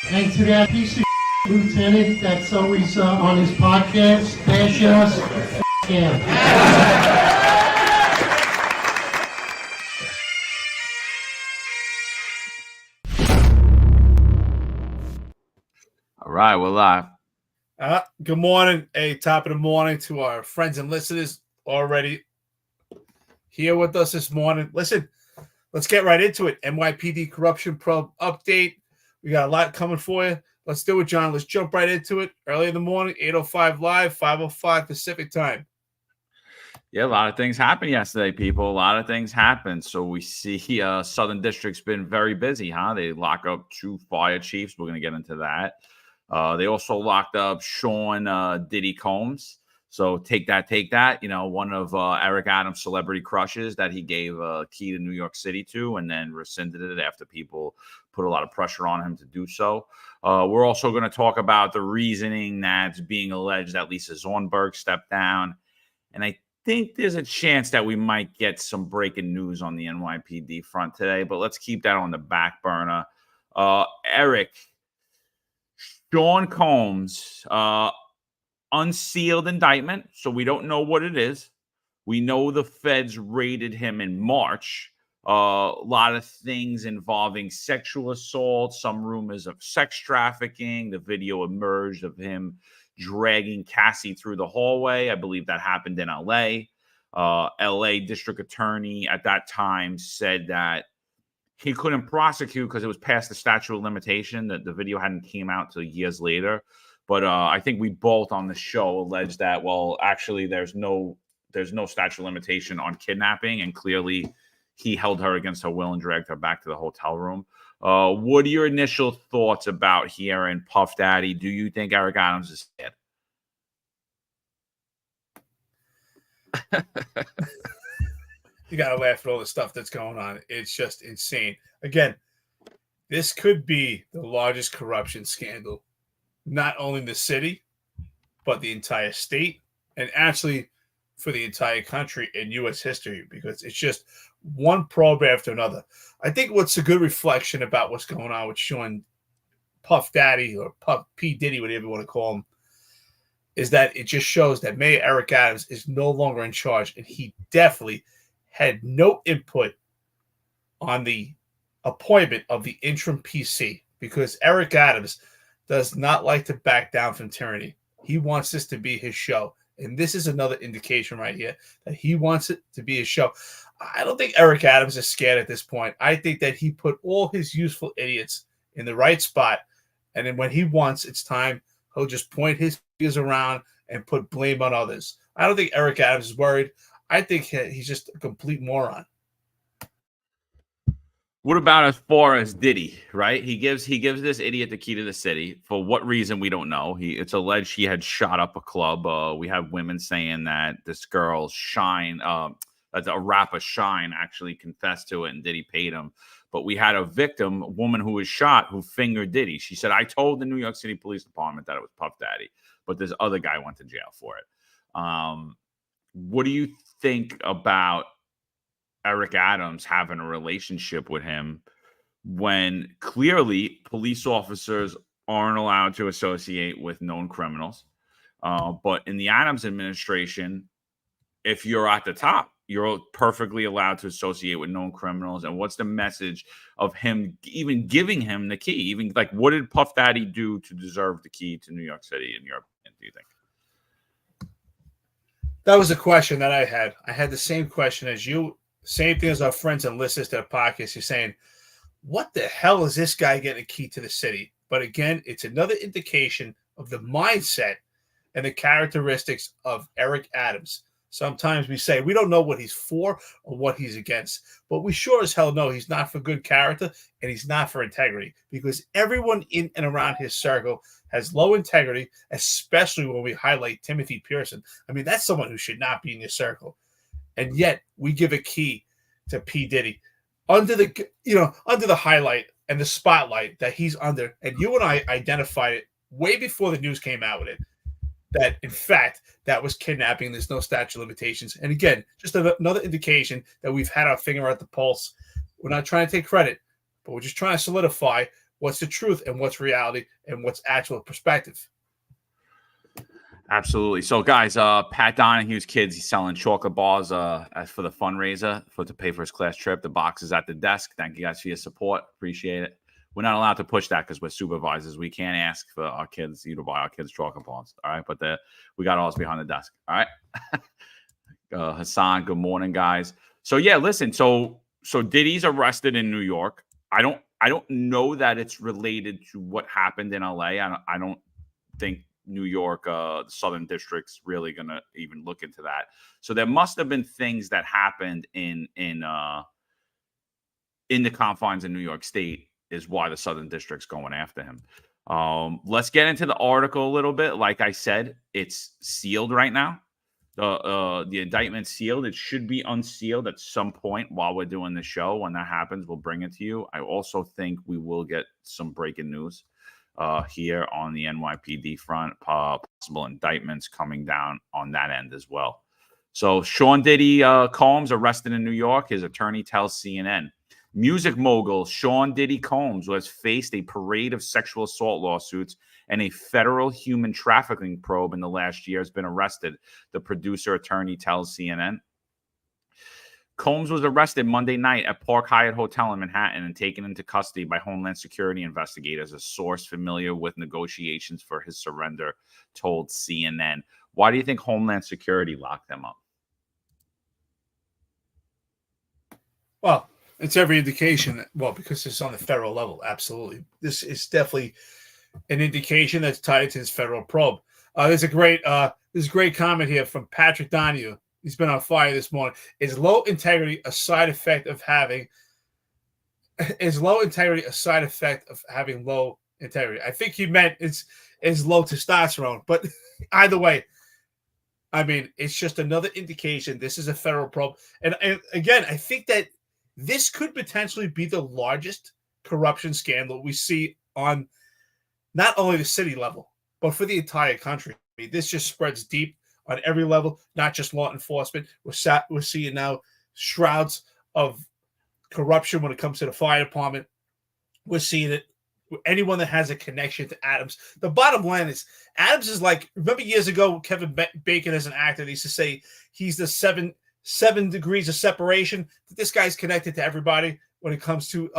And to that piece of lieutenant that's always on his podcast, bash us, him. All right, we're live. Good morning. Top of the morning to our friends and listeners already here with us this morning. Listen, let's get right into it. NYPD corruption probe update. We got a lot coming for you. Let's do it, John. Let's jump right into it. Early in the morning, 8:05 live, 5:05 Pacific time. Yeah, a lot of things happened yesterday, people. A lot of things happened. So we see Southern District's been very busy, huh? They lock up 2 fire chiefs. We're going to get into that. They also locked up Sean Diddy Combs. So take that. You know, one of Eric Adams' celebrity crushes that he gave a key to New York City to, and then rescinded it after people put a lot of pressure on him to do so. We're also going to talk about the reasoning that's being alleged that Lisa Zornberg stepped down. And I think there's a chance that we might get some breaking news on the NYPD front today, but let's keep that on the back burner. Eric, Sean Combs, unsealed indictment, so we don't know what it is. We know the feds raided him in March. A lot of things involving sexual assault, some rumors of sex trafficking. The video emerged of him dragging Cassie through the hallway. I believe that happened in LA. LA district attorney at that time said that he couldn't prosecute because it was past the statute of limitation, that the video hadn't came out till years later. But I think we both on the show alleged that, well, actually there's no statute of limitation on kidnapping, and clearly he held her against her will and dragged her back to the hotel room. What are your initial thoughts about hearing Puff Daddy? Do you think Eric Adams is dead? You got to laugh at all the stuff that's going on. It's just insane. Again, this could be the largest corruption scandal, not only in the city, but the entire state, and actually for the entire country in U.S. history, because it's just one probe after another. I think what's a good reflection about what's going on with Sean Puff Daddy, or Puff P. Diddy, whatever you want to call him, is that it just shows that Mayor Eric Adams is no longer in charge, and he definitely had no input on the appointment of the interim PC, because Eric Adams does not like to back down from tyranny. He wants this to be his show. And this is another indication right here that he wants it to be his show. I don't think Eric Adams is scared at this point. I think that he put all his useful idiots in the right spot. And then when he wants, it's time, he'll just point his fingers around and put blame on others. I don't think Eric Adams is worried. I think he's just a complete moron. What about as far as Diddy, right? He gives this idiot the key to the city. For what reason, we don't know. It's alleged he had shot up a club. We have women saying that this girl, Shine, that's a rapper, Shine, actually confessed to it, and Diddy paid him. But we had a victim, a woman who was shot, who fingered Diddy. She said, I told the New York City Police Department that it was Puff Daddy, but this other guy went to jail for it. What do you think about Eric Adams having a relationship with him when clearly police officers aren't allowed to associate with known criminals? But in the Adams administration, if you're at the top, you're perfectly allowed to associate with known criminals. And what's the message of him even giving him the key? Even like, what did Puff Daddy do to deserve the key to New York City, in your opinion, do you think? That was a question that I had. I had the same question as you. Same thing as our friends and listeners to the podcast. You're saying, what the hell is this guy getting a key to the city? But again, it's another indication of the mindset and the characteristics of Eric Adams. Sometimes we say we don't know what he's for or what he's against, but we sure as hell know he's not for good character and he's not for integrity, because everyone in and around his circle has low integrity, especially when we highlight Timothy Pearson. I mean, that's someone who should not be in your circle. And yet we give a key to P. Diddy under the highlight and the spotlight that he's under. And you and I identified it way before the news came out with it, that in fact, that was kidnapping. There's no statute of limitations. And again, just another indication that we've had our finger at the pulse. We're not trying to take credit, but we're just trying to solidify what's the truth and what's reality and what's actual perspective. Absolutely. So, guys, Pat Donahue's kids, he's selling chocolate bars as for the fundraiser to pay for his class trip. The box is at the desk. Thank you guys for your support. Appreciate it. We're not allowed to push that because we're supervisors. We can't ask for our kids, you to buy our kids chocolate bars. All right. But we got ours behind the desk. All right. Hassan, good morning, guys. So, yeah, listen. So Diddy's arrested in New York. I don't know that it's related to what happened in LA. I don't think New York, the Southern District's really going to even look into that. So there must have been things that happened in the confines of New York State is why the Southern District's going after him. Let's get into the article a little bit. Like I said, it's sealed right now. The indictment's sealed. It should be unsealed at some point while we're doing the show. When that happens, we'll bring it to you. I also think we will get some breaking news here on the NYPD front, possible indictments coming down on that end as well. So Sean Diddy Combs arrested in New York. His attorney tells CNN. Music mogul Sean Diddy Combs, who has faced a parade of sexual assault lawsuits and a federal human trafficking probe in the last year, has been arrested, the producer attorney tells CNN. Combs was arrested Monday night at Park Hyatt Hotel in Manhattan and taken into custody by Homeland Security investigators, a source familiar with negotiations for his surrender told CNN. Why do you think Homeland Security locked them up? Well, it's every indication because it's on the federal level. Absolutely. This is definitely an indication that's tied to his federal probe. There's a great comment here from Patrick Donahue. He's been on fire this morning. Is low integrity a side effect of having low integrity? I think he meant is low testosterone, but either way, I mean, it's just another indication this is a federal probe. And again, I think that this could potentially be the largest corruption scandal we see on not only the city level, but for the entire country. I mean, this just spreads deep on every level, not just law enforcement. We're seeing now shrouds of corruption when it comes to the fire department. We're seeing it. Anyone that has a connection to Adams. The bottom line is Adams is like, remember years ago, Kevin Bacon as an actor, they used to say he's the seven degrees of separation. This guy's connected to everybody when it comes to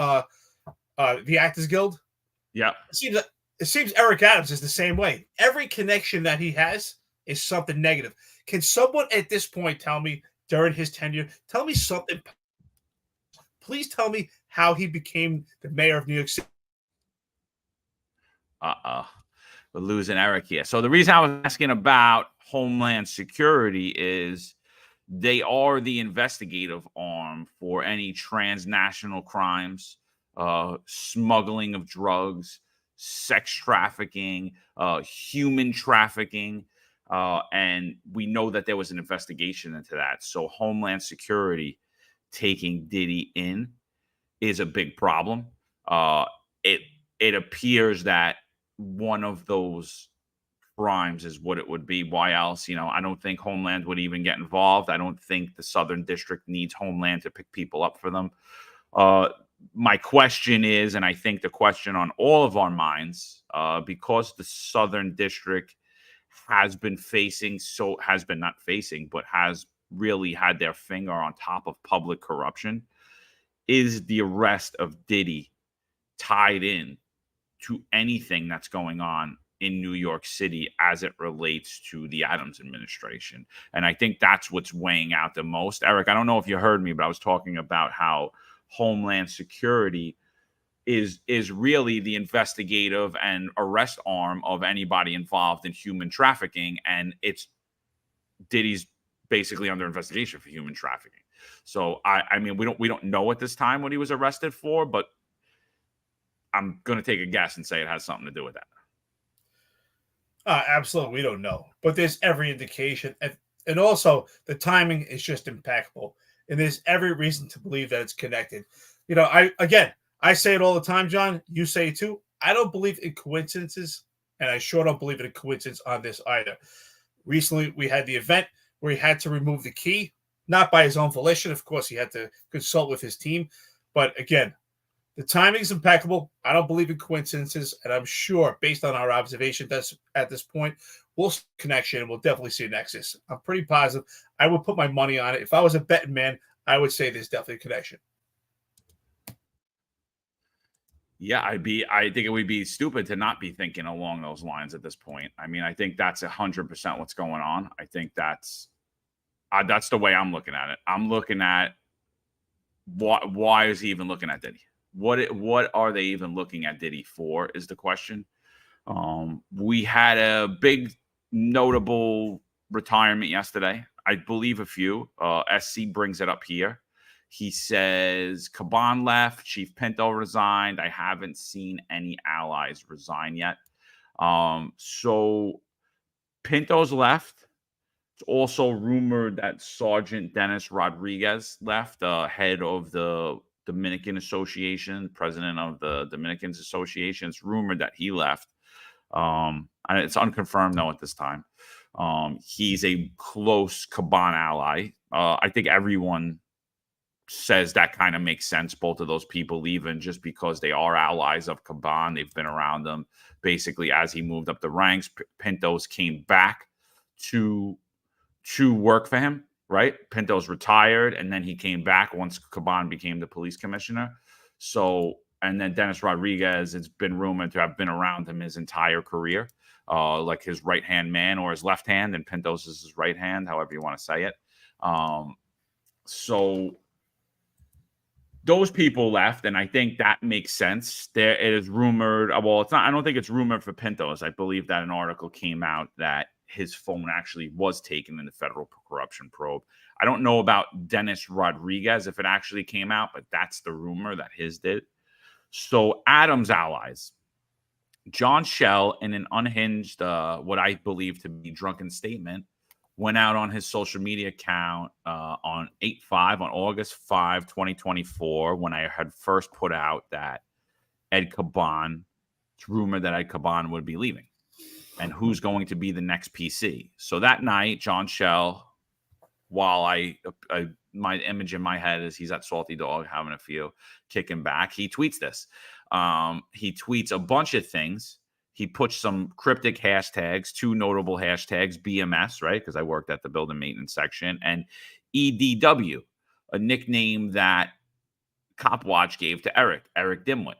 the Actors Guild. Yeah. It seems Eric Adams is the same way. Every connection that he has is something negative. Can someone at this point tell me during his tenure, tell me something? Please tell me how he became the mayor of New York City. We're losing Eric here. So the reason I was asking about Homeland Security is they are the investigative arm for any transnational crimes, smuggling of drugs, sex trafficking, human trafficking. And we know that there was an investigation into that. So Homeland Security taking Diddy in is a big problem. It appears that one of those crimes is what it would be. Why else? I don't think Homeland would even get involved. I don't think the Southern District needs Homeland to pick people up for them. My question is, and I think the question on all of our minds, because the Southern District has really had their finger on top of public corruption, is the arrest of Diddy tied in to anything that's going on in New York City as it relates to the Adams administration? And I think that's what's weighing out the most. Eric, I don't know if you heard me, but I was talking about how Homeland Security is really the investigative and arrest arm of anybody involved in human trafficking, and it's Diddy's basically under investigation for human trafficking. So I mean, we don't know at this time what he was arrested for, but I'm going to take a guess and say it has something to do with that. Absolutely, we don't know, but there's every indication, and also the timing is just impeccable, and there's every reason to believe that it's connected. I say it all the time, John. You say it too. I don't believe in coincidences, and I sure don't believe in a coincidence on this either. Recently, we had the event where he had to remove the key, not by his own volition. Of course, he had to consult with his team, but again, The timing is impeccable. I don't believe in coincidences, and I'm sure, based on our observation at this point, we'll see a connection and we'll definitely see a nexus. I'm pretty positive. I would put my money on it. If I was a betting man, I would say there's definitely a connection. Yeah, I think it would be stupid to not be thinking along those lines at this point. I mean, I think that's 100% what's going on. I think that's the way I'm looking at it. I'm looking at why is he even looking at Diddy? What are they even looking at Diddy for is the question. We had a big notable retirement yesterday. I believe a few. SC brings it up here. He says Caban left, Chief Pinto resigned. I haven't seen any allies resign yet. So Pinto's left. It's also rumored that Sergeant Dennis Rodriguez left, head of the Dominican Association, president of the Dominicans Association. It's rumored that he left. And it's unconfirmed, though, at this time. He's a close Caban ally. I think everyone says that kind of makes sense. Both of those people leaving just because they are allies of Caban. They've been around them basically as he moved up the ranks. Pintos came back to work for him, right? Pintos retired, and then he came back once Caban became the police commissioner. So, and then Dennis Rodriguez, it's been rumored to have been around him his entire career, like his right-hand man or his left hand, and Pintos is his right hand, however you want to say it. So those people left, and I think that makes sense. There it is rumored. Well, it's not. I don't think it's rumored for Pintos. I believe that an article came out that his phone actually was taken in the federal corruption probe. I don't know about Dennis Rodriguez if it actually came out, but that's the rumor that his did. So Adams' allies, John Schell, in an unhinged, what I believe to be drunken statement, went out on his social media account on August 5, 2024, when I had first put out that Ed Caban, it's rumored that Ed Caban would be leaving and who's going to be the next PC. So that night, John Schell, while my image in my head is he's at Salty Dog having a few, kicking back, he tweets this. He tweets a bunch of things. He puts some cryptic hashtags, two notable hashtags, BMS, right? Because I worked at the building maintenance section, and EDW, a nickname that Cop Watch gave to Eric Dimwit.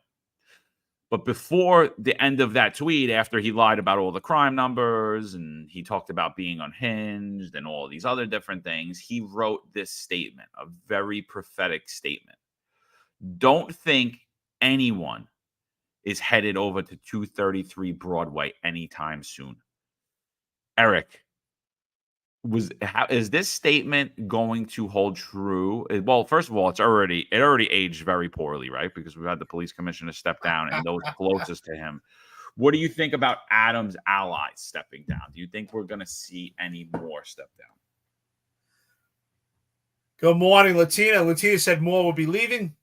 But before the end of that tweet, after he lied about all the crime numbers and he talked about being unhinged and all these other different things, he wrote this statement, a very prophetic statement. Don't think anyone is headed over to 233 Broadway anytime soon. Eric, is this statement going to hold true? Well, first of all, it already aged very poorly, right? Because we've had the police commissioner step down and those closest to him. What do you think about Adams' allies stepping down? Do you think we're going to see any more step down? Good morning, Latina. Latina said more will be leaving.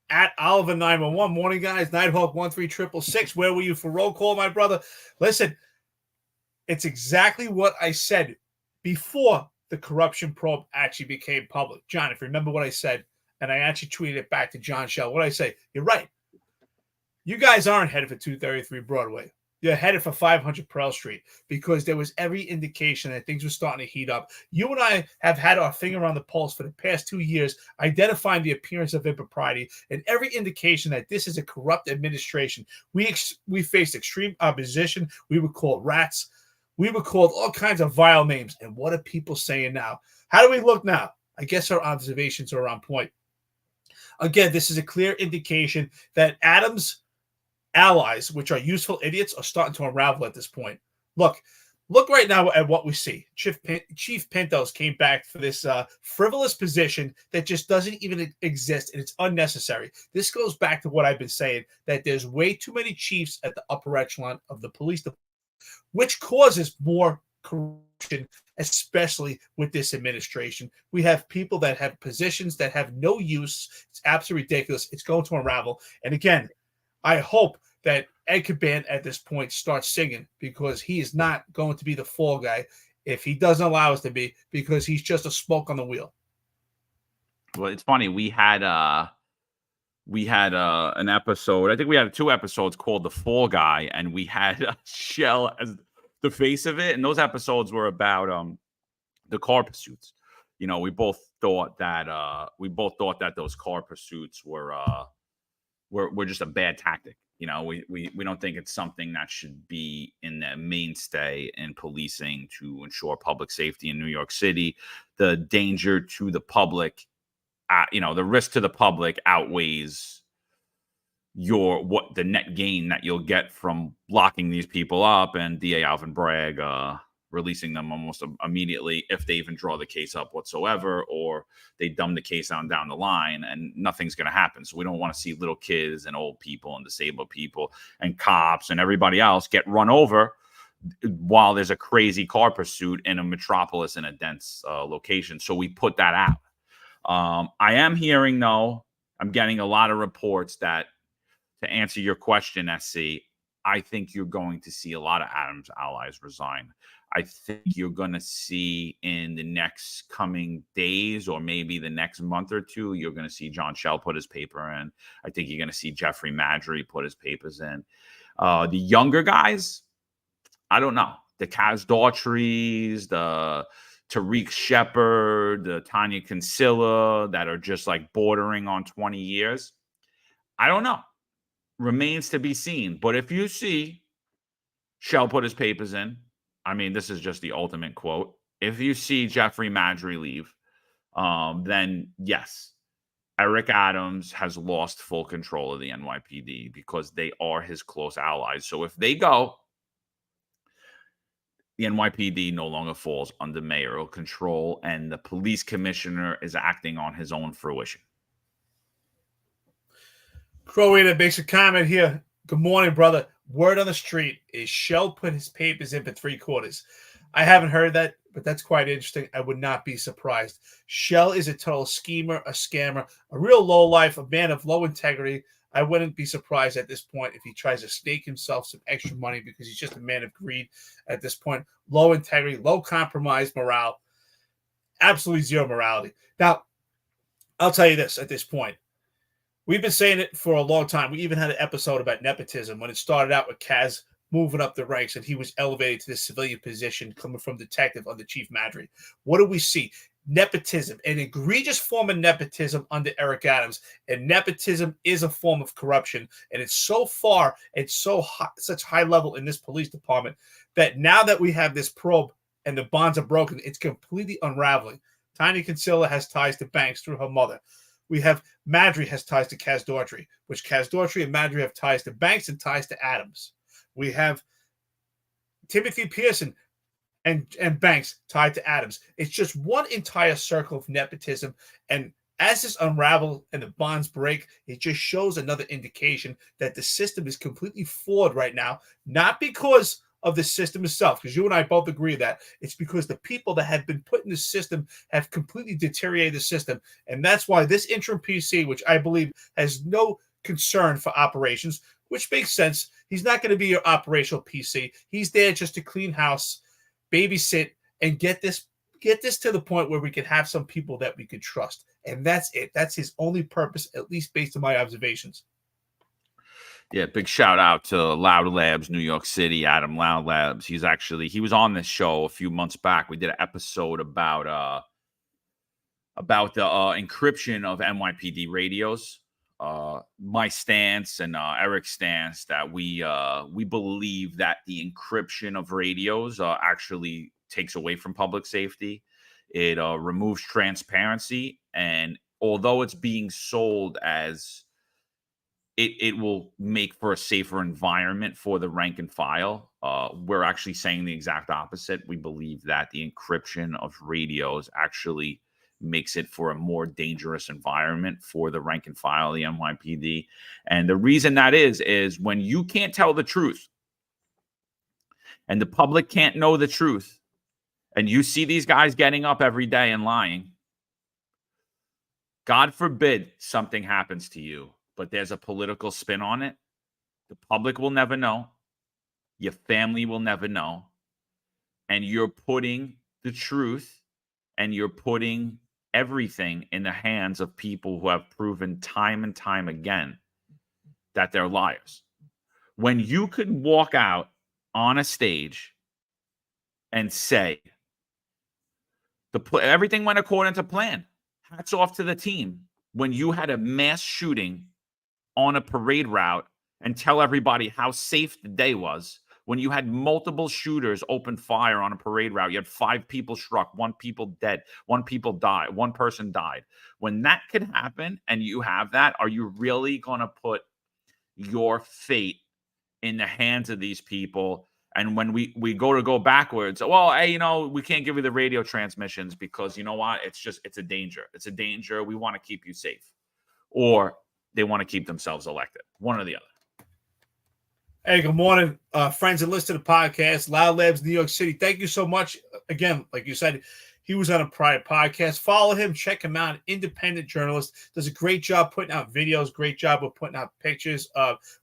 At Oliver 911. Morning, guys. Nighthawk 13666. Where were you for roll call, my brother? Listen, it's exactly what I said before the corruption probe actually became public. John, if you remember what I said, and I actually tweeted it back to John Schell, what I say, you're right. You guys aren't headed for 233 Broadway. You're headed for 500 Pearl Street, because there was every indication that things were starting to heat up. You and I have had our finger on the pulse for the past 2 years, identifying the appearance of impropriety and every indication that this is a corrupt administration. We faced extreme opposition. We were called rats. We were called all kinds of vile names. And what are people saying now? How do we look now? I guess our observations are on point. Again, this is a clear indication that Adams' allies, which are useful idiots, are starting to unravel at this point. Look right now at what we see. Chief Pintos came back for this frivolous position that just doesn't even exist, and it's unnecessary. This goes back to what I've been saying, that there's way too many chiefs at the upper echelon of the police department, which causes more corruption, especially with this administration. We have people that have positions that have no use. It's absolutely ridiculous. It's going to unravel. And again, I hope that Ed Caban at this point starts singing, because he is not going to be the fall guy if he doesn't allow us to be, because he's just a smoke on the wheel. Well, it's funny. We had we had an episode. I think we had 2 episodes called "The Fall Guy," and we had Shell as the face of it. And those episodes were about the car pursuits. You know, we both thought that those car pursuits were just a bad tactic. You know, we don't think it's something that should be in the mainstay in policing to ensure public safety in New York City. The danger to the public, the risk to the public outweighs the net gain that you'll get from locking these people up, and DA Alvin Bragg releasing them almost immediately if they even draw the case up whatsoever, or they dumb the case down the line, and nothing's going to happen. So we don't want to see little kids and old people and disabled people and cops and everybody else get run over while there's a crazy car pursuit in a metropolis in a dense location. So we put that out. I am hearing, though, I'm getting a lot of reports that, to answer your question, SC, I think you're going to see a lot of Adams' allies resign. I think you're going to see in the next coming days, or maybe the next month or two, you're going to see John Shell put his paper in. I think you're going to see Jeffrey Madry put his papers in. The younger guys, I don't know. The Kaz Daughtry's, the Tariq Shepard, the Tanya Kinsella, that are just like bordering on 20 years. I don't know. Remains to be seen. But if you see Shell put his papers in, I mean, this is just the ultimate quote. If you see Jeffrey Madry leave, then yes, Eric Adams has lost full control of the NYPD because they are his close allies. So if they go, the NYPD no longer falls under mayoral control, and the police commissioner is acting on his own fruition. Crowator makes a comment here. Good morning, brother. Word on the street is Shell put his papers in for 3/4. I haven't heard that, but that's quite interesting. I would not be surprised. Shell is a total schemer, a scammer, a real lowlife, a man of low integrity. I wouldn't be surprised at this point if he tries to stake himself some extra money, because he's just a man of greed at this point. Low integrity, low compromise morale, absolutely zero morality. Now, I'll tell you this at this point. We've been saying it for a long time. We even had an episode about nepotism when it started out with Kaz moving up the ranks and he was elevated to the civilian position coming from detective under Chief Madry. What do we see? Nepotism, an egregious form of nepotism under Eric Adams. And nepotism is a form of corruption. And it's so far, it's so high, such high level in this police department that now that we have this probe and the bonds are broken, it's completely unraveling. Tanya Kinsella has ties to banks through her mother. We have Madry has ties to Kaz Daughtry, which Kaz Daughtry and Madry have ties to banks and ties to Adams. We have Timothy Pearson and banks tied to Adams. It's just one entire circle of nepotism. And as this unravels and the bonds break, it just shows another indication that the system is completely flawed right now, not because of the system itself, because you and I both agree that it's because the people that have been put in the system have completely deteriorated the system. And that's why this interim PC, which I believe has no concern for operations, which makes sense. He's not going to be your operational PC. He's there just to clean house, babysit, and get this to the point where we can have some people that we could trust. And that's it. That's his only purpose, at least based on my observations. Yeah, big shout out to Loud Labs, New York City, Adam Loud Labs. He was on this show a few months back. We did an episode about the encryption of NYPD radios. My stance and Eric's stance that we believe that the encryption of radios actually takes away from public safety. It removes transparency, and although it's being sold as it will make for a safer environment for the rank and file, we're actually saying the exact opposite. We believe that the encryption of radios actually makes it for a more dangerous environment for the rank and file of the NYPD. And the reason that is when you can't tell the truth and the public can't know the truth, and you see these guys getting up every day and lying, God forbid something happens to you, but there's a political spin on it. The public will never know. Your family will never know. And you're putting the truth and you're putting everything in the hands of people who have proven time and time again that they're liars. When you could walk out on a stage and say, everything went according to plan. Hats off to the team. When you had a mass shooting on a parade route and tell everybody how safe the day was, when you had multiple shooters open fire on a parade route, you had 5 people struck, 1 person died. When that could happen and you have that, are you really going to put your fate in the hands of these people? And when we go backwards, well, hey, we can't give you the radio transmissions because you know what? It's a danger. It's a danger. We want to keep you safe. Or they want to keep themselves elected. One or the other. Hey, good morning, friends and listeners to the podcast, Loud Labs, New York City. Thank you so much. Again, like you said, he was on a prior podcast. Follow him. Check him out. Independent journalist. Does a great job putting out videos. Great job of putting out pictures.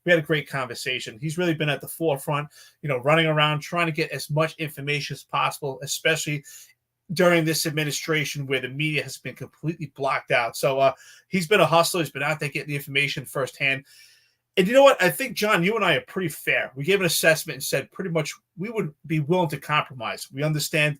We had a great conversation. He's really been at the forefront, running around trying to get as much information as possible, especially during this administration where the media has been completely blocked out. So he's been a hustler. He's been out there getting the information firsthand. And you know what? I think, John, you and I are pretty fair. We gave an assessment and said pretty much we would be willing to compromise. We understand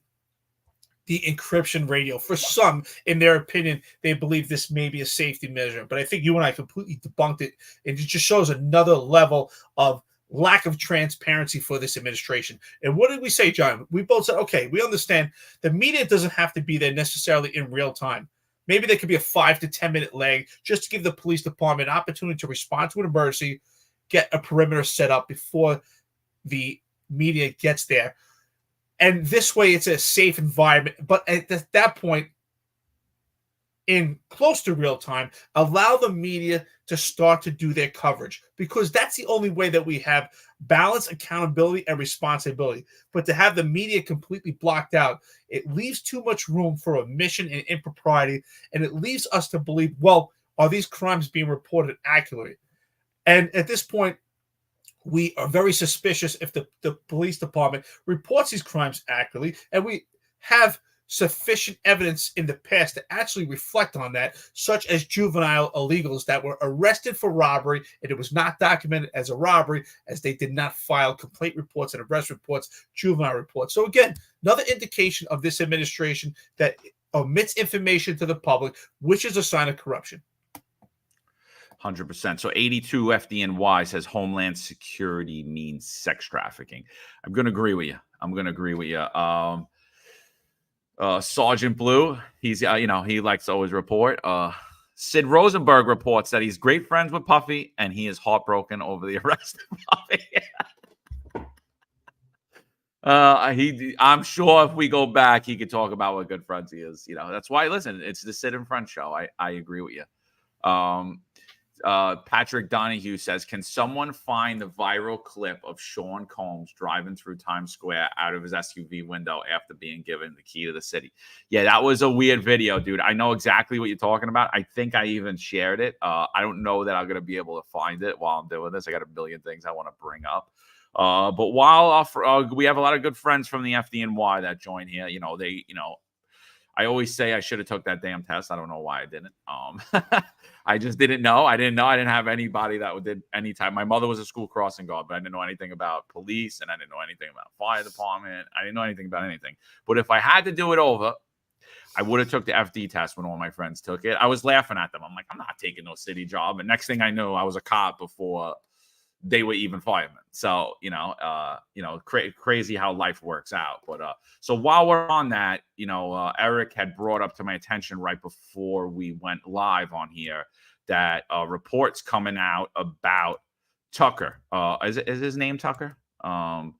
the encryption radio. For some, in their opinion, they believe this may be a safety measure. But I think you and I completely debunked it. And it just shows another level of lack of transparency for this administration. And what did we say, John? We both said, okay, we understand the media doesn't have to be there necessarily in real time. Maybe there could be a 5 to 10 minute lag just to give the police department an opportunity to respond to an emergency, get a perimeter set up before the media gets there. And this way it's a safe environment. But at that point, in close to real time, allow the media to start to do their coverage, because that's the only way that we have balance, accountability, and responsibility. But to have the media completely blocked out, it leaves too much room for omission and impropriety, and it leaves us to believe, well, are these crimes being reported accurately? And at this point, we are very suspicious if the police department reports these crimes accurately, and we have sufficient evidence in the past to actually reflect on that, such as juvenile illegals that were arrested for robbery, and it was not documented as a robbery as they did not file complaint reports and arrest reports, juvenile reports. So again, another indication of this administration that omits information to the public, which is a sign of corruption. 100%. So 82 FDNY says Homeland Security means sex trafficking. I'm going to agree with you. Sergeant Blue, he's he likes to always report. Sid Rosenberg reports that he's great friends with Puffy and he is heartbroken over the arrest of Puffy. I'm sure if we go back, he could talk about what good friends he is. That's why. Listen, it's the Sid and Friends show. I agree with you. Patrick Donahue says, can someone find the viral clip of Sean Combs driving through Times Square out of his SUV window after being given the key to the city? Yeah, that was a weird video, dude. I know exactly what you're talking about. I think I even shared it. I don't know that I'm going to be able to find it while I'm doing this. I got a million things I want to bring up. But while we have a lot of good friends from the FDNY that join here, I always say I should have took that damn test. I don't know why I didn't. I just didn't know. I didn't have anybody that did any time. My mother was a school crossing guard, but I didn't know anything about police, and I didn't know anything about fire department. I didn't know anything about anything. But if I had to do it over, I would have took the FD test when all my friends took it. I was laughing at them. I'm like, I'm not taking no city job. And next thing I knew, I was a cop before they were even firemen. So, crazy how life works out. But so while we're on that, Eric had brought up to my attention right before we went live on here that reports coming out about Tucker. Is his name Tucker? The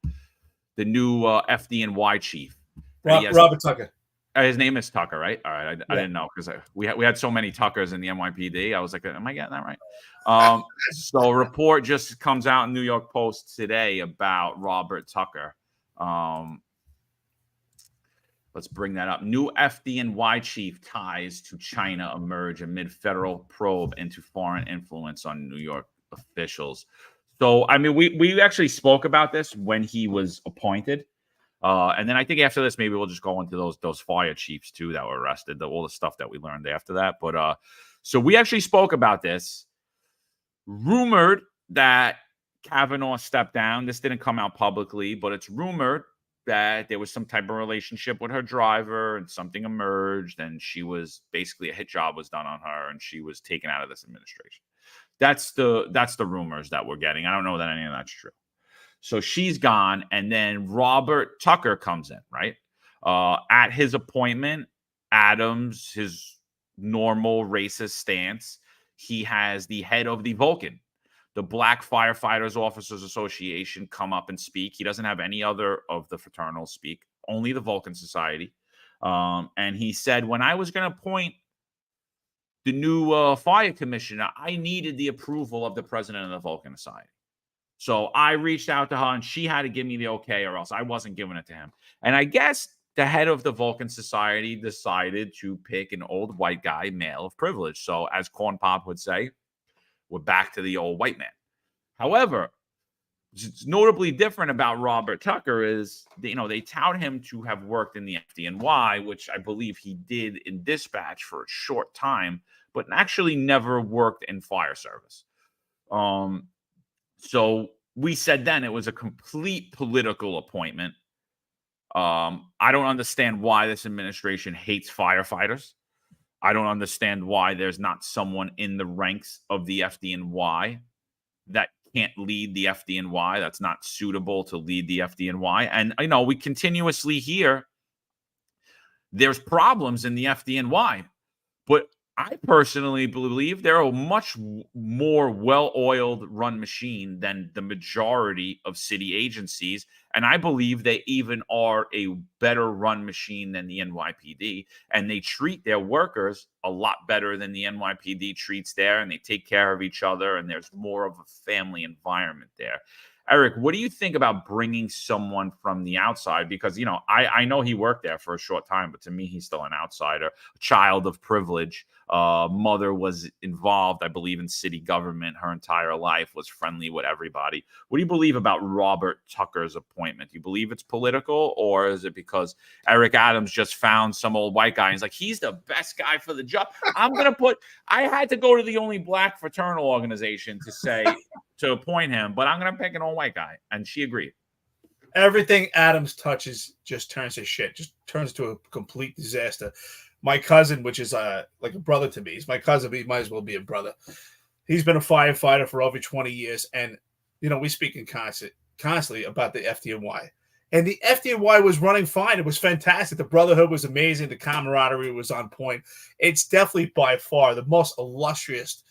new FDNY chief. Robert Tucker. His name is Tucker, right? All right. I didn't know because we had so many Tuckers in the NYPD. I was like, am I getting that right? So a report just comes out in New York Post today about Robert Tucker. Let's bring that up. New FDNY chief ties to China emerge amid federal probe into foreign influence on New York officials. So, I mean, we actually spoke about this when he was appointed. And then I think after this, maybe we'll just go into those fire chiefs too that were arrested, all the stuff that we learned after that. But so we actually spoke about this. Rumored that Kavanaugh stepped down. This didn't come out publicly, but it's rumored that there was some type of relationship with her driver and something emerged, and she was basically a hit job was done on her, and she was taken out of this administration. That's the rumors that we're getting. I don't know that any of that's true. So she's gone, and then Robert Tucker comes in, right? At his appointment, Adams, his normal racist stance, he has the head of the Vulcan, the Black Firefighters Officers Association, come up and speak. He doesn't have any other of the fraternals speak, only the Vulcan Society. And he said, when I was going to appoint the new fire commissioner, I needed the approval of the president of the Vulcan Society. So I reached out to her, and she had to give me the okay, or else I wasn't giving it to him. And I guess the head of the Vulcan Society decided to pick an old white guy, male of privilege. So as Corn Pop would say, we're back to the old white man. However, what's notably different about Robert Tucker is, they tout him to have worked in the FDNY, which I believe he did in dispatch for a short time, but actually never worked in fire service. So we said then it was a complete political appointment. I don't understand why this administration hates firefighters. I don't understand why there's not someone in the ranks of the FDNY that can't lead the FDNY, that's not suitable to lead the FDNY. And, we continuously hear there's problems in the FDNY, but I personally believe they're a much more well-oiled run machine than the majority of city agencies. And I believe they even are a better run machine than the NYPD. And they treat their workers a lot better than the NYPD treats there. And they take care of each other. And there's more of a family environment there. Eric, what do you think about bringing someone from the outside? Because, I know he worked there for a short time, but to me, he's still an outsider, a child of privilege. Mother was involved, I believe, in city government her entire life, was friendly with everybody. What do you believe about Robert Tucker's appointment? Do you believe it's political, or is it because Eric Adams just found some old white guy and he's like, he's the best guy for the job? I had to go to the only black fraternal organization to appoint him, but I'm going to pick an old white guy. And she agreed. Everything Adams touches just turns to shit, just turns to a complete disaster. My cousin, which is like a brother to me, he's my cousin, but he might as well be a brother. He's been a firefighter for over 20 years. And, we speak in constantly about the FDNY. And the FDNY was running fine. It was fantastic. The brotherhood was amazing. The camaraderie was on point. It's definitely by far the most illustrious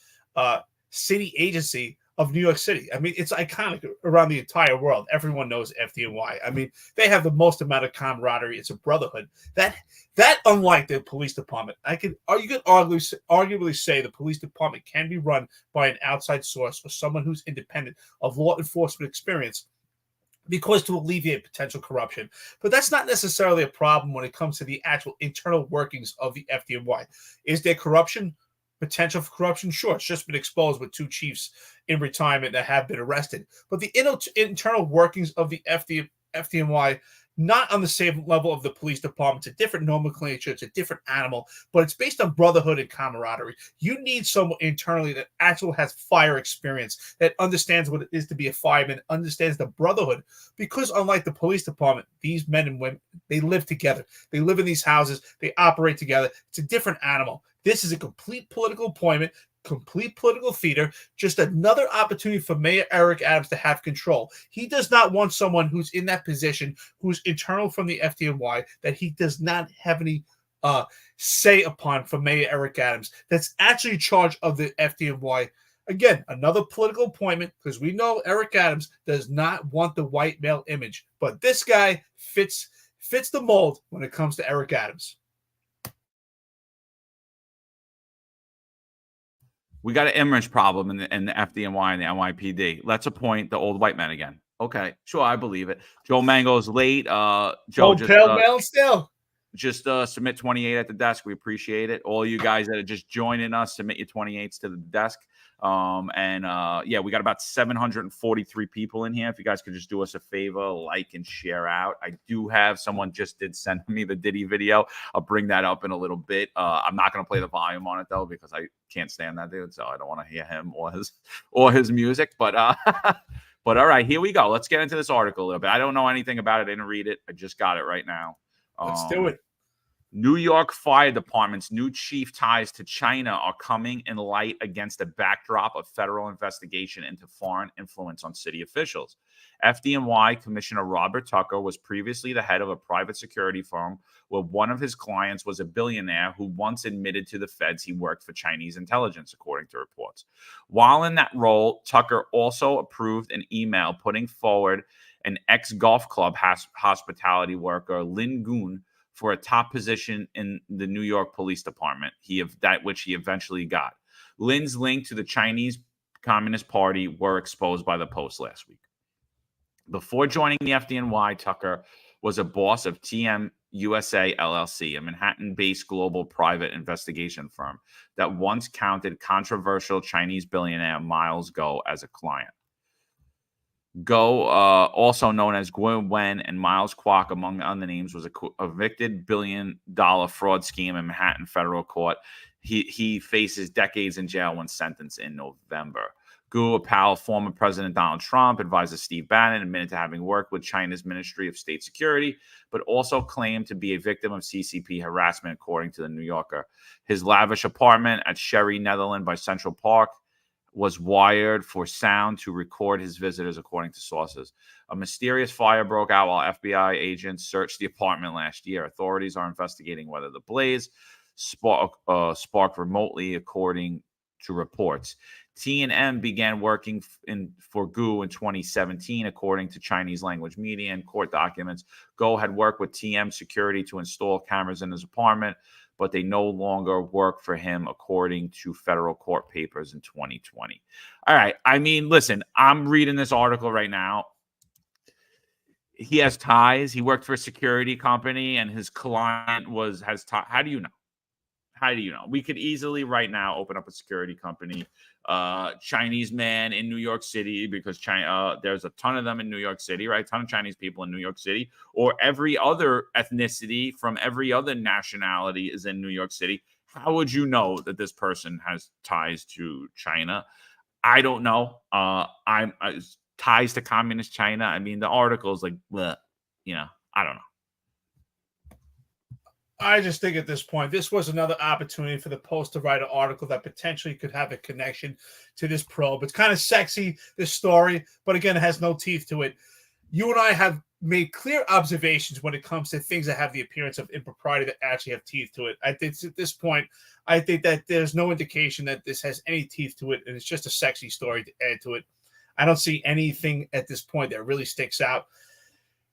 city agency of New York City. I mean, it's iconic around the entire world. Everyone knows FDNY. I mean, they have the most amount of camaraderie. It's a brotherhood. That unlike the police department, you could arguably say the police department can be run by an outside source or someone who's independent of law enforcement experience, because to alleviate potential corruption. But that's not necessarily a problem when it comes to the actual internal workings of the FDNY. Is there corruption? Potential for corruption? Sure. It's just been exposed with 2 chiefs in retirement that have been arrested. But the internal workings of the FDNY, not on the same level of the police department. It's a different nomenclature. It's a different animal. But it's based on brotherhood and camaraderie. You need someone internally that actually has fire experience, that understands what it is to be a fireman, understands the brotherhood. Because unlike the police department, these men and women, they live together. They live in these houses. They operate together. It's a different animal. This is a complete political appointment, complete political theater, just another opportunity for Mayor Eric Adams to have control. He does not want someone who's in that position, who's internal from the FDNY, that he does not have any say upon for Mayor Eric Adams, that's actually in charge of the FDNY. Again, another political appointment, because we know Eric Adams does not want the white male image. But this guy fits the mold when it comes to Eric Adams. We got an image problem in the FDNY and the NYPD. Let's appoint the old white man again. Okay, sure, I believe it. Joe Mango's late. Joe pale male still. just submit 28 at the desk. We appreciate it. All you guys that are just joining us, submit your 28s to the desk. Yeah, we got about 743 people in here. If you guys could just do us a favor, like and share out. I do have someone just did send me the Diddy video. I'll bring that up in a little bit. I'm not going to play the volume on it though, because I can't stand that dude. So I don't want to hear him or his music, but but all right, here we go. Let's get into this article a little bit. I don't know anything about it. I didn't read it. I just got it right now. Let's do it. New York Fire Department's new chief ties to China are coming in light against a backdrop of federal investigation into foreign influence on city officials. FDNY Commissioner Robert Tucker was previously the head of a private security firm where one of his clients was a billionaire who once admitted to the feds he worked for Chinese intelligence, according to reports. While in that role, Tucker also approved an email putting forward an ex-golf club hospitality worker, Lin Goon, for a top position in the New York Police Department, which he eventually got. Lin's link to the Chinese Communist Party were exposed by the Post last week. Before joining the FDNY, Tucker was a boss of TM USA LLC, a Manhattan-based global private investigation firm that once counted controversial Chinese billionaire Miles Guo as a client. Guo, also known as Guo Wen and Miles Kwok, among other names, was a convicted billion-dollar fraud scheme in Manhattan federal court. He faces decades in jail when sentenced in November. Guo, a pal of former President Donald Trump, advisor Steve Bannon, admitted to having worked with China's Ministry of State Security, but also claimed to be a victim of CCP harassment, according to the New Yorker. His lavish apartment at Sherry, Netherlands by Central Park was wired for sound to record his visitors, according to sources. A mysterious fire broke out while FBI agents searched the apartment last year. Authorities are investigating whether the blaze sparked remotely, according to reports. T&M began working for Guo in 2017, according to Chinese language media and court documents. Guo had worked with TM Security to install cameras in his apartment, but they no longer work for him, according to federal court papers in 2020. All right. I mean, listen, I'm reading this article right now. He has ties. He worked for a security company, and his client has ties. How do you know? How do you know? We could easily right now open up a security company, Chinese man in New York City, because China, there's a ton of them in New York City, right? A ton of Chinese people in New York City, or every other ethnicity from every other nationality is in New York City. How would you know that this person has ties to China? I don't know. I'm ties to communist China. I mean, the article is like, bleh, I don't know. I just think at this point, this was another opportunity for the Post to write an article that potentially could have a connection to this probe. It's kind of sexy, this story, but again, it has no teeth to it. You and I have made clear observations when it comes to things that have the appearance of impropriety that actually have teeth to it. I think at this point, I think that there's no indication that this has any teeth to it, and it's just a sexy story to add to it. I don't see anything at this point that really sticks out.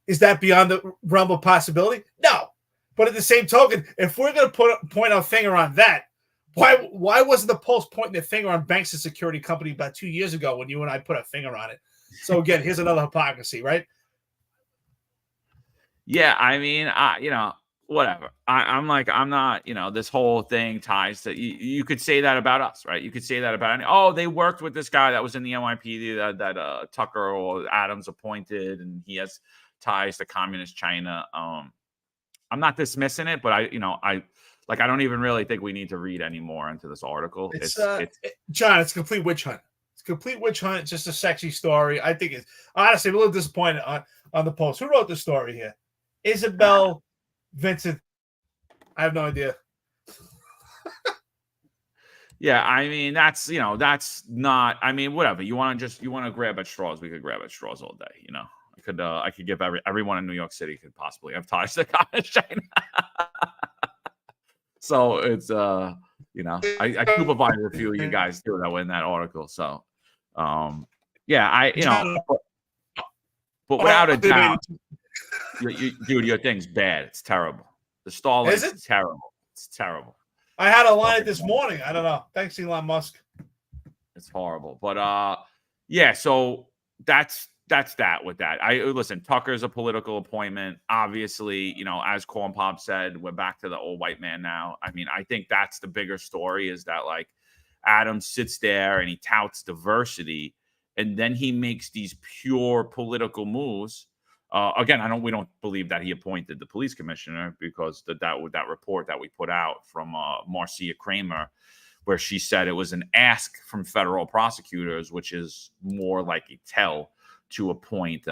Is that beyond the realm of possibility? No. But at the same token, if we're going to point our finger on that, why wasn't the Post pointing their finger on Banks and Security Company about 2 years ago when you and I put a finger on it? So again, here's another hypocrisy, right? Yeah, I mean, whatever. I'm not, this whole thing ties to, you could say that about us, right? You could say that about, they worked with this guy that was in the NYPD that Tucker or Adams appointed, and he has ties to communist China. I'm not dismissing it, but I don't even really think we need to read any more into this article. John, it's a complete witch hunt. It's a complete witch hunt. It's just a sexy story. I think it's honestly I'm a little disappointed on the Post. Who wrote the story here? Isabel Vincent. I have no idea. Yeah, I mean, that's not, I mean, whatever. You want to grab at straws, we could grab at straws all day, I could give everyone in New York City could possibly have ties to communist China. So it's I supervised a few of you guys too that were in that article. So yeah, but without a doubt, dude, your thing's bad. It's terrible. The Starlink is terrible. It's terrible. I had a line it this morning. I don't know. Thanks, Elon Musk. It's horrible. But yeah, so that's that's that with that. I listen, Tucker's a political appointment. Obviously, as Corn Pop said, we're back to the old white man now. I mean, I think that's the bigger story, is that like Adams sits there and he touts diversity, and then he makes these pure political moves. Again, we don't believe that he appointed the police commissioner, because that report that we put out from Marcia Kramer, where she said it was an ask from federal prosecutors, which is more like a tell to appoint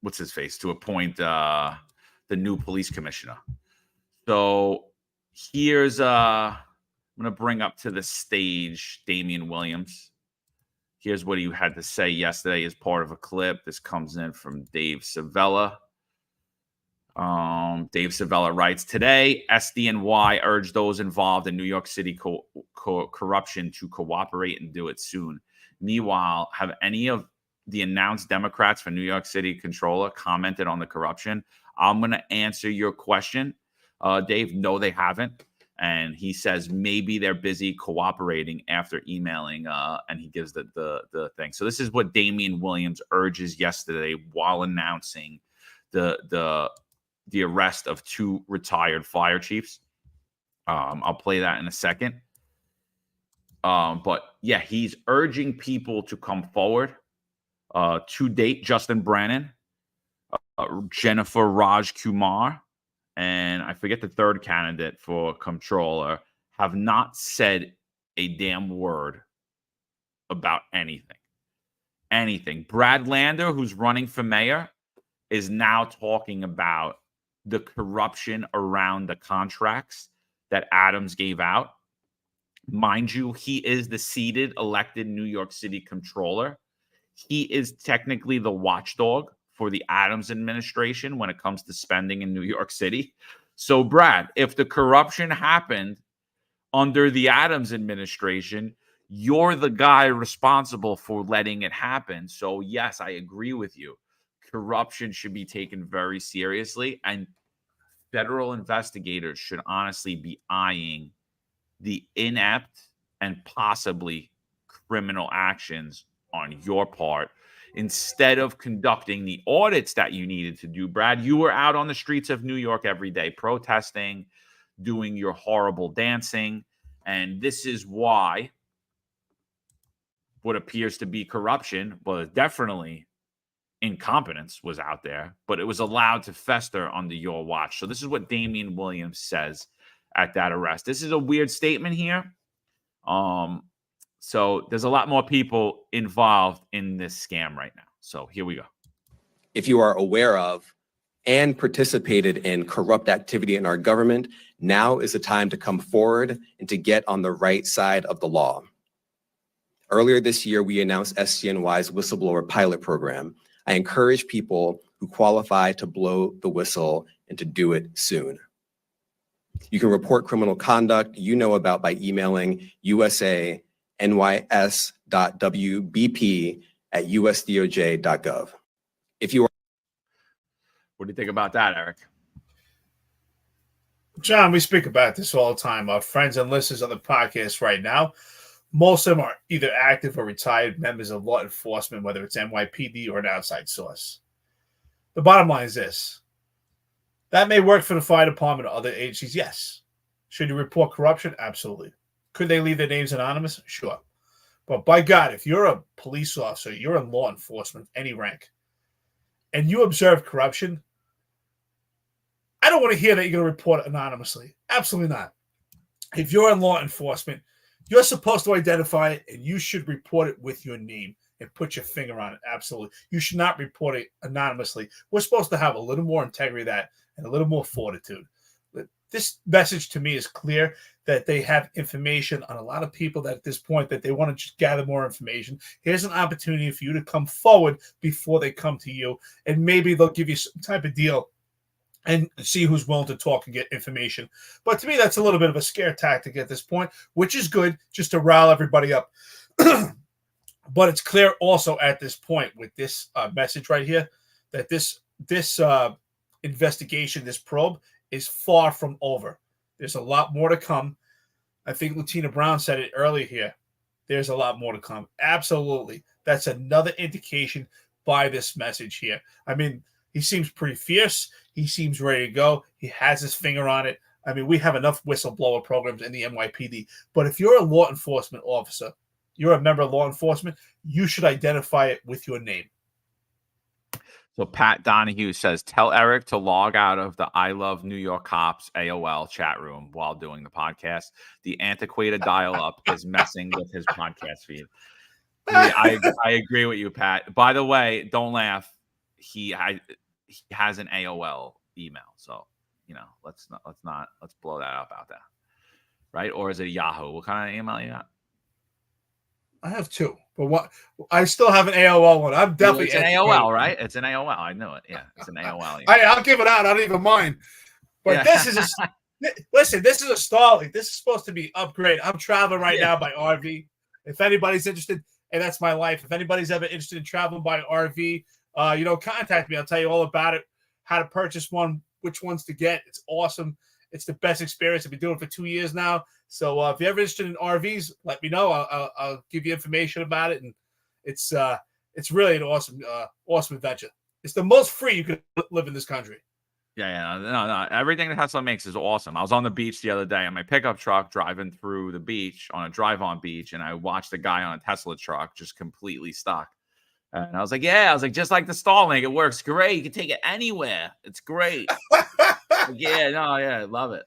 what's his face, to appoint the new police commissioner. So here's I'm gonna bring up to the stage Damian Williams. Here's what he had to say yesterday as part of a clip. This comes in from Dave Savella. Dave Savella writes, today, SDNY urged those involved in New York City corruption to cooperate and do it soon. Meanwhile, have any of the announced Democrats for New York City controller commented on the corruption? I'm going to answer your question, Dave. No, they haven't. And he says maybe they're busy cooperating after emailing, and he gives the thing. So this is what Damian Williams urges yesterday while announcing the arrest of 2 retired fire chiefs. I'll play that in a second. But yeah, he's urging people to come forward. To date, Justin Brannan, Jennifer Raj Kumar, and I forget the third candidate for controller, have not said a damn word about anything. Brad Lander, who's running for mayor, is now talking about the corruption around the contracts that Adams gave out. Mind you, he is the seated, elected New York City controller. He is technically the watchdog for the Adams administration when it comes to spending in New York City. So, Brad, if the corruption happened under the Adams administration, you're the guy responsible for letting it happen. So, yes, I agree with you. Corruption should be taken very seriously, and federal investigators should honestly be eyeing the inept and possibly criminal actions on your part instead of conducting the audits that you needed to do. Brad, you were out on the streets of New York every day protesting, doing your horrible dancing, and this is why what appears to be corruption, well, definitely incompetence was out there, but it was allowed to fester under your watch. So this is what Damian Williams says at that arrest. This is a weird statement here. So there's a lot more people involved in this scam right now. So here we go. If you are aware of and participated in corrupt activity in our government, now is the time to come forward and to get on the right side of the law. Earlier this year, we announced SDNY's whistleblower pilot program. I encourage people who qualify to blow the whistle and to do it soon. You can report criminal conduct you know about by emailing usa.nys.wbp@usdoj.gov. If you are... What do you think about that, Eric? John, we speak about this all the time. Our friends and listeners on the podcast right now, most of them are either active or retired members of law enforcement, whether it's NYPD or an outside source. The bottom line is this. That may work for the fire department or other agencies, yes. Should you report corruption? Absolutely. Could they leave their names anonymous? Sure. But by God, if you're a police officer, you're in law enforcement, any rank, and you observe corruption, I don't want to hear that you're going to report it anonymously. Absolutely not. If you're in law enforcement, you're supposed to identify it, and you should report it with your name and put your finger on it. Absolutely. You should not report it anonymously. We're supposed to have a little more integrity of that and a little more fortitude. This message to me is clear that they have information on a lot of people that at this point that they want to just gather more information. Here's an opportunity for you to come forward before they come to you, and maybe they'll give you some type of deal and see who's willing to talk and get information. But to me, that's a little bit of a scare tactic at this point, which is good just to rile everybody up. But it's clear also at this point with this message right here that this investigation, this probe, is far from over. There's a lot more to come. I think Latina Brown said it earlier here. there's a lot more to come. Absolutely. That's another indication by this message here. I mean, he seems pretty fierce. He seems ready to go. He has his finger on it. I mean, we have enough whistleblower programs in the NYPD. But if you're a law enforcement officer, you're a member of law enforcement, you should identify it with your name. So Pat Donahue says, tell Eric to log out of the I Love New York Cops AOL chat room while doing the podcast. The antiquated dial-up is messing with his podcast feed. I agree with you, Pat. By the way, don't laugh. He has an AOL email. So, let's blow that up out there. Right? Or is it Yahoo? What kind of email you got? I have two, but I still have an AOL one. I'm definitely it's an AOL, right? It's an AOL. I know it. Yeah, it's an AOL. I'll give it out. I don't even mind. But this is listen. This is a Starlink. This is supposed to be upgrade. I'm traveling right now by RV. If anybody's interested, and that's my life. If anybody's ever interested in traveling by RV, contact me. I'll tell you all about it. How to purchase one, which ones to get. It's awesome. It's the best experience. I've been doing it for 2 years now. So if you're ever interested in RVs, let me know. I'll give you information about it. And it's really an awesome adventure. It's the most free you could live in this country. Yeah. No. Everything that Tesla makes is awesome. I was on the beach the other day on my pickup truck driving through the beach on a drive-on beach, and I watched a guy on a Tesla truck just completely stuck. And I was like, just like the Starlink, it works great. You can take it anywhere. It's great. I love it.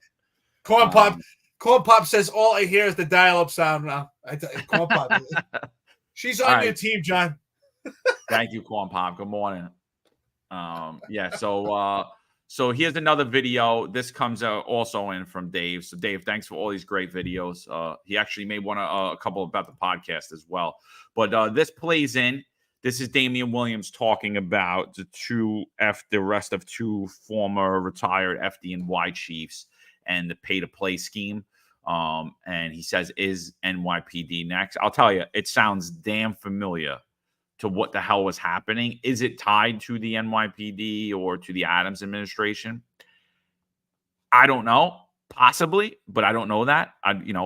Corn Pop says all I hear is the dial-up sound now. Corn Pop, she's on your team, John. Thank you, Corn Pop. Good morning. So here's another video. This comes also in from Dave. So Dave, thanks for all these great videos. He actually made a couple about the podcast as well. But this plays in. This is Damian Williams talking about the rest of two former retired FDNY chiefs and the pay-to-play scheme. And he says, is NYPD next? I'll tell you, it sounds damn familiar to what the hell was happening. Is it tied to the NYPD or to the Adams administration? I don't know. Possibly, but I don't know that.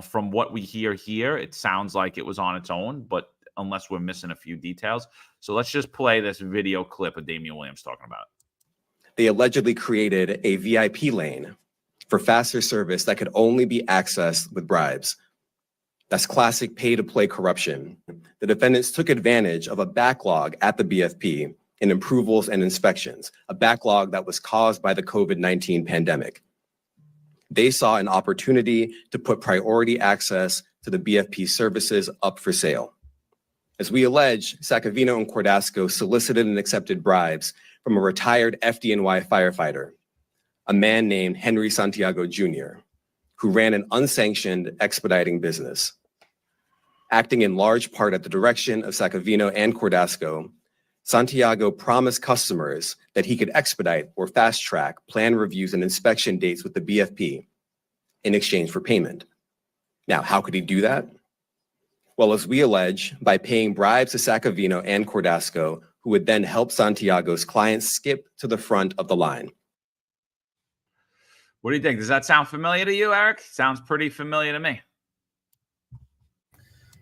From what we hear here, it sounds like it was on its own, but unless we're missing a few details. So let's just play this video clip of Damian Williams talking about it. They allegedly created a VIP lane for faster service that could only be accessed with bribes. That's classic pay-to-play corruption. The defendants took advantage of a backlog at the BFP in approvals and inspections, a backlog that was caused by the COVID-19 pandemic. They saw an opportunity to put priority access to the BFP services up for sale. As we allege, Sacavino and Cordasco solicited and accepted bribes from a retired FDNY firefighter, a man named Henry Santiago Jr., who ran an unsanctioned expediting business. Acting in large part at the direction of Sacavino and Cordasco, Santiago promised customers that he could expedite or fast-track plan reviews and inspection dates with the BFP in exchange for payment. Now, how could he do that? Well, as we allege, by paying bribes to Sacavino and Cordasco, who would then help Santiago's clients skip to the front of the line. What do you think? Does that sound familiar to you, Eric? Sounds pretty familiar to me.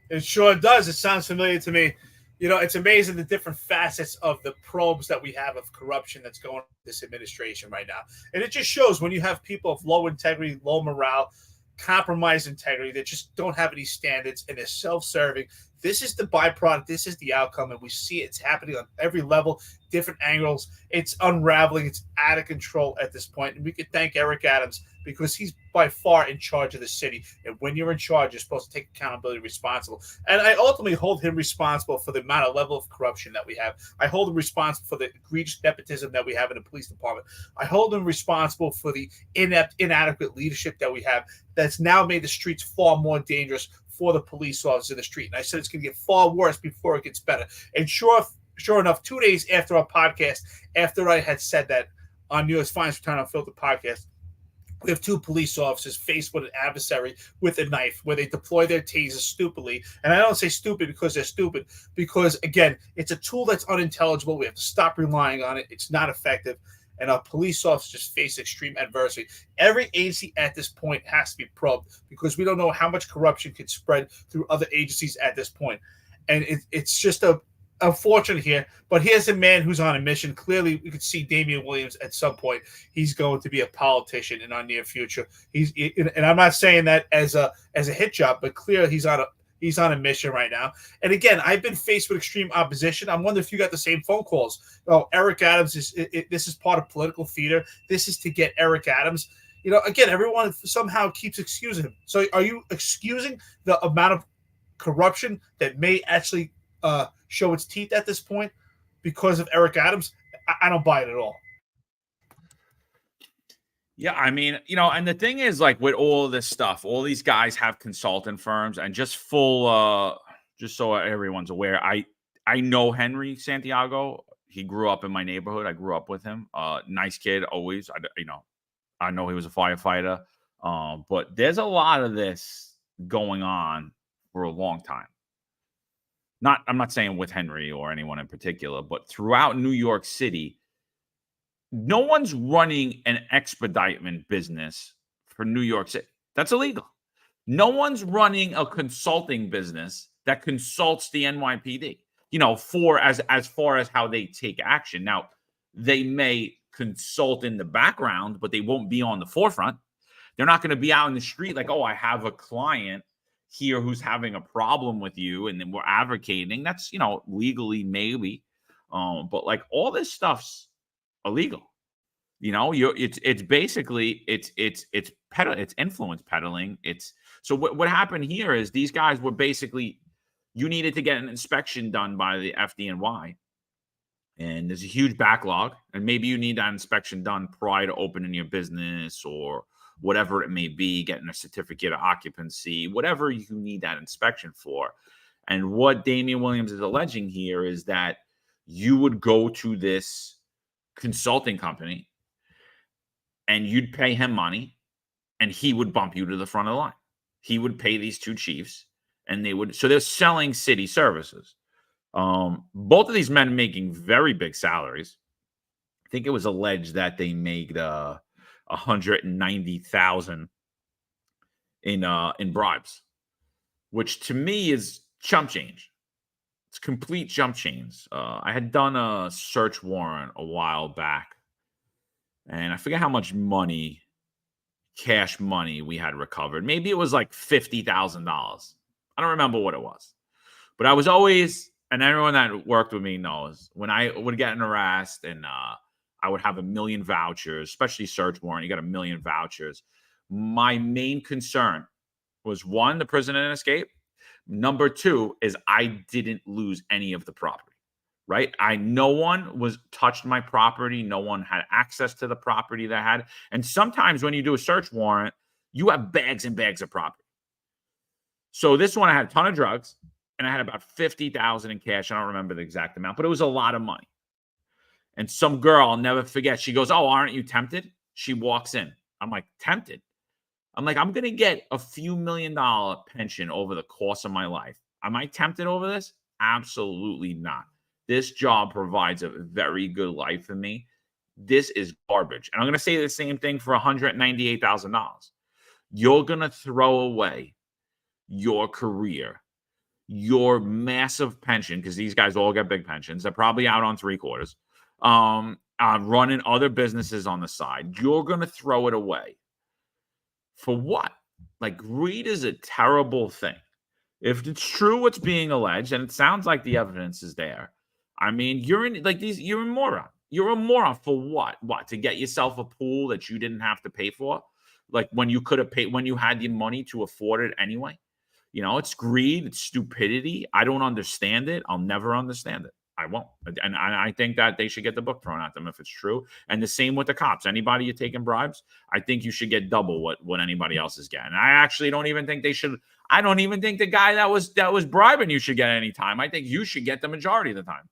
It sure does. It sounds familiar to me. It's amazing the different facets of the probes that we have of corruption that's going on in this administration right now. And it just shows when you have people of low integrity, low morale, compromised integrity that just don't have any standards and they're self-serving. This is the byproduct. This is the outcome. And we see it's happening on every level, different angles. It's unraveling. It's out of control at this point. And we could thank Eric Adams because he's by far in charge of the city. And when you're in charge, you're supposed to take accountability, responsible. And I ultimately hold him responsible for the amount of level of corruption that we have. I hold him responsible for the egregious nepotism that we have in the police department. I hold him responsible for the inept, inadequate leadership that we have that's now made the streets far more dangerous for the police officers in the street. And I said it's going to get far worse before it gets better. And sure enough, 2 days after our podcast, after I had said that on New York's Finest Return Unfiltered podcast, we have two police officers faced with an adversary with a knife where they deploy their tasers stupidly. And I don't say stupid because they're stupid, because, again, it's a tool that's unintelligible. We have to stop relying on it. It's not effective. and our police officers face extreme adversity. Every agency at this point has to be probed because we don't know how much corruption could spread through other agencies at this point. And it's just unfortunate here. But here's a man who's on a mission. Clearly, we could see Damian Williams at some point. He's going to be a politician in our near future. And I'm not saying that as a hit job, but clearly he's on a mission right now. And again, I've been faced with extreme opposition. I'm wondering if you got the same phone calls. Oh, Eric Adams this is part of political theater. This is to get Eric Adams. Again, everyone somehow keeps excusing him. So are you excusing the amount of corruption that may actually show its teeth at this point because of Eric Adams? I don't buy it at all. Yeah, I mean, and the thing is, like, with all this stuff, all these guys have consultant firms, and just so everyone's aware, I know Henry Santiago. He grew up in my neighborhood. I grew up with him. Nice kid, always. I know he was a firefighter. But there's a lot of this going on for a long time. I'm not saying with Henry or anyone in particular, but throughout New York City, no one's running an expeditment business for New York City. That's illegal. No one's running a consulting business that consults the NYPD, for as far as how they take action. Now, they may consult in the background, but they won't be on the forefront. They're not going to be out in the street like, oh, I have a client here who's having a problem with you, and then we're advocating. That's, legally maybe. But like all this stuff's illegal. It's basically it's influence peddling. So what happened here is these guys were basically, you needed to get an inspection done by the FDNY, and there's a huge backlog, and maybe you need that inspection done prior to opening your business or whatever it may be, getting a certificate of occupancy, whatever you need that inspection for. And what Damian Williams is alleging here is that you would go to this consulting company and you'd pay him money and he would bump you to the front of the line. He would pay these two chiefs and so they're selling city services. Both of these men making very big salaries. I think it was alleged that they made $190,000 in bribes, which to me is chump change. It's complete jump change. I had done a search warrant a while back, and I forget how much money, cash money, we had recovered. Maybe it was like $50,000. I don't remember what it was, but I was always, and everyone that worked with me knows, when I would get an arrest and I would have 1 million vouchers, especially search warrant, you got 1 million vouchers. My main concern was, one, the prisoner didn't escape. Number two is I didn't lose any of the property, right? No one was touched my property. No one had access to the property that I had. And sometimes when you do a search warrant, you have bags and bags of property. So this one, I had a ton of drugs and I had about $50,000 in cash. I don't remember the exact amount, but it was a lot of money. And some girl, I'll never forget, she goes, "Oh, aren't you tempted?" She walks in. I'm like, tempted? I'm like, I'm going to get a few $1 million pension over the course of my life. Am I tempted over this? Absolutely not. This job provides a very good life for me. This is garbage. And I'm going to say the same thing for $198,000. You're going to throw away your career, your massive pension, because these guys all get big pensions. They're probably out on 3/4. Running other businesses on the side. You're going to throw it away. For what? Like, greed is a terrible thing. If it's true what's being alleged, and it sounds like the evidence is there, I mean, you're a moron. You're a moron for what? What? To get yourself a pool that you didn't have to pay for? Like, when you could have paid, when you had the money to afford it anyway? It's greed. It's stupidity. I don't understand it. I'll never understand it. I won't. And I think that they should get the book thrown at them if it's true. And the same with the cops. Anybody you're taking bribes, I think you should get double what anybody else is getting. I actually don't even think they should. I don't even think the guy that was bribing you should get any time. I think you should get the majority of the time.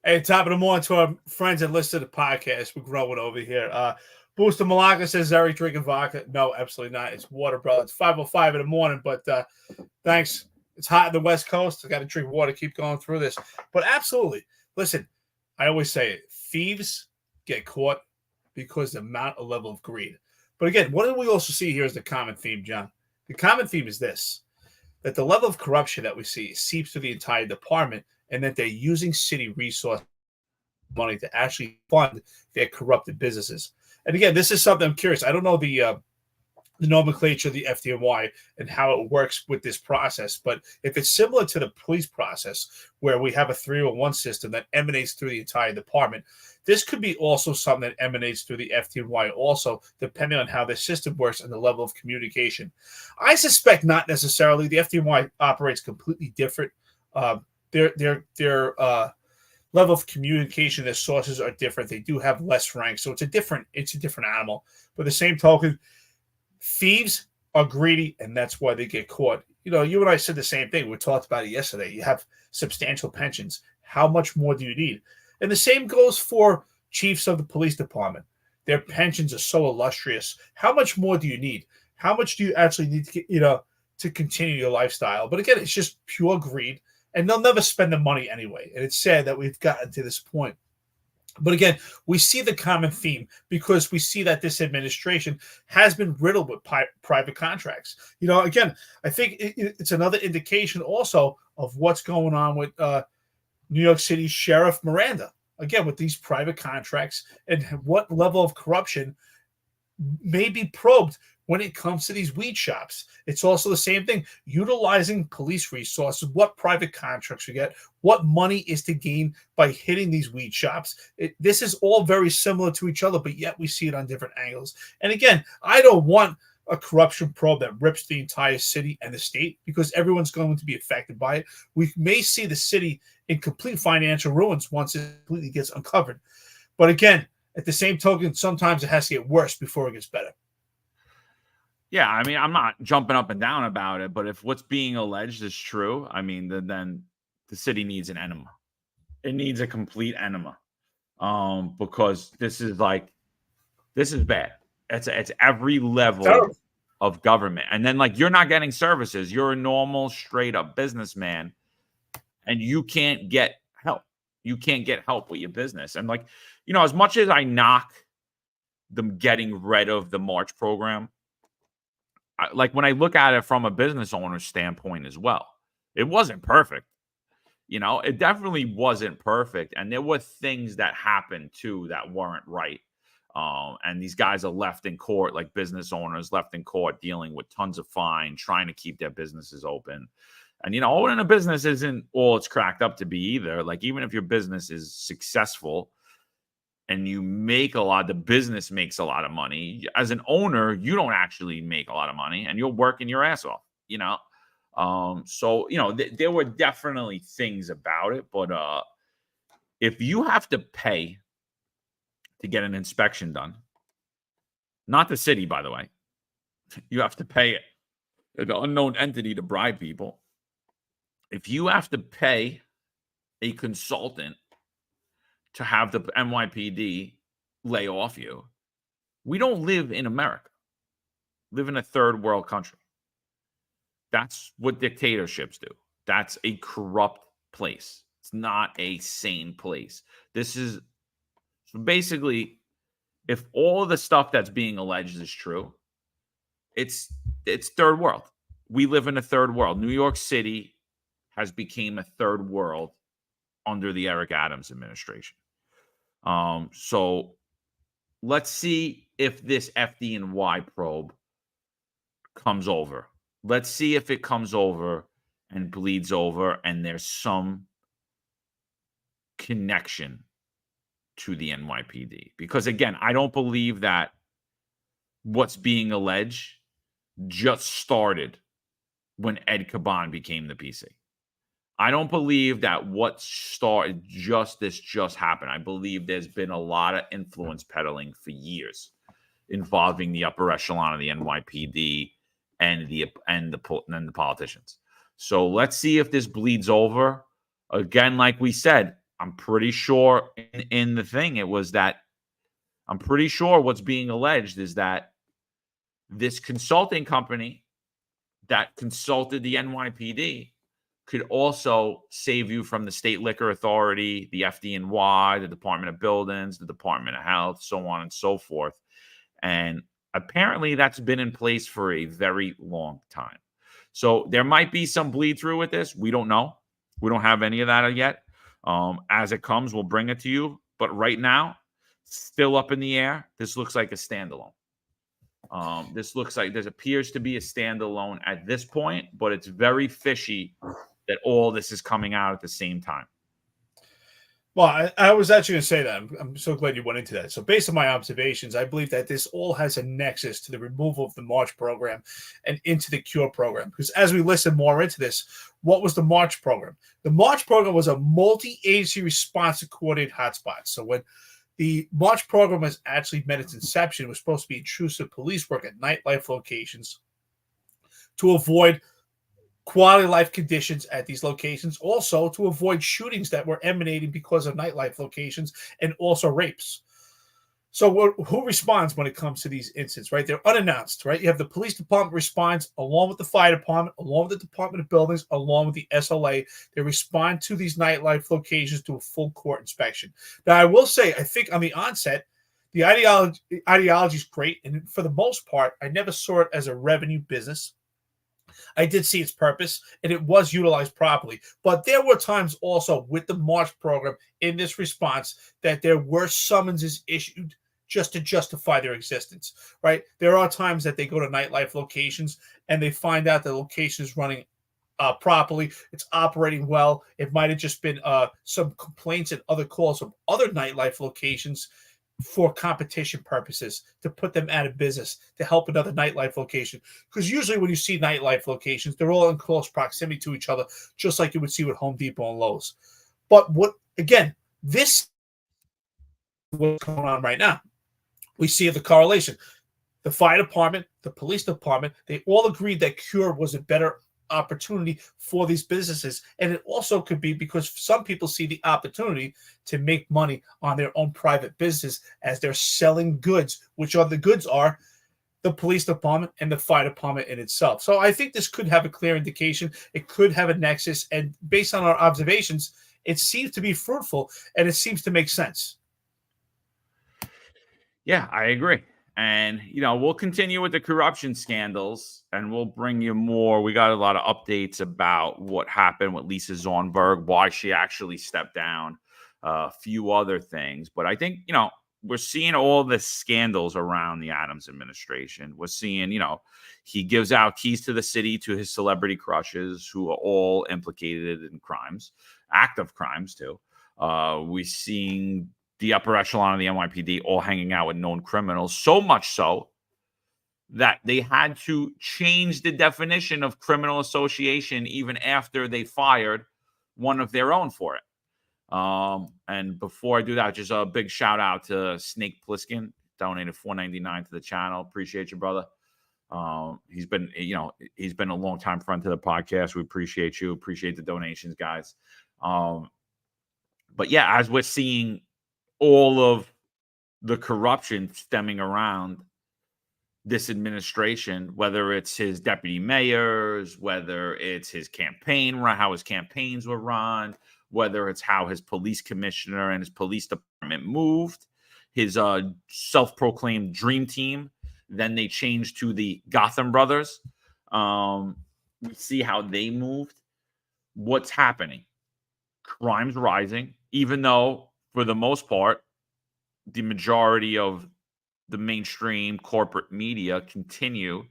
Hey, top of the morning to our friends and listeners of the podcast. We're growing over here. Booster Malaka says, Eric drinking vodka. No, absolutely not. It's water, brother. It's 5:05 in the morning, but thanks. It's hot in the West Coast. I got to drink water, keep going through this. But absolutely, listen, I always say it, thieves get caught because the amount of level of greed. But again, what do we also see here is the common theme, John? The common theme is this, that the level of corruption that we see seeps through the entire department, and that they're using city resource money to actually fund their corrupted businesses. And again, this is something I'm curious. I don't know the nomenclature of the FDNY and how it works with this process, but if it's similar to the police process, where we have a 301 system that emanates through the entire department, this could be also something that emanates through the FDNY also, depending on how the system works and the level of communication. I suspect not necessarily. The FDNY operates completely different. Their level of communication, their sources are different. They do have less ranks, so it's a different animal. But the same token, thieves are greedy, and that's why they get caught. You know, you and I said the same thing. We talked about it yesterday. You have substantial pensions. How much more do you need? And the same goes for chiefs of the police department. Their pensions are so illustrious. How much more do you need? How much do you actually need to get, to continue your lifestyle? But again, it's just pure greed, and they'll never spend the money anyway. And it's sad that we've gotten to this point. But again, we see the common theme because we see that this administration has been riddled with private contracts. Again, I think it's another indication also of what's going on with New York City Sheriff Miranda. Again, with these private contracts and what level of corruption may be probed when it comes to these weed shops. It's also the same thing, utilizing police resources, what private contracts you get, what money is to gain by hitting these weed shops. This is all very similar to each other, but yet we see it on different angles. And again, I don't want a corruption probe that rips the entire city and the state, because everyone's going to be affected by it. We may see the city in complete financial ruins once it completely gets uncovered. But again, at the same token, sometimes it has to get worse before it gets better. Yeah, I mean, I'm not jumping up and down about it, but if what's being alleged is true, I mean, then the city needs an enema. It needs a complete enema, because this is bad. It's every level of government, and then you're not getting services. You're a normal, straight up businessman, and you can't get help. You can't get help with your business, and as much as I knock them getting rid of the March program. When I look at it from a business owner standpoint as well, it wasn't perfect. It definitely wasn't perfect. And there were things that happened too that weren't right. And these guys are left in court, like business owners left in court, dealing with tons of fine, trying to keep their businesses open. And, owning a business isn't all it's cracked up to be either. Even if your business is successful, and you make a lot, the business makes a lot of money. As an owner, you don't actually make a lot of money, and you're working your ass off, So, there were definitely things about it, but if you have to pay to get an inspection done, not the city, by the way, you have to pay an unknown entity to bribe people. If you have to pay a consultant to have the NYPD lay off you, we don't live in America. We live in a third world country. That's what dictatorships do. That's a corrupt place. It's not a sane place. This is basically, if all of the stuff that's being alleged is true, it's third world. We live in a third world. New York City has become a third world under the Eric Adams administration. So let's see if this FDNY probe comes over. Let's see if it comes over and bleeds over, and there's some connection to the NYPD. Because again, I don't believe that what's being alleged just started when Ed Caban became the PC. I don't believe that what started just happened. I believe there's been a lot of influence peddling for years involving the upper echelon of the NYPD and the politicians. So let's see if this bleeds over. Again, like we said, I'm pretty sure in the thing it was that I'm pretty sure what's being alleged is that this consulting company that consulted the NYPD could also save you from the state liquor authority, the FDNY, the Department of Buildings, the Department of Health, so on and so forth. And apparently that's been in place for a very long time. So there might be some bleed through with this. We don't know. We don't have any of that yet. As it comes, we'll bring it to you. But right now, still up in the air. This looks like a standalone. This looks like there appears to be a standalone at this point, but it's very fishy that all this is coming out at the same time. Well, I was actually going to say that. I'm so glad you went into that. So based on my observations, I believe that this all has a nexus to the removal of the March program and into the Cure program. Because as we listen more into this, what was the March program? The March program was a multi-agency response to coordinated hotspots. So when the March program was actually met its inception, it was supposed to be intrusive police work at nightlife locations to avoid quality of life conditions at these locations, also to avoid shootings that were emanating because of nightlife locations, and also rapes. So who responds when it comes to these incidents, right? They're unannounced, right? You have the police department responds along with the fire department, along with the Department of Buildings, along with the SLA. They respond to these nightlife locations to a full court inspection. Now, I will say, I think on the onset, the ideology is great. And for the most part, I never saw it as a revenue business. I did see its purpose, and it was utilized properly. But there were times also with the March program in this response that there were summonses issued just to justify their existence, right? There are times that they go to nightlife locations and they find out the location is running properly. It's operating well. It might have just been some complaints and other calls from other nightlife locations for competition purposes, to put them out of business, to help another nightlife location. Because usually when you see nightlife locations, they're all in close proximity to each other, just like you would see with Home Depot and Lowe's. But this is what's going on right now. We see the correlation. The fire department, the police department, they all agreed that Cure was a better opportunity for these businesses. And it also could be because some people see the opportunity to make money on their own private business as they're selling goods, which are the police department and the fire department in itself. So I think this could have a clear indication. It could have a nexus. And based on our observations, it seems to be fruitful and it seems to make sense. Yeah, I agree. And, we'll continue with the corruption scandals and we'll bring you more. We got a lot of updates about what happened with Lisa Zornberg, why she actually stepped down, a few other things. But I think, we're seeing all the scandals around the Adams administration. We're seeing, he gives out keys to the city to his celebrity crushes who are all implicated in crimes, active crimes too. We're seeing the upper echelon of the NYPD all hanging out with known criminals, so much so that they had to change the definition of criminal association even after they fired one of their own for it. And before I do that, just a big shout out to Snake Plissken, donated $4.99 to the channel. Appreciate you, brother. He's been a longtime friend to the podcast. We appreciate you. Appreciate the donations, guys. But yeah, as we're seeing all of the corruption stemming around this administration, whether it's his deputy mayors, whether it's his campaign, how his campaigns were run, whether it's how his police commissioner and his police department moved, his self-proclaimed dream team, then they changed to the Gotham Brothers. We see how they moved. What's happening? Crime's rising, even though for the most part, the majority of the mainstream corporate media continue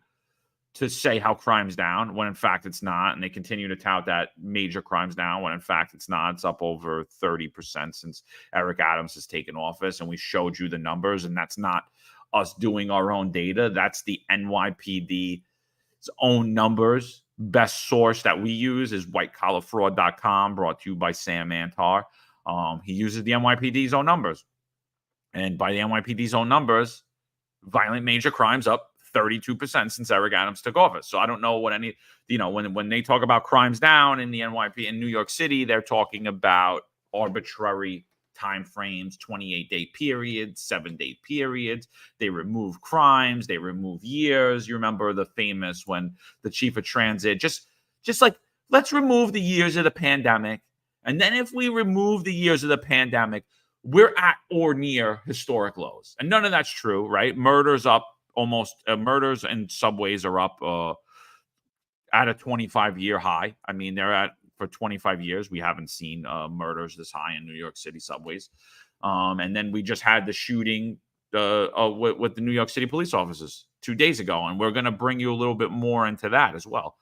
to say how crime's down when in fact it's not. And they continue to tout that major crime's down when in fact it's not. It's up over 30% since Eric Adams has taken office. And we showed you the numbers, and that's not us doing our own data. That's the NYPD's own numbers. Best source that we use is whitecollarfraud.com, brought to you by Sam Antar. He uses the NYPD's own numbers. And by the NYPD's own numbers, violent major crimes up 32% since Eric Adams took office. So I don't know what when they talk about crimes down in the NYPD in New York City, they're talking about arbitrary time frames, 28-day periods, 7-day periods. They remove crimes, they remove years. You remember the famous when the chief of transit just like let's remove the years of the pandemic. And then if we remove the years of the pandemic, we're at or near historic lows. And none of that's true, right? Murders up almost, murders in subways are up at a 25-year high. I mean, they're at, for 25 years, we haven't seen murders this high in New York City subways. And then we just had the shooting with the New York City police officers 2 days ago. And we're going to bring you a little bit more into that as well.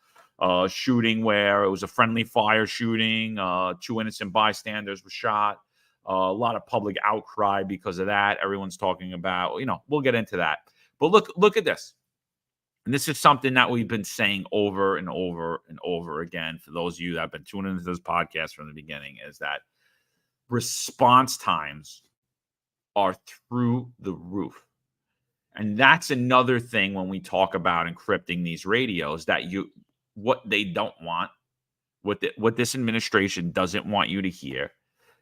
Shooting where it was a friendly fire shooting. 2 innocent bystanders were shot. A lot of public outcry because of that. Everyone's talking about, we'll get into that. But look at this. And this is something that we've been saying over and over and over again for those of you that have been tuning into this podcast from the beginning, is that response times are through the roof. And that's another thing when we talk about encrypting these radios, that what they don't want, what this administration doesn't want you to hear,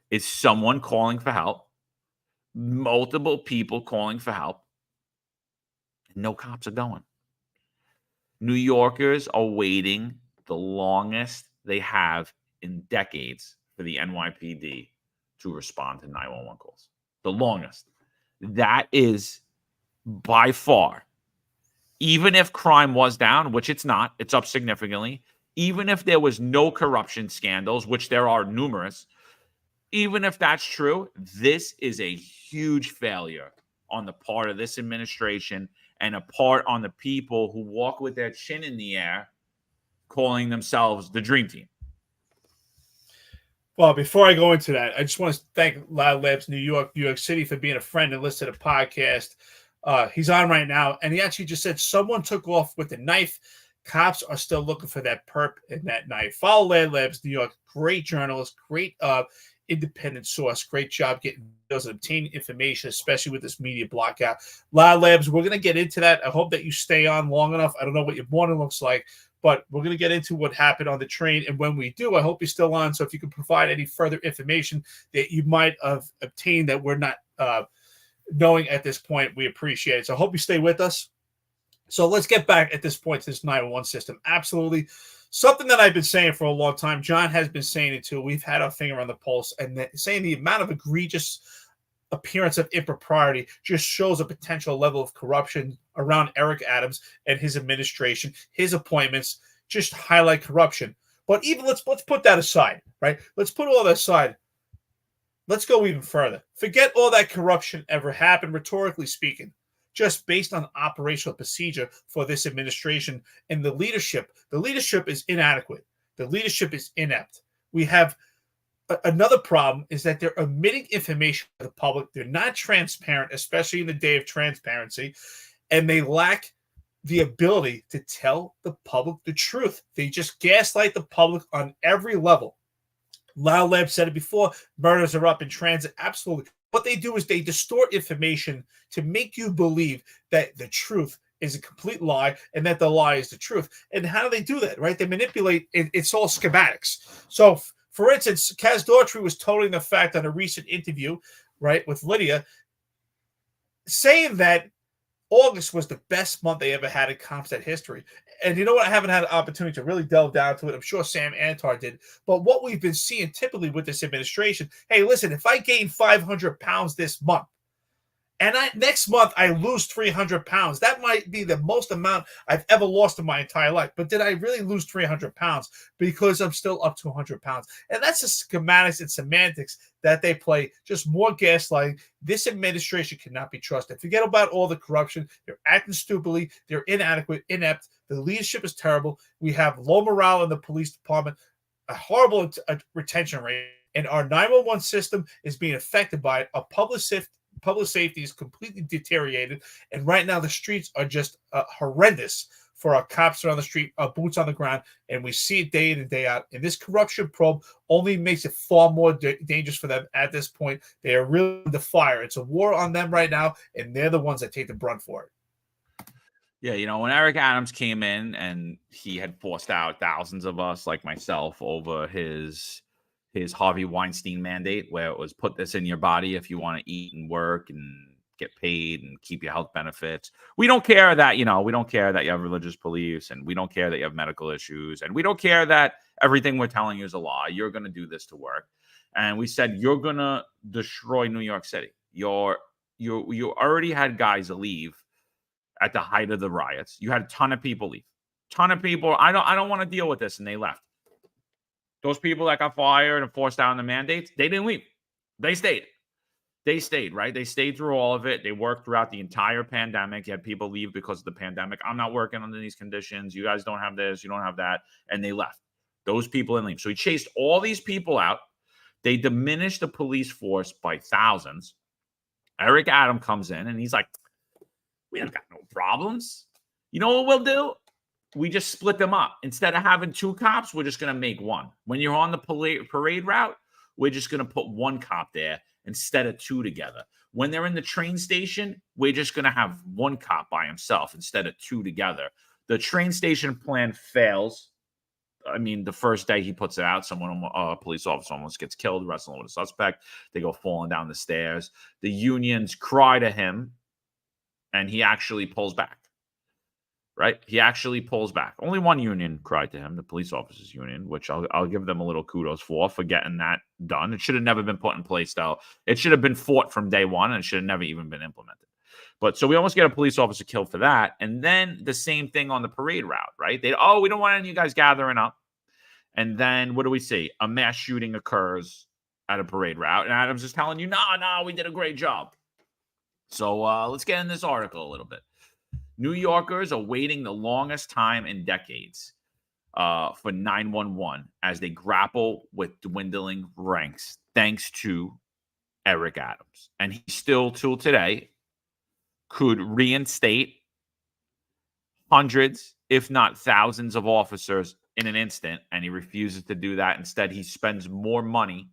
is someone calling for help, multiple people calling for help, and no cops are going. New Yorkers are waiting the longest they have in decades for the NYPD to respond to 911 calls. The longest. That is by far, even if crime was down, which it's not, it's up significantly, even if there was no corruption scandals, which there are numerous, even if that's true, this is a huge failure on the part of this administration and a part on the people who walk with their chin in the air, calling themselves the Dream Team. Well, before I go into that, I just want to thank Loud Labs New York City for being a friend and listening to the podcast. He's on right now, and he actually just said someone took off with a knife. Cops are still looking for that perp and that knife. Follow Loud Labs New York. Great journalist, great independent source. Great job getting those and obtaining information, especially with this media blackout. Loud Labs, we're going to get into that. I hope that you stay on long enough. I don't know what your morning looks like, but we're going to get into what happened on the train. And when we do, I hope you're still on. So if you can provide any further information that you might have obtained that we're not knowing at this point, we appreciate it. So I hope you stay with us. So let's get back at this point to this 911 system. Absolutely. Something that I've been saying for a long time. John has been saying it too. We've had our finger on the pulse, and saying the amount of egregious appearance of impropriety just shows a potential level of corruption around Eric Adams and his administration. His appointments just highlight corruption. But even let's put that aside, right? Let's put all that aside. Let's go even further. Forget all that corruption ever happened, rhetorically speaking. Just based on operational procedure for this administration and the leadership. The leadership is inadequate. The leadership is inept. We have another problem is that they're omitting information to the public. They're not transparent, especially in the day of transparency, and they lack the ability to tell the public the truth. They just gaslight the public on every level. Loud Lab said it before, murders are up in transit. Absolutely. What they do is they distort information to make you believe that the truth is a complete lie and that the lie is the truth. And how do they do that, right? They manipulate it. It's all schematics. So, for instance, Kaz Daughtry was totaling the fact on a recent interview, right, with Lydia, saying that August was the best month they ever had in CompStat history. And you know what? I haven't had an opportunity to really delve down to it. I'm sure Sam Antar did. But what we've been seeing typically with this administration, hey, listen, if I gain 500 pounds this month, and next month I lose 300 pounds, that might be the most amount I've ever lost in my entire life. But did I really lose 300 pounds because I'm still up to 100 pounds? And that's the schematics and semantics that they play, just more gaslighting. This administration cannot be trusted. Forget about all the corruption. They're acting stupidly. They're inadequate, inept. The leadership is terrible. We have low morale in the police department, a horrible retention rate, and our 911 system is being affected by it. Public safety is completely deteriorated, and right now the streets are just horrendous for our cops around the street, our boots on the ground, and we see it day in and day out. And this corruption probe only makes it far more dangerous for them at this point. They are really under fire. It's a war on them right now, and they're the ones that take the brunt for it. Yeah, when Eric Adams came in and he had forced out thousands of us, like myself, over his Harvey Weinstein mandate, where it was put this in your body if you want to eat and work and get paid and keep your health benefits. We don't care that, we don't care that you have religious beliefs, and we don't care that you have medical issues, and we don't care that Everything we're telling you is a lie. You're going to do this to work. And we said, you're going to destroy New York City. You already had guys leave at the height of the riots. You had a ton of people leave. Ton of people. I don't want to deal with this. And they left. Those people that got fired and forced out on the mandates, they didn't leave. They stayed. They stayed, right? They stayed through all of it. They worked throughout the entire pandemic. You had people leave because of the pandemic. I'm not working under these conditions. You guys don't have this. You don't have that. And they left. Those people didn't leave. So he chased all these people out. They diminished the police force by thousands. Eric Adams comes in and he's like, we don't got no problems. You know what we'll do? We just split them up. Instead of having 2 cops, we're just going to make 1. When you're on the parade route, we're just going to put 1 cop there instead of 2 together. When they're in the train station, we're just going to have 1 cop by himself instead of 2 together. The train station plan fails. I mean, the first day he puts it out, a police officer almost gets killed, wrestling with a suspect. They go falling down the stairs. The unions cry to him, and he actually pulls back. Right? He actually pulls back. Only one union cried to him, the police officers union, which I'll give them a little kudos for getting that done. It should have never been put in place, though. It should have been fought from day one, and it should have never even been implemented. But so we almost get a police officer killed for that. And then the same thing on the parade route, right? We don't want any of you guys gathering up. And then what do we see? A mass shooting occurs at a parade route. And Adams is telling you, no, we did a great job. So let's get in this article a little bit. New Yorkers are waiting the longest time in decades for 911 as they grapple with dwindling ranks, thanks to Eric Adams. And he still, till today, could reinstate hundreds, if not thousands, of officers in an instant, and he refuses to do that. Instead, he spends more money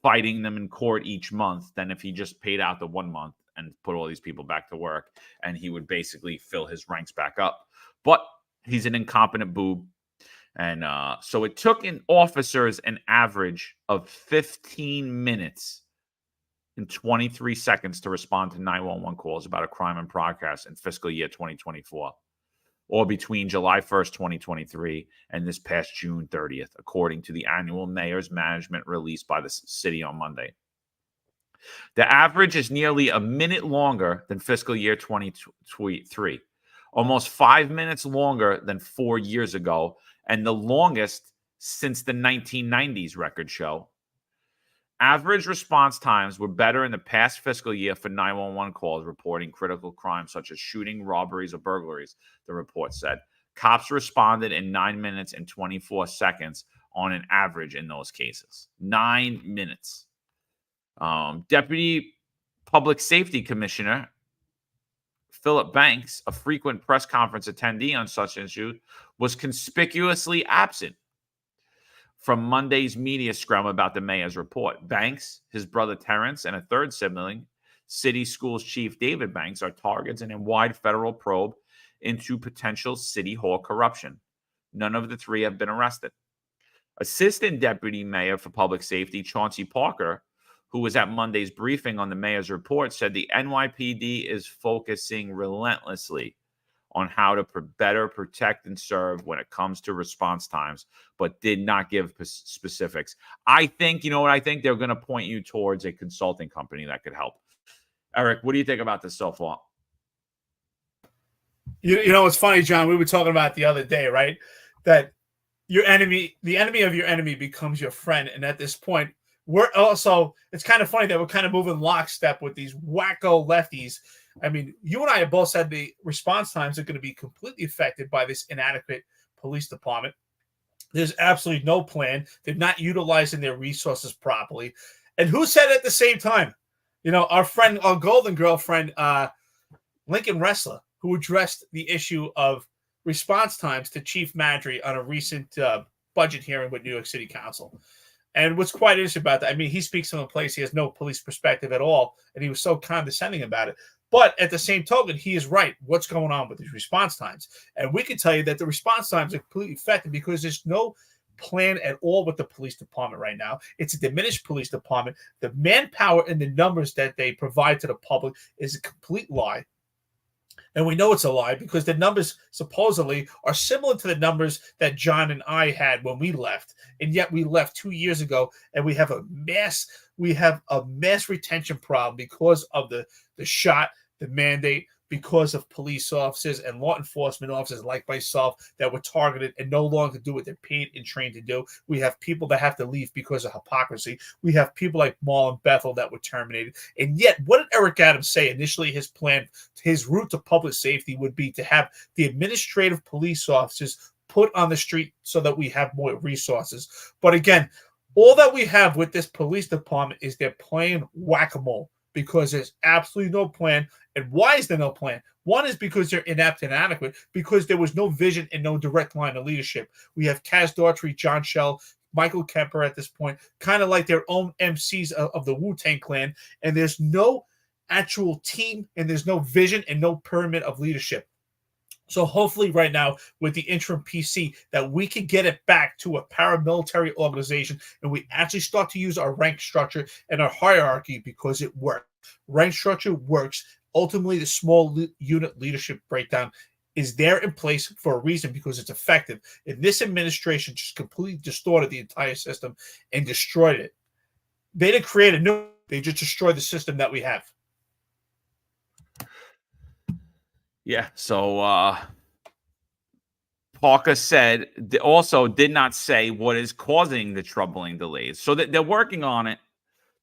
fighting them in court each month than if he just paid out the 1 month and put all these people back to work, and he would basically fill his ranks back up. But he's an incompetent boob. And so it took officers an average of 15 minutes and 23 seconds to respond to 911 calls about a crime in progress in fiscal year 2024, or between July 1st, 2023 and this past June 30th, according to the annual mayor's management released by the city on Monday. The average is nearly a minute longer than fiscal year 2023, almost 5 minutes longer than 4 years ago, and the longest since the 1990s records show. Average response times were better in the past fiscal year for 911 calls reporting critical crimes such as shooting, robberies, or burglaries, the report said. Cops responded in 9 minutes and 24 seconds on an average in those cases. 9 minutes. Deputy Public Safety Commissioner Philip Banks, a frequent press conference attendee on such issues, was conspicuously absent from Monday's media scrum about the mayor's report. Banks, his brother Terrence, and a third sibling, City Schools Chief David Banks, are targets in a wide federal probe into potential City Hall corruption. None of the 3 have been arrested. Assistant Deputy Mayor for Public Safety Chauncey Parker, who was at Monday's briefing on the mayor's report, said the NYPD is focusing relentlessly on how to better protect and serve when it comes to response times, but did not give specifics. I think, you know what I think? They're going to point you towards a consulting company that could help. Eric, what do you think about this so far? You know, it's funny, John, we were talking about the other day, right? That your enemy, the enemy of your enemy becomes your friend. And at this point, we're also, it's kind of funny that we're kind of moving lockstep with these wacko lefties. I mean, you and I have both said the response times are going to be completely affected by this inadequate police department. There's absolutely no plan. They're not utilizing their resources properly. And who said at the same time? You know, our friend, our golden girlfriend, Lincoln Wrestler, who addressed the issue of response times to Chief Madry on a recent budget hearing with New York City Council. And what's quite interesting about that, I mean, he speaks from a place, he has no police perspective at all, and he was so condescending about it. But at the same token, he is right. What's going on with these response times? And we can tell you that the response times are completely affected because there's no plan at all with the police department right now. It's a diminished police department. The manpower and the numbers that they provide to the public is a complete lie. And we know it's a lie because the numbers supposedly are similar to the numbers that John and I had when we left. And yet we left 2 years ago, and we have a mass retention problem because of the shot, the mandate, because of police officers and law enforcement officers like myself that were targeted and no longer do what they're paid and trained to do. We have people that have to leave because of hypocrisy. We have people like Marlon Bethel that were terminated. And yet, what did Eric Adams say initially? His plan, his route to public safety would be to have the administrative police officers put on the street so that we have more resources. But again, all that we have with this police department is they're playing whack-a-mole because there's absolutely no plan. And why is there no plan? One is because they're inept and inadequate, because there was no vision and no direct line of leadership. We have Kaz Daughtry, John Schell, Michael Kemper at this point, kind of like their own MCs of the Wu-Tang Clan, and there's no actual team, and there's no vision and no pyramid of leadership. So hopefully right now with the interim PC that we can get it back to a paramilitary organization and we actually start to use our rank structure and our hierarchy because it works. Rank structure works. Ultimately, the small unit leadership breakdown is there in place for a reason because it's effective. And this administration just completely distorted the entire system and destroyed it. They didn't create a new, they just destroyed the system that we have. Yeah, so Parker said also did not say what is causing the troubling delays. So that they're working on it.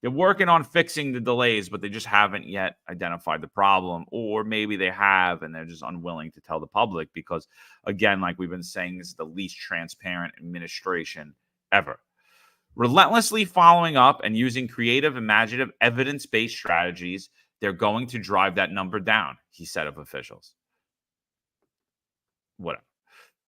They're working on fixing the delays, but they just haven't yet identified the problem, or maybe they have and they're just unwilling to tell the public because, again, like we've been saying, this is the least transparent administration ever. Relentlessly following up and using creative, imaginative, evidence-based strategies, they're going to drive that number down, he said of officials. Whatever.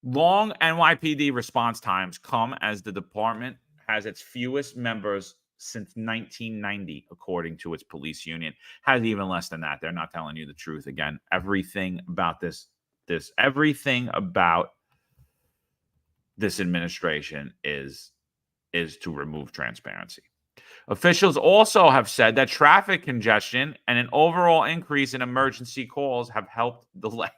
Long NYPD response times come as the department has its fewest members since 1990, according to its police union. Has even less than that. They're not telling you the truth. Again, everything about everything about this administration is to remove transparency. Officials also have said that traffic congestion and an overall increase in emergency calls have helped delay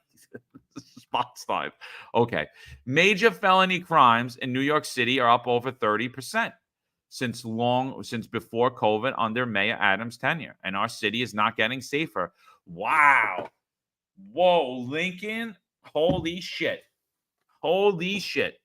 response time. Okay. Major felony crimes in New York City are up over 30% since before COVID under Mayor Adams' tenure. And our city is not getting safer. Wow. Whoa, Lincoln. Holy shit. Holy shit.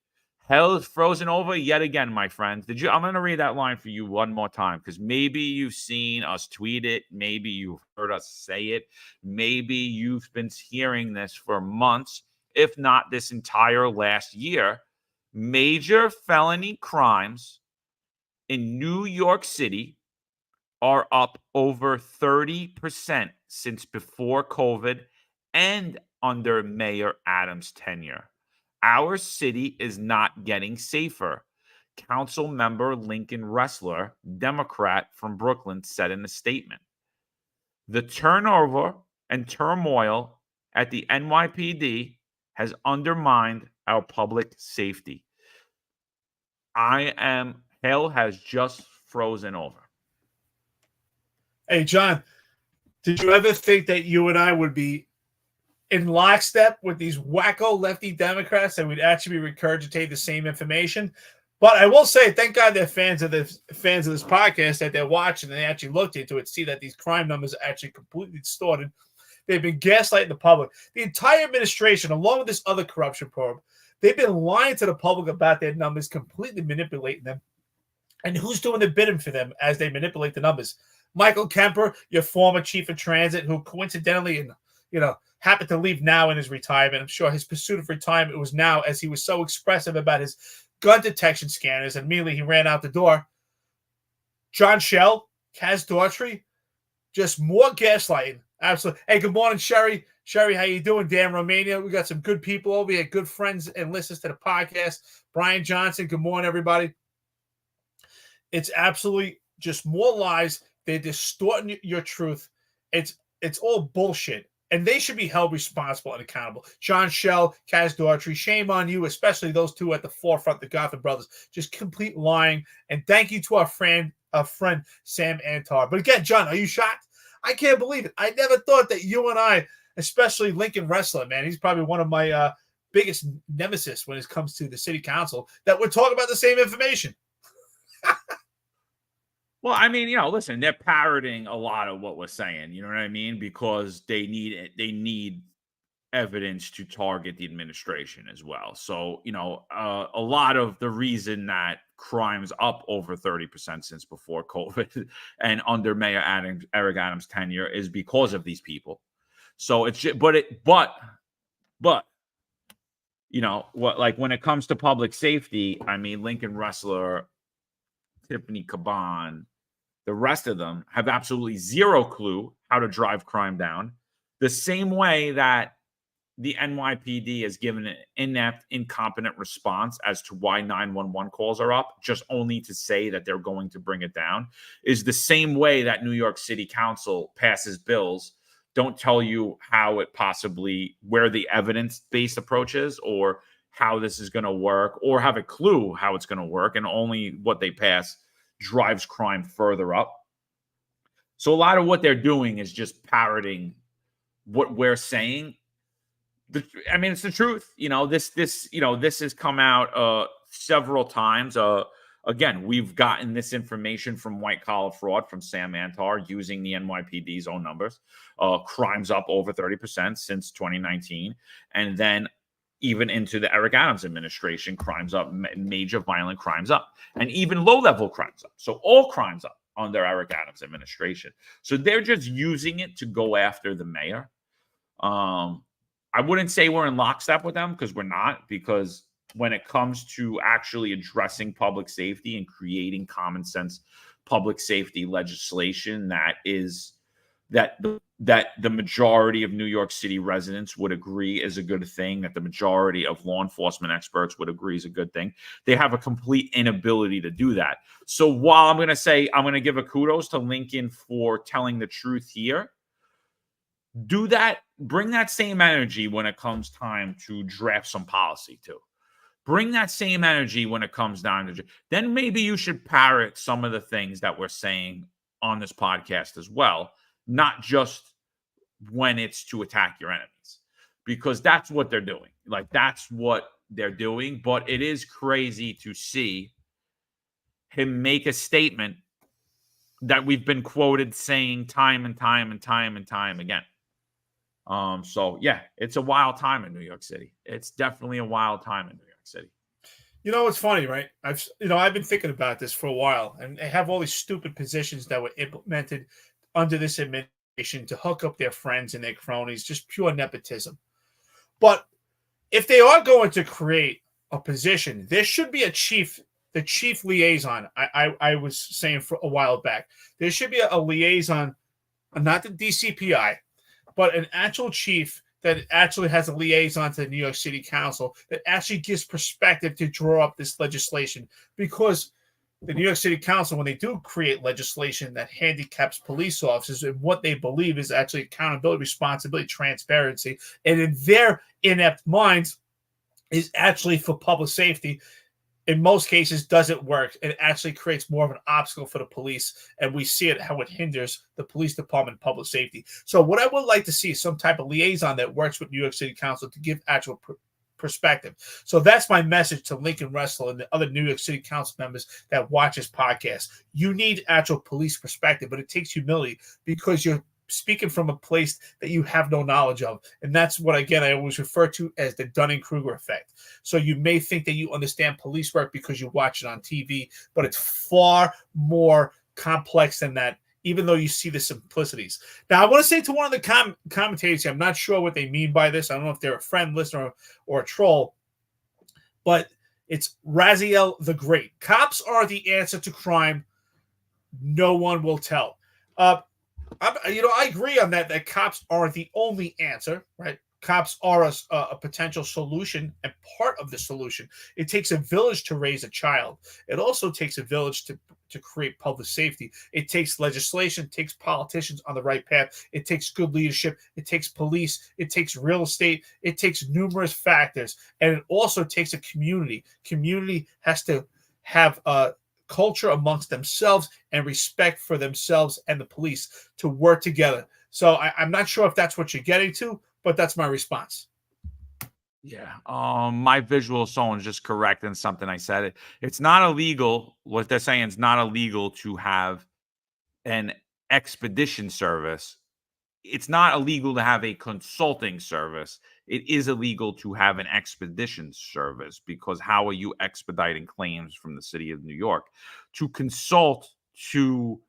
Hell is frozen over yet again, my friends. I'm going to read that line for you one more time because maybe you've seen us tweet it. Maybe you've heard us say it. Maybe you've been hearing this for months, if not this entire last year. Major felony crimes in New York City are up over 30% since before COVID and under Mayor Adams' tenure. Our city is not getting safer, Council member Lincoln Ressler, Democrat from Brooklyn, said in a statement. The turnover and turmoil at the NYPD has undermined our public safety. Hell has just frozen over. Hey, John, did you ever think that you and I would be in lockstep with these wacko lefty Democrats and we'd actually regurgitate the same information? But I will say, thank God they're fans of this podcast, that they're watching and they actually looked into it, see that these crime numbers are actually completely distorted. They've been gaslighting the public. The entire administration, along with this other corruption probe, they've been lying to the public about their numbers, completely manipulating them. And who's doing the bidding for them as they manipulate the numbers? Michael Kemper, your former chief of transit, who coincidentally, happened to leave now in his retirement. I'm sure his pursuit of retirement was now, as he was so expressive about his gun detection scanners, and immediately he ran out the door. John Schell, Kaz Daughtry, just more gaslighting. Absolutely. Hey, good morning, Sherry. Sherry, how you doing? Dan Romania. We got some good people over here, good friends and listeners to the podcast. Brian Johnson, good morning, everybody. It's absolutely just more lies. They're distorting your truth. It's all bullshit. And they should be held responsible and accountable. John Schell, Kaz Daughtry, shame on you, especially those two at the forefront, the Gotham brothers. Just complete lying. And thank you to our friend Sam Antar. But again, John, are you shocked? I can't believe it. I never thought that you and I especially Lincoln Wrestler, man. He's probably one of my biggest nemesis when it comes to the city council, that we're talking about the same information. Well, I mean, listen, they're parroting a lot of what we're saying, you know what I mean? Because they need evidence to target the administration as well. So, a lot of the reason that crime's up over 30% since before COVID and under Mayor Eric Adams' tenure is because of these people. So it's just, but like when it comes to public safety, I mean, Lincoln Wrestler, Tiffany Caban, the rest of them have absolutely zero clue how to drive crime down. The same way that the NYPD has given an inept, incompetent response as to why 911 calls are up, just only to say that they're going to bring it down, is the same way that New York City Council passes bills, don't tell you how it possibly, where the evidence-based approach is, or how this is going to work, or have a clue how it's going to work, and only what they pass drives crime further up. So a lot of what they're doing is just parroting what we're saying. I mean, it's the truth. This has come out several times. Again, we've gotten this information from White Collar Fraud from Sam Antar using the NYPD's own numbers. Crimes up over 30% since 2019. And then even into the Eric Adams administration, crimes up, major violent crimes up, and even low-level crimes up. So all crimes up under Eric Adams administration. So they're just using it to go after the mayor. I wouldn't say we're in lockstep with them, because we're not, because when it comes to actually addressing public safety and creating common sense public safety legislation that the majority of New York City residents would agree is a good thing, that the majority of law enforcement experts would agree is a good thing, they have a complete inability to do that. So while I'm going to give a kudos to Lincoln for telling the truth here, do that, bring that same energy when it comes time to draft some policy too. Bring that same energy when it comes down to, then maybe you should parrot some of the things that we're saying on this podcast as well, not just when it's to attack your enemies, because that's what they're doing. Like, that's what they're doing. But it is crazy to see him make a statement that we've been quoted saying time and time and time and time again. So yeah, it's a wild time in New York City. It's definitely a wild time in New York City. It's funny, right? I've been thinking about this for a while, and they have all these stupid positions that were implemented under this administration to hook up their friends and their cronies, just pure nepotism. But if they are going to create a position, there should be the chief liaison. I was saying for a while back, there should be a liaison, not the DCPI, but an actual chief that actually has a liaison to the New York City Council that actually gives perspective to draw up this legislation. Because the New York City Council, when they do create legislation that handicaps police officers and what they believe is actually accountability, responsibility, transparency, and in their inept minds is actually for public safety, in most cases doesn't work. It actually creates more of an obstacle for the police, and we see it how it hinders the police department and public safety. So what I would like to see is some type of liaison that works with New York City Council to give actual perspective. So that's my message to Lincoln Wrestler and the other New York City Council members that watch this podcast. You need actual police perspective, but it takes humility, because you're speaking from a place that you have no knowledge of. And that's what, again, I always refer to as the Dunning-Kruger effect. So you may think that you understand police work because you watch it on TV, but it's far more complex than that, even though you see the simplicities. Now, I want to say to one of the commentators here, I'm not sure what they mean by this. I don't know if they're a friend, listener, or a troll, but it's Raziel the Great. Cops are the answer to crime. No one will tell. I agree on that cops aren't the only answer, right? Cops are a potential solution and part of the solution. It takes a village to raise a child. It also takes a village to create public safety. It takes legislation, it takes politicians on the right path. It takes good leadership. It takes police. It takes real estate. It takes numerous factors. And it also takes a community. Community has to have a culture amongst themselves and respect for themselves and the police to work together. So I'm not sure if that's what you're getting to, but that's my response. Yeah. My visual someone's just correcting something I said. It's not illegal. What they're saying is not illegal to have an expedition service. It's not illegal to have a consulting service. It is illegal to have an expedition service, because how are you expediting claims from the city of New York? To consult, to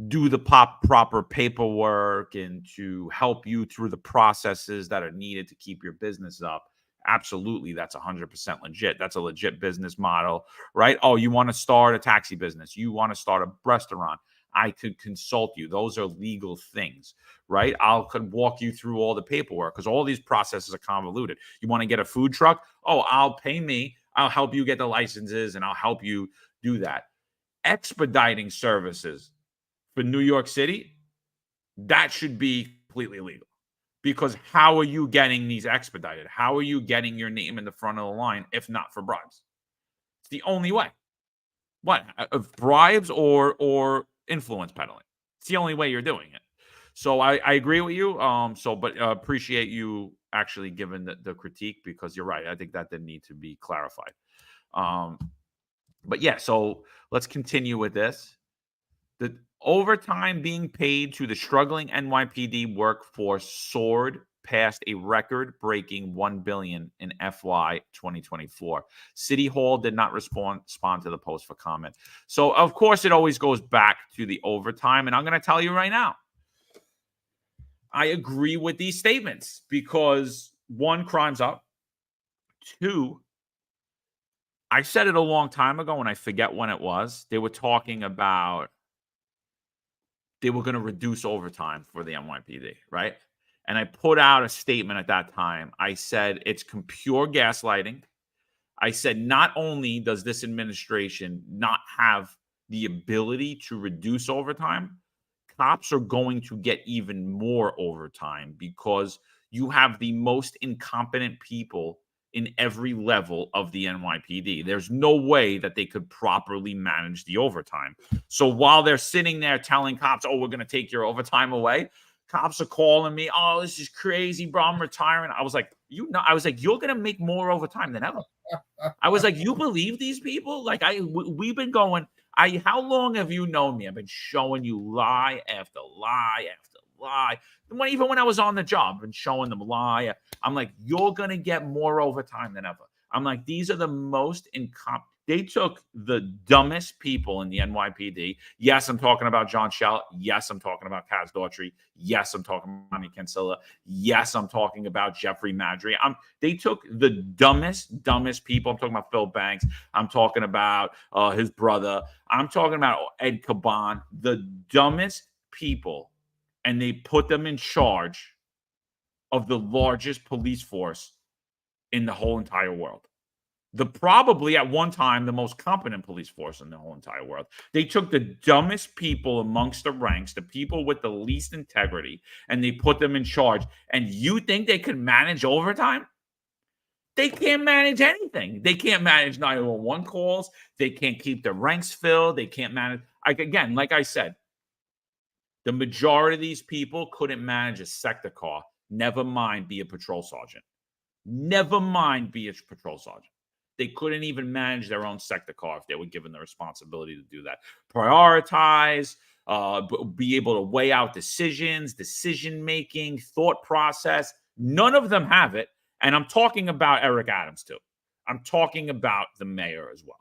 do the proper paperwork, and to help you through the processes that are needed to keep your business up. Absolutely, that's 100% legit. That's a legit business model, right? Oh, you want to start a taxi business? You want to start a restaurant? I could consult you. Those are legal things, right? Could walk you through all the paperwork, because all these processes are convoluted. You want to get a food truck? Oh, I'll pay me. I'll help you get the licenses, and I'll help you do that. Expediting services for New York City, that should be completely legal. Because how are you getting these expedited? How are you getting your name in the front of the line if not for bribes? It's the only way. What? Bribes or influence peddling? It's the only way you're doing it. So I agree with you. But appreciate you actually giving the critique, because you're right. I think that did need to be clarified. But yeah, so let's continue with this. The overtime being paid to the struggling NYPD workforce soared past a record-breaking $1 billion in FY 2024. City Hall did not respond to the post for comment. So, of course, it always goes back to the overtime. And I'm going to tell you right now, I agree with these statements, because one, crime's up. Two, I said it a long time ago, and I forget when it was. They were talking about they were going to reduce overtime for the NYPD, right? And I put out a statement at that time. I said it's pure gaslighting. I said not only does this administration not have the ability to reduce overtime, cops are going to get even more overtime, because you have the most incompetent people in every level of the NYPD. There's no way that they could properly manage the overtime. So while they're sitting there telling cops, oh, we're going to take your overtime away, cops are calling me, oh, this is crazy, bro, I'm retiring. I was like, you're going to make more overtime than ever. I was like, you believe these people? Like, we've been going, how long have you known me? I've been showing you lie after lie after lie. Even when I was on the job, I've been showing them lie. I'm like, you're going to get more overtime than ever. I'm like, these are the most incompetent. They took the dumbest people in the NYPD. Yes, I'm talking about John Shell. Yes, I'm talking about Kaz Daughtry. Yes, I'm talking about Manny Cancilla. Yes, I'm talking about Jeffrey Madry. They took the dumbest people. I'm talking about Phil Banks. I'm talking about his brother. I'm talking about Ed Caban, the dumbest people, and they put them in charge of the largest police force in the whole entire world. Probably at one time the most competent police force in the whole entire world. They took the dumbest people amongst the ranks, the people with the least integrity, and they put them in charge. And you think they could manage overtime? They can't manage anything. They can't manage 911 calls. They can't keep their ranks filled. They can't manage. Again, like I said, the majority of these people couldn't manage a sector car. Never mind be a patrol sergeant. Never mind be a patrol sergeant. They couldn't even manage their own sector car if they were given the responsibility to do that. Prioritize, be able to weigh out decision-making, thought process. None of them have it. And I'm talking about Eric Adams, too. I'm talking about the mayor as well.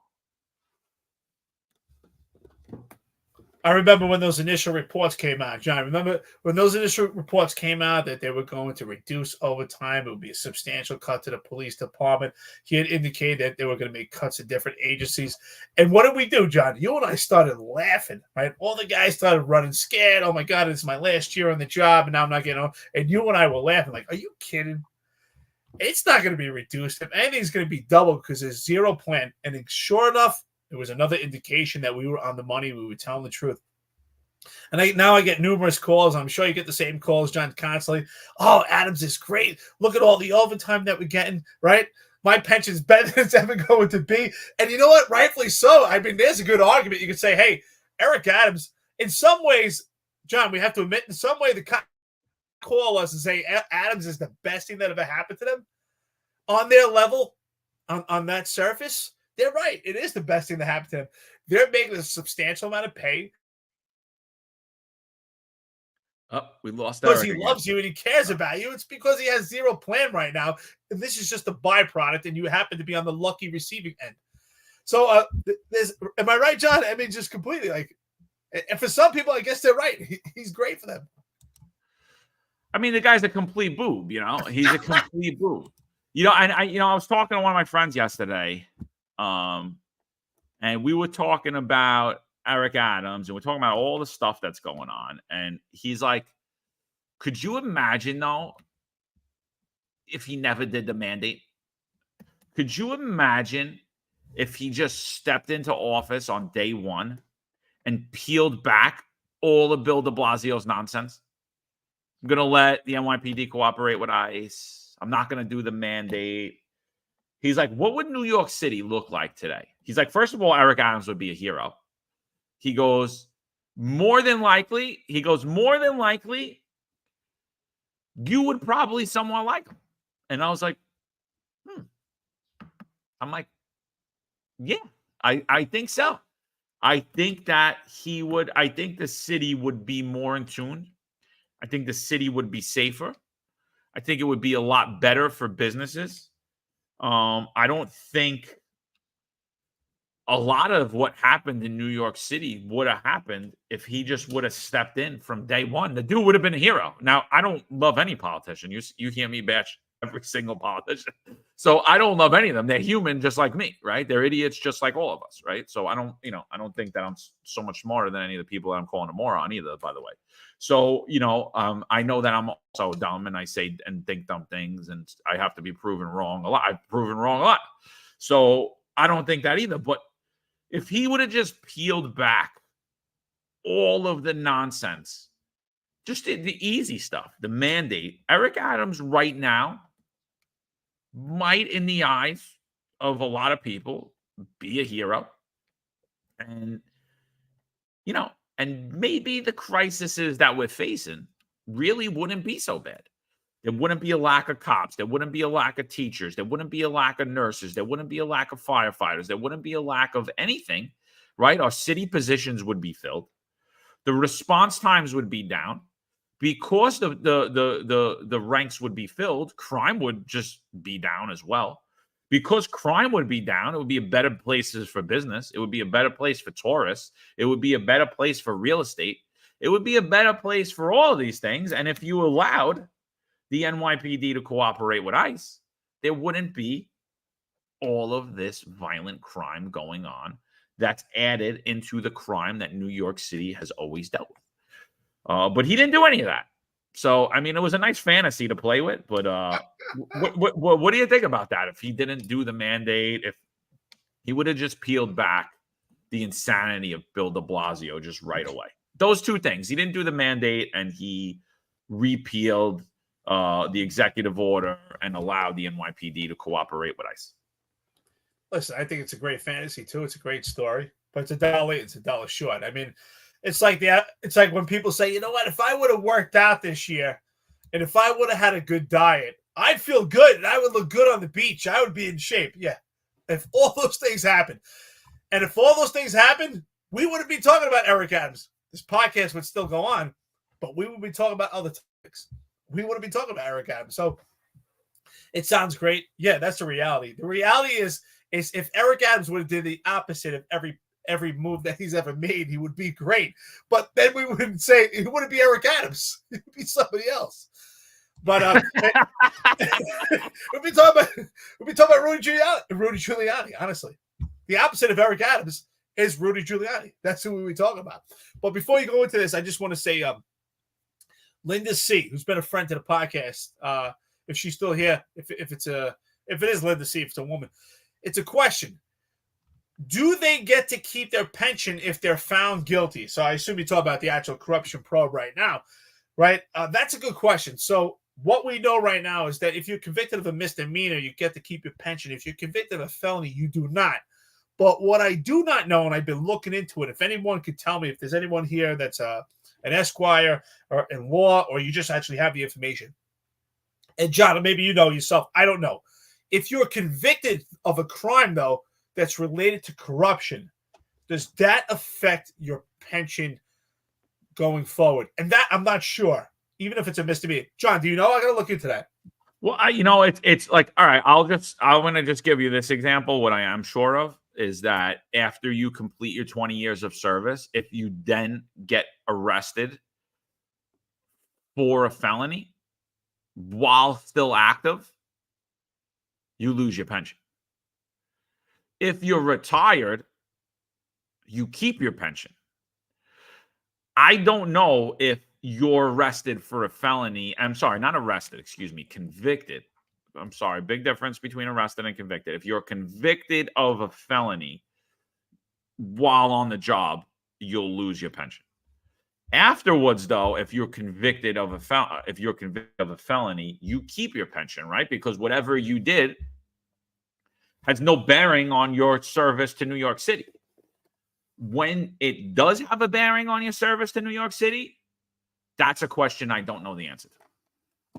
I remember when those initial reports came out, John. Remember when those initial reports came out that they were going to reduce overtime? It would be a substantial cut to the police department. He had indicated that they were going to make cuts to different agencies. And what did we do, John? You and I started laughing, right? All the guys started running scared. Oh, my God, it's my last year on the job, and now I'm not getting on. And you and I were laughing like, are you kidding? It's not going to be reduced. If anything's going to be double, because there's zero plan. And sure enough, it was another indication that we were on the money. We were telling the truth. And now I get numerous calls. I'm sure you get the same calls, John, constantly. Oh, Adams is great. Look at all the overtime that we're getting, right? My pension's better than it's ever going to be. And you know what? Rightfully so. I mean, there's a good argument. You could say, hey, Eric Adams, in some ways, John, we have to admit, in some way, the call us and say Adams is the best thing that ever happened to them, on their level, on that surface, they're right. It is the best thing that happened to them. They're making a substantial amount of pay Oh, we lost because Eric he again. loves you and he cares about you. It's because he has zero plan right now, and this is just a byproduct, and you happen to be on the lucky receiving end. So, am I right, John? I mean, just completely like, and for some people, I guess they're right. He's great for them. I mean, the guy's a complete boob, you know. He's a complete boob. You know, and I was talking to one of my friends yesterday, and we were talking about Eric Adams, and we're talking about all the stuff that's going on. And he's like, could you imagine, though, if he never did the mandate? Could you imagine if he just stepped into office on day one and peeled back all of Bill de Blasio's nonsense? I'm going to let the NYPD cooperate with ICE. I'm not going to do the mandate. He's like, what would New York City look like today? He's like, first of all, Eric Adams would be a hero. He goes, more than likely, you would probably somewhat like him. And I was like, I'm like, yeah, I think so. I think that I think the city would be more in tune. I think the city would be safer. I think it would be a lot better for businesses. I don't think a lot of what happened in New York City would have happened if he just would have stepped in from day one. The dude would have been a hero. Now, I don't love any politician. You hear me bash every single politician. So I don't love any of them. They're human just like me, right? They're idiots just like all of us, right? So I don't think that I'm so much smarter than any of the people that I'm calling a moron either, by the way. So, I know that I'm also dumb and I say and think dumb things and I have to be proven wrong a lot. I've proven wrong a lot. So I don't think that either. But if he would have just peeled back all of the nonsense, just the easy stuff, the mandate, Eric Adams right now might, in the eyes of a lot of people, be a hero. And, and maybe the crises that we're facing really wouldn't be so bad. There wouldn't be a lack of cops. There wouldn't be a lack of teachers. There wouldn't be a lack of nurses. There wouldn't be a lack of firefighters. There wouldn't be a lack of anything, right? Our city positions would be filled. The response times would be down. Because the ranks would be filled, crime would just be down as well. Because crime would be down, it would be a better place for business. It would be a better place for tourists. It would be a better place for real estate. It would be a better place for all of these things. And if you allowed the NYPD to cooperate with ICE, there wouldn't be all of this violent crime going on that's added into the crime that New York City has always dealt with. But he didn't do any of that. So, I mean, it was a nice fantasy to play with. But what do you think about that? If he didn't do the mandate, if he would have just peeled back the insanity of Bill de Blasio just right away. Those two things. He didn't do the mandate and he repealed the executive order and allowed the NYPD to cooperate with ICE. Listen, I think it's a great fantasy, too. It's a great story. But it's $1 late, it's $1 short. I mean, it's like when people say, you know what, if I would have worked out this year and if I would have had a good diet, I'd feel good and I would look good on the beach. I would be in shape. Yeah. If all those things happen. And if all those things happen, we wouldn't be talking about Eric Adams. This podcast would still go on, but we would be talking about other topics. We wouldn't be talking about Eric Adams. So it sounds great. Yeah, that's the reality. The reality is if Eric Adams would have did the opposite of every move that he's ever made, he would be great. But then we wouldn't say it wouldn't be Eric Adams. It would be somebody else. But we'd be talking about Rudy Giuliani. Honestly, the opposite of Eric Adams is Rudy Giuliani. That's who we talk about. But before you go into this, I just want to say, Linda C, who's been a friend to the podcast, if she's still here, if it is Linda C, if it's a woman, it's a question. Do they get to keep their pension if they're found guilty? So I assume you talk about the actual corruption probe right now, right? That's a good question. So what we know right now is that if you're convicted of a misdemeanor, you get to keep your pension. If you're convicted of a felony, you do not. But what I do not know, and I've been looking into it, if anyone could tell me, if there's anyone here that's an esquire or in law, or you just actually have the information. And John, maybe you know yourself, I don't know. If you're convicted of a crime, though, that's related to corruption, does that affect your pension going forward? And that I'm not sure, even if it's a misdemeanor. John, do you know? I got to look into that. Well, it's like, all right, I'm going to just give you this example. What I am sure of is that after you complete your 20 years of service, if you then get arrested for a felony while still active, you lose your pension. If you're retired, you keep your pension. I don't know if you're arrested for a felony. I'm sorry, not arrested, excuse me, convicted. I'm sorry, big difference between arrested and convicted. If you're convicted of a felony while on the job, you'll lose your pension. Afterwards, though, if you're convicted of a felony, you keep your pension, right? Because whatever you did has no bearing on your service to New York City. When it does have a bearing on your service to New York City, that's a question I don't know the answer to.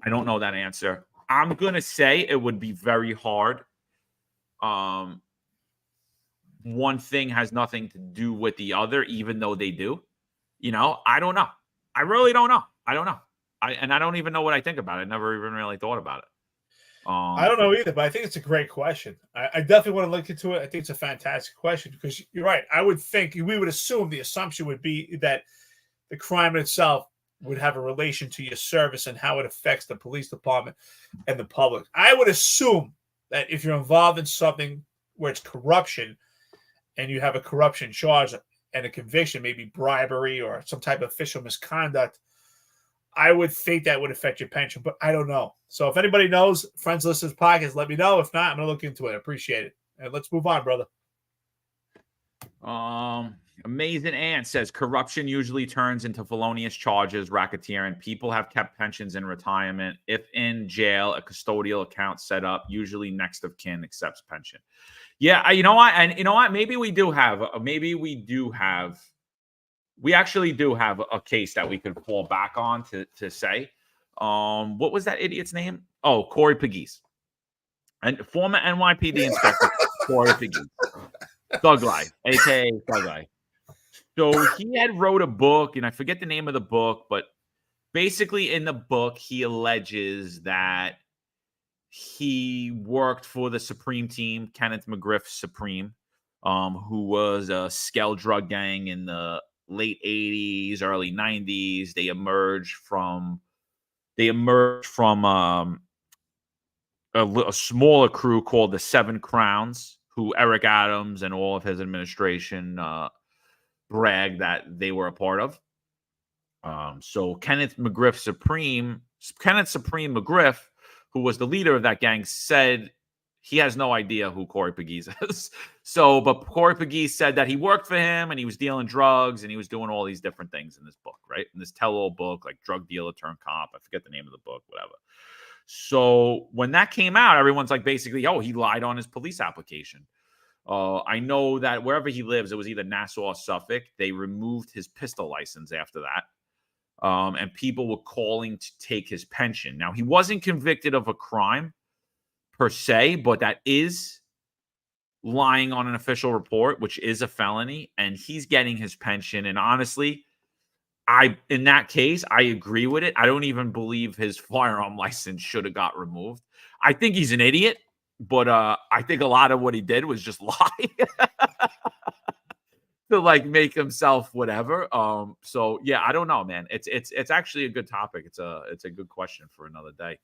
I don't know that answer. I'm going to say it would be very hard. One thing has nothing to do with the other, even though they do. I don't know. I really don't know. I don't know. I don't even know what I think about it. I never even really thought about it. I don't know either, but I think it's a great question. I definitely want to look into it. I think it's a fantastic question because you're right. I would think we would assume the assumption would be that the crime itself would have a relation to your service and how it affects the police department and the public. I would assume that if you're involved in something where it's corruption and you have a corruption charge and a conviction, maybe bribery or some type of official misconduct, I would think that would affect your pension, but I don't know. So if anybody knows, friends, listeners, podcast, let me know. If not, I'm going to look into it. I appreciate it. And let's move on, brother. Amazing Ant says corruption usually turns into felonious charges, racketeering. People have kept pensions in retirement. If in jail, a custodial account set up, usually next of kin accepts pension. Yeah, you know what? And you know what? Maybe we actually do have a case that we could fall back on to say. What was that idiot's name? Oh, Corey Pegues. And former NYPD inspector Corey Pegues. Thug Life, aka Thug Life. So he had wrote a book, and I forget the name of the book, but basically in the book, he alleges that he worked for the Supreme team, Kenneth McGriff Supreme, who was a scale drug gang in the late 80s, early 90s. They emerged from a smaller crew called the Seven Crowns, who Eric Adams and all of his administration bragged that they were a part of. So Kenneth Supreme McGriff, who was the leader of that gang, said he has no idea who Corey Pegues is. But Corey Pegues said that he worked for him and he was dealing drugs and he was doing all these different things in this book, right? In this tell-all book, like Drug Dealer Turned Cop. I forget the name of the book, whatever. So when that came out, everyone's like, basically, oh, he lied on his police application. I know that wherever he lives, it was either Nassau or Suffolk. They removed his pistol license after that. And people were calling to take his pension. Now, he wasn't convicted of a crime per se, but that is lying on an official report, which is a felony, and he's getting his pension. And honestly, in that case, I agree with it. I don't even believe his firearm license should have got removed. I think he's an idiot, but I think a lot of what he did was just lie to like make himself whatever. So yeah, I don't know, man. It's actually a good topic. It's a good question for another day.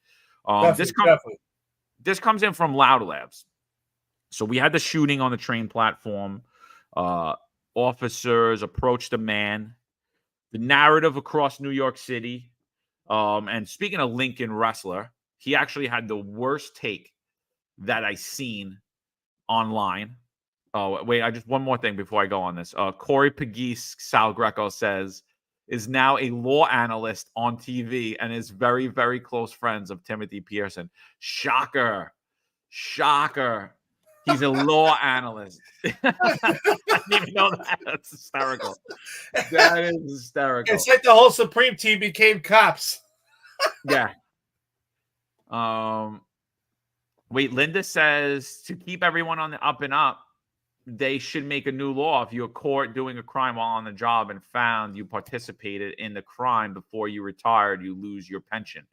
This comes in from Loud Labs. So we had the shooting on the train platform. Officers approached a man. The narrative across New York City. And speaking of Lincoln Wrestler, he actually had the worst take that I seen online. Oh, wait, one more thing before I go on this. Corey Pegues, Sal Greco says, is now a law analyst on TV and is very, very close friends of Timothy Pearson. Shocker. He's a law analyst. I didn't even know that. That's hysterical. That is hysterical. It's like the whole Supreme team became cops. Yeah. Wait, Linda says to keep everyone on the up and up, they should make a new law. If you're caught doing a crime while on the job and found you participated in the crime before you retired, you lose your pension.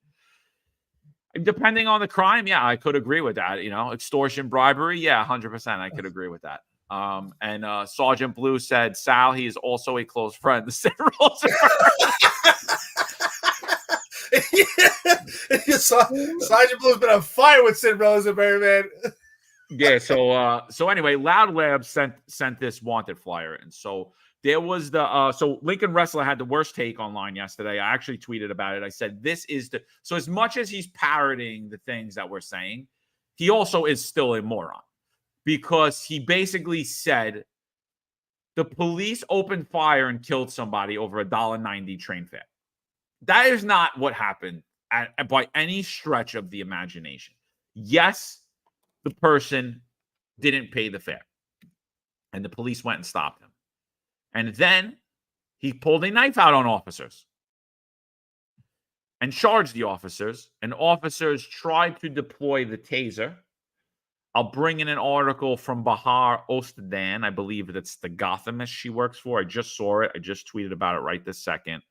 Depending on the crime, yeah, I could agree with that. You know, extortion, bribery, yeah, 100%, I could agree with that. And Sergeant Blue said, Sal, he is also a close friend. Sid Rosenberg. Sergeant Blue's been on fire with Sid Rosenberg, man. Yeah. So anyway, Loud Lab sent this wanted flyer, and so there was the so Lincoln Wrestler had the worst take online yesterday. I actually tweeted about it. I said this is the so as much as he's parroting the things that we're saying, he also is still a moron because he basically said the police opened fire and killed somebody over $1.90 train fare. That is not what happened by any stretch of the imagination. Yes, the person didn't pay the fare, and the police went and stopped him. And then he pulled a knife out on officers and charged the officers, and officers tried to deploy the taser. I'll bring in an article from Bahar Ostadan. I believe that's the Gothamist she works for. I just saw it. I just tweeted about it right this second,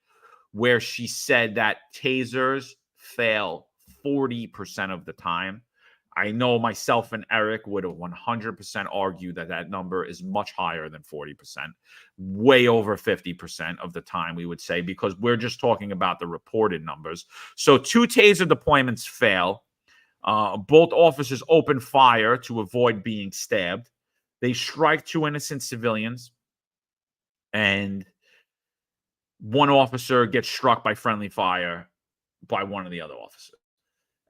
where she said that tasers fail 40% of the time. I know myself and Eric would 100% argue that that number is much higher than 40%, way over 50% of the time, we would say, because we're just talking about the reported numbers. So 2 taser deployments fail. Both officers open fire to avoid being stabbed. They strike 2 innocent civilians, and one officer gets struck by friendly fire by one of the other officers.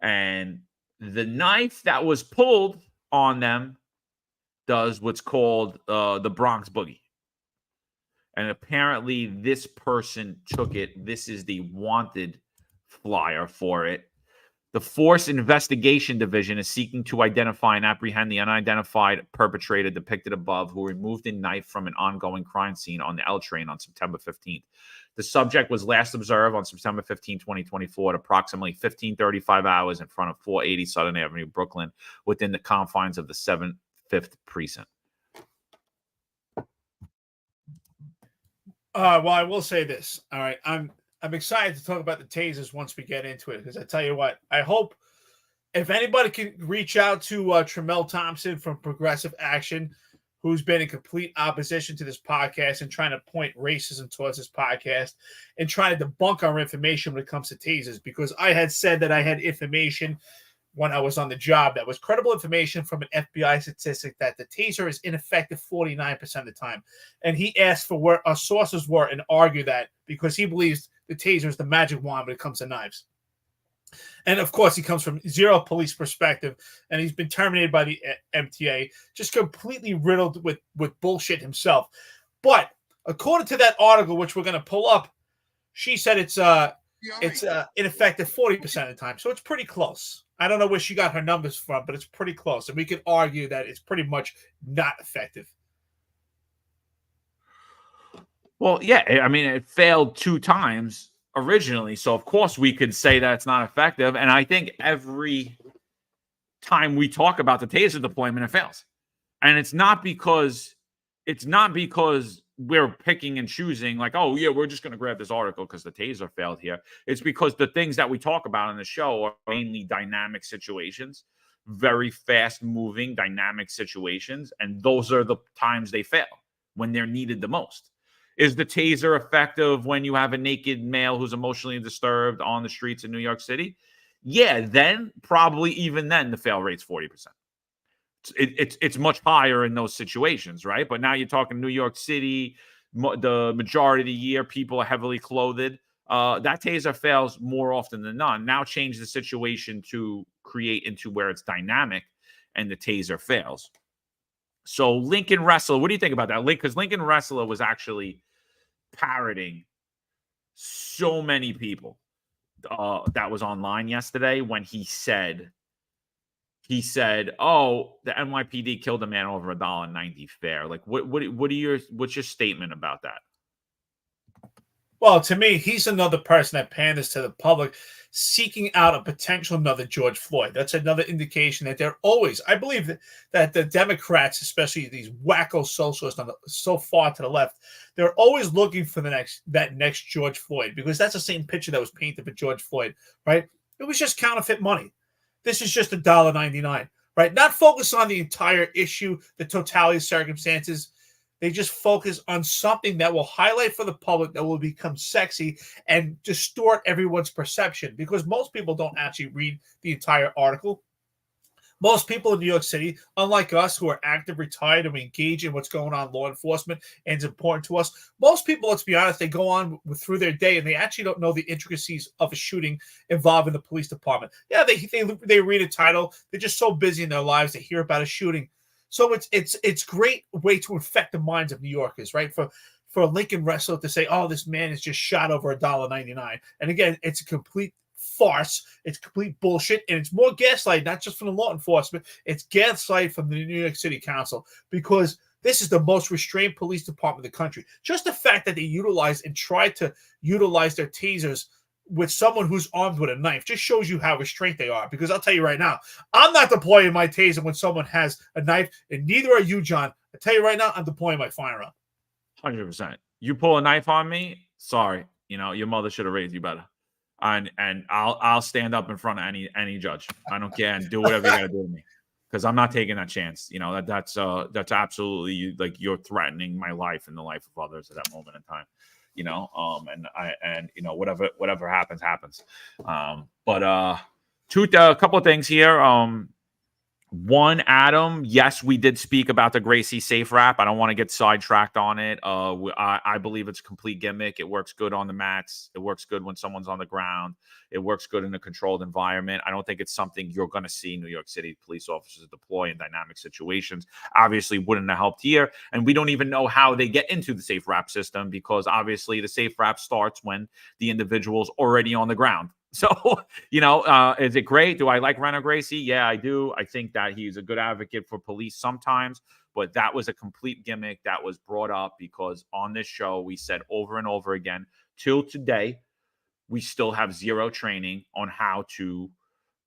And the knife that was pulled on them does what's called the Bronx Boogie. And apparently this person took it. This is the wanted flyer for it. The Force Investigation Division is seeking to identify and apprehend the unidentified perpetrator depicted above who removed a knife from an ongoing crime scene on the L train on September 15th. The subject was last observed on September 15, 2024 at approximately 15:35 hours in front of 480 Southern Avenue, Brooklyn, within the confines of the 5th Precinct. Well, I will say this. All right, I'm excited to talk about the tasers once we get into it, because I tell you what, I hope if anybody can reach out to Tremel Thompson from Progressive Action, who's been in complete opposition to this podcast and trying to point racism towards this podcast and trying to debunk our information when it comes to tasers, because I had said that I had information when I was on the job that was credible information from an FBI statistic that the taser is ineffective 49% of the time. And he asked for where our sources were and argued that because he believes the taser is the magic wand when it comes to knives. And of course, he comes from zero police perspective, and he's been terminated by the MTA, just completely riddled with bullshit himself. But according to that article, which we're going to pull up, she said it's ineffective 40% of the time. So it's pretty close. I don't know where she got her numbers from, but it's pretty close. And we could argue that it's pretty much not effective. Well, yeah, I mean, it failed 2 times originally. So, of course, we could say that it's not effective. And I think every time we talk about the taser deployment, it fails. And it's not because we're picking and choosing like, oh, yeah, we're just going to grab this article because the taser failed here. It's because the things that we talk about in the show are mainly dynamic situations, very fast moving dynamic situations. And those are the times they fail, when they're needed the most. Is the taser effective when you have a naked male who's emotionally disturbed on the streets in New York City? Yeah, then probably even then the fail rate's 40%. It's much higher in those situations, right? But now you're talking New York City, the majority of the year, people are heavily clothed. That taser fails more often than not. Now change the situation to create into where it's dynamic and the taser fails. So Lincoln Wrestler, what do you think about that? Because Lincoln Wrestler was actually parroting so many people that was online yesterday when he said he said, "Oh, the NYPD killed a man over $1.90 fare." Like, what's your statement about that? Well, to me, he's another person that panders to the public, seeking out a potential another George Floyd. That's another indication that they're always, I believe that the Democrats, especially these wacko socialists so far to the left, they're always looking for that next George Floyd, because that's the same picture that was painted for George Floyd, right? It was just counterfeit money. This is just $1.99, right? Not focus on the entire issue, the totality of circumstances. They just focus on something that will highlight for the public, that will become sexy and distort everyone's perception, because most people don't actually read the entire article. Most people in New York City, unlike us who are active, retired, and we engage in what's going on in law enforcement and it's important to us, most people, let's be honest, they go on through their day and they actually don't know the intricacies of a shooting involving the police department. Yeah, they read a title. They're just so busy in their lives to hear about a shooting. So it's great way to infect the minds of New Yorkers, right? For a Lincoln wrestler to say, "Oh, this man is just shot over $1.99," and again, it's a complete farce. It's complete bullshit, and it's more gaslight, not just from the law enforcement. It's gaslight from the New York City Council, because this is the most restrained police department in the country. Just the fact that they utilize and try to utilize their tasers with someone who's armed with a knife just shows you how restrained they are. Because I'll tell you right now, I'm not deploying my taser when someone has a knife, and neither are you, John. I tell you right now, I'm deploying my firearm. 100%. You pull a knife on me, sorry, your mother should have raised you better. And I'll stand up in front of any judge. I don't care, and do whatever you got to do to me, because I'm not taking that chance. That's absolutely, like, you're threatening my life and the life of others at that moment in time. Whatever happens. But a couple of things here. One, Adam, yes, we did speak about the Gracie safe wrap. I don't want to get sidetracked on it. I believe it's a complete gimmick. It works good on the mats. It works good when someone's on the ground. It works good in a controlled environment. I don't think it's something you're going to see New York City police officers deploy in dynamic situations. Obviously, wouldn't have helped here. And we don't even know how they get into the safe wrap system, because obviously the safe wrap starts when the individual's already on the ground. So, is it great? Do I like Renner Gracie? Yeah, I do. I think that he's a good advocate for police sometimes, but that was a complete gimmick that was brought up because on this show, we said over and over again, till today, we still have zero training on how to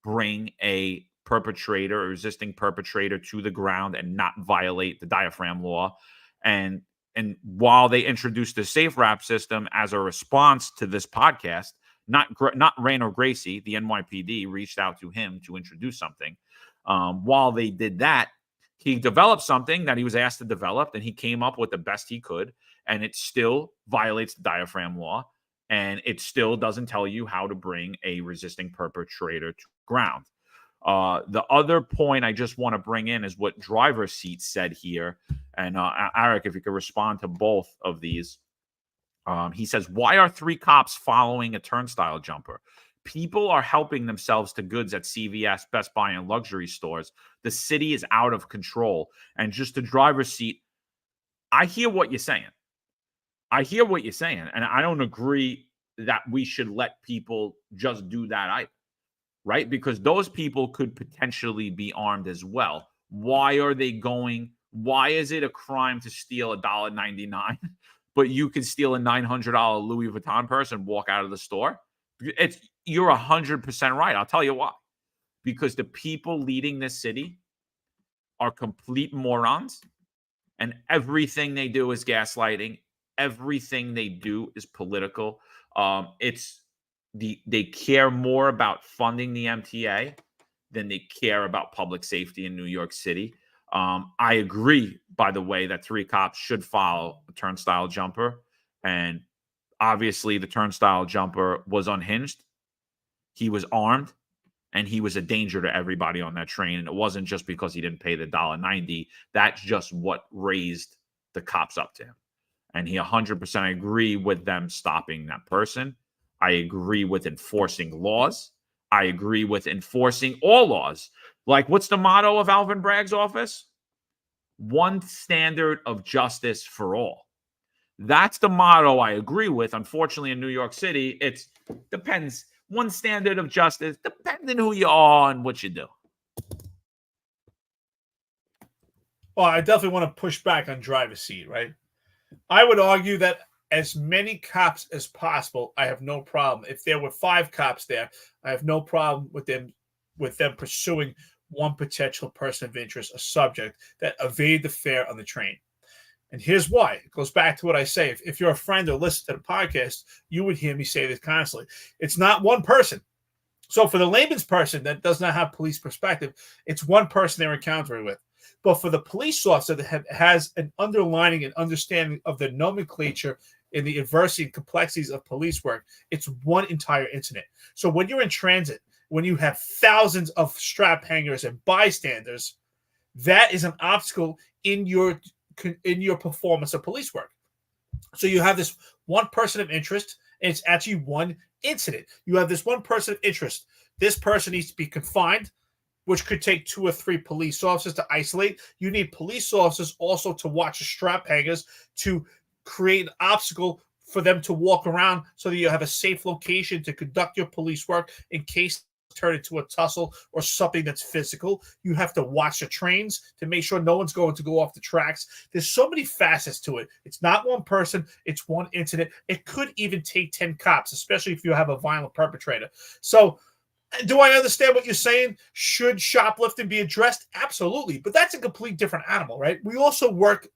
bring a perpetrator or resisting perpetrator to the ground and not violate the diaphragm law. And while they introduced the safe wrap system as a response to this podcast, not Rainer Gracie, the NYPD reached out to him to introduce something. While they did that, he developed something that he was asked to develop, and he came up with the best he could, and it still violates the diaphragm law, and it still doesn't tell you how to bring a resisting perpetrator to ground. The other point I just want to bring in is what Driver's Seat said here, and Eric, if you could respond to both of these. He says, why are 3 cops following a turnstile jumper? People are helping themselves to goods at CVS, Best Buy, and luxury stores. The city is out of control. And just the Driver's Seat, I hear what you're saying. And I don't agree that we should let people just do that either, right? Because those people could potentially be armed as well. Why are they going? Why is it a crime to steal $1.99? But you can steal a $900 Louis Vuitton purse and walk out of the store? You're 100% right. I'll tell you why. Because the people leading this city are complete morons, and everything they do is gaslighting. Everything they do is political. They care more about funding the MTA than they care about public safety in New York City. I agree, by the way, that 3 cops should follow a turnstile jumper. And obviously, the turnstile jumper was unhinged. He was armed, and he was a danger to everybody on that train. And it wasn't just because he didn't pay the $1.90. That's just what raised the cops up to him. And he 100% agree with them stopping that person. I agree with enforcing laws. I agree with enforcing all laws. Like, what's the motto of Alvin Bragg's office? One standard of justice for all. That's the motto I agree with. Unfortunately, in New York City, it depends. One standard of justice, depending who you are and what you do. Well, I definitely want to push back on driver's seat, right? I would argue that as many cops as possible, I have no problem. If there were 5 cops there, I have no problem with them pursuing one potential person of interest, a subject that evaded the fare on the train. And here's why. It goes back to what I say. If you're a friend or listen to the podcast, you would hear me say this constantly. It's not one person. So for the layman's person that does not have police perspective, it's one person they're encountering with. But for the police officer that has an underlining and understanding of the nomenclature and the adversity and complexities of police work, it's one entire incident. So when you're in transit, when you have thousands of strap hangers and bystanders, that is an obstacle in your performance of police work. So you have this one person of interest, and it's actually one incident. You have this one person of interest. This person needs to be confined, which could take 2 or 3 police officers to isolate. You need police officers also to watch the strap hangers to create an obstacle for them to walk around so that you have a safe location to conduct your police work in case turn into a tussle or something that's physical. You have to watch the trains to make sure no one's going to go off the tracks. There's so many facets to it. It's not one person. It's one incident. It could even take 10 cops, especially if you have a violent perpetrator. So do I understand what you're saying? Should shoplifting be addressed? Absolutely. But that's a complete different animal, right? We also work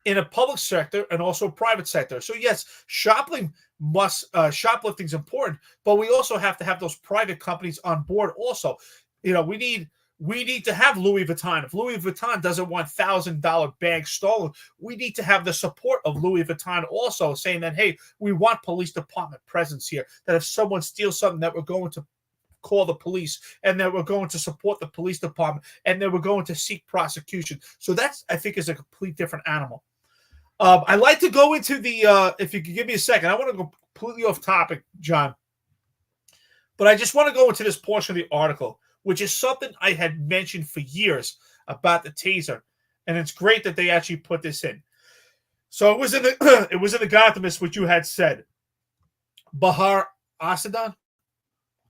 in a public sector and also private sector. So yes, shoplifting is important, but we also have to have those private companies on board also. You know, we need to have Louis Vuitton. If Louis Vuitton doesn't want $1,000 bags stolen, we need to have the support of Louis Vuitton also saying that, hey, we want police department presence here, that if someone steals something that we're going to call the police and that we're going to support the police department and that we're going to seek prosecution. So that's, I think, is a complete different animal. I'd like to go into the, if you could give me a second, I want to go completely off topic, John. But I just want to go into this portion of the article, which is something I had mentioned for years about the Taser. And it's great that they actually put this in. So it was in the Gothamist, which you had said. Bahar Asadan?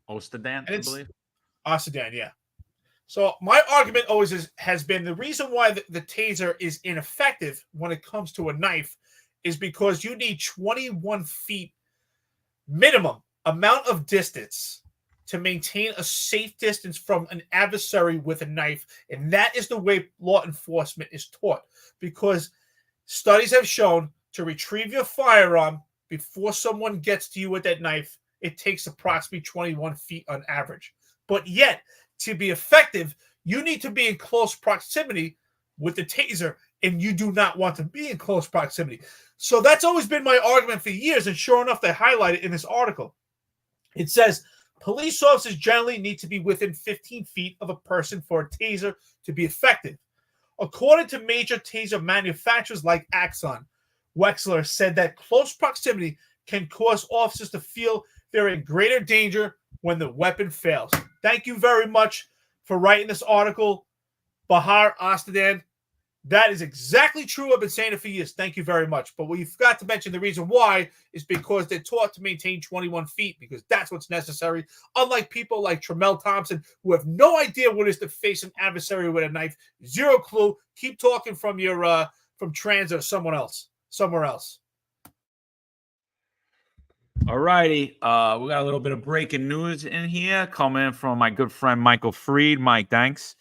Ostadan, I believe. Asadan, yeah. So my argument always has been the reason why the Taser is ineffective when it comes to a knife is because you need 21 feet minimum amount of distance to maintain a safe distance from an adversary with a knife. And that is the way law enforcement is taught, because studies have shown to retrieve your firearm before someone gets to you with that knife, it takes approximately 21 feet on average. But yet, to be effective, you need to be in close proximity with the Taser, and you do not want to be in close proximity. So that's always been my argument for years, and sure enough, they highlight it in this article. It says, police officers generally need to be within 15 feet of a person for a Taser to be effective. According to major Taser manufacturers like Axon, Wexler said that close proximity can cause officers to feel they're in greater danger when the weapon fails. Thank you very much for writing this article, Bahar Astadan. That is exactly true. I've been saying it for years. Thank you very much. But we forgot to mention the reason why is because they're taught to maintain 21 feet because that's what's necessary. Unlike people like Tremel Thompson, who have no idea what it is to face an adversary with a knife. Zero clue. Keep talking from your from trans or somewhere else. All righty. We got a little bit of breaking news in here coming from my good friend Michael Freed. Mike, thanks.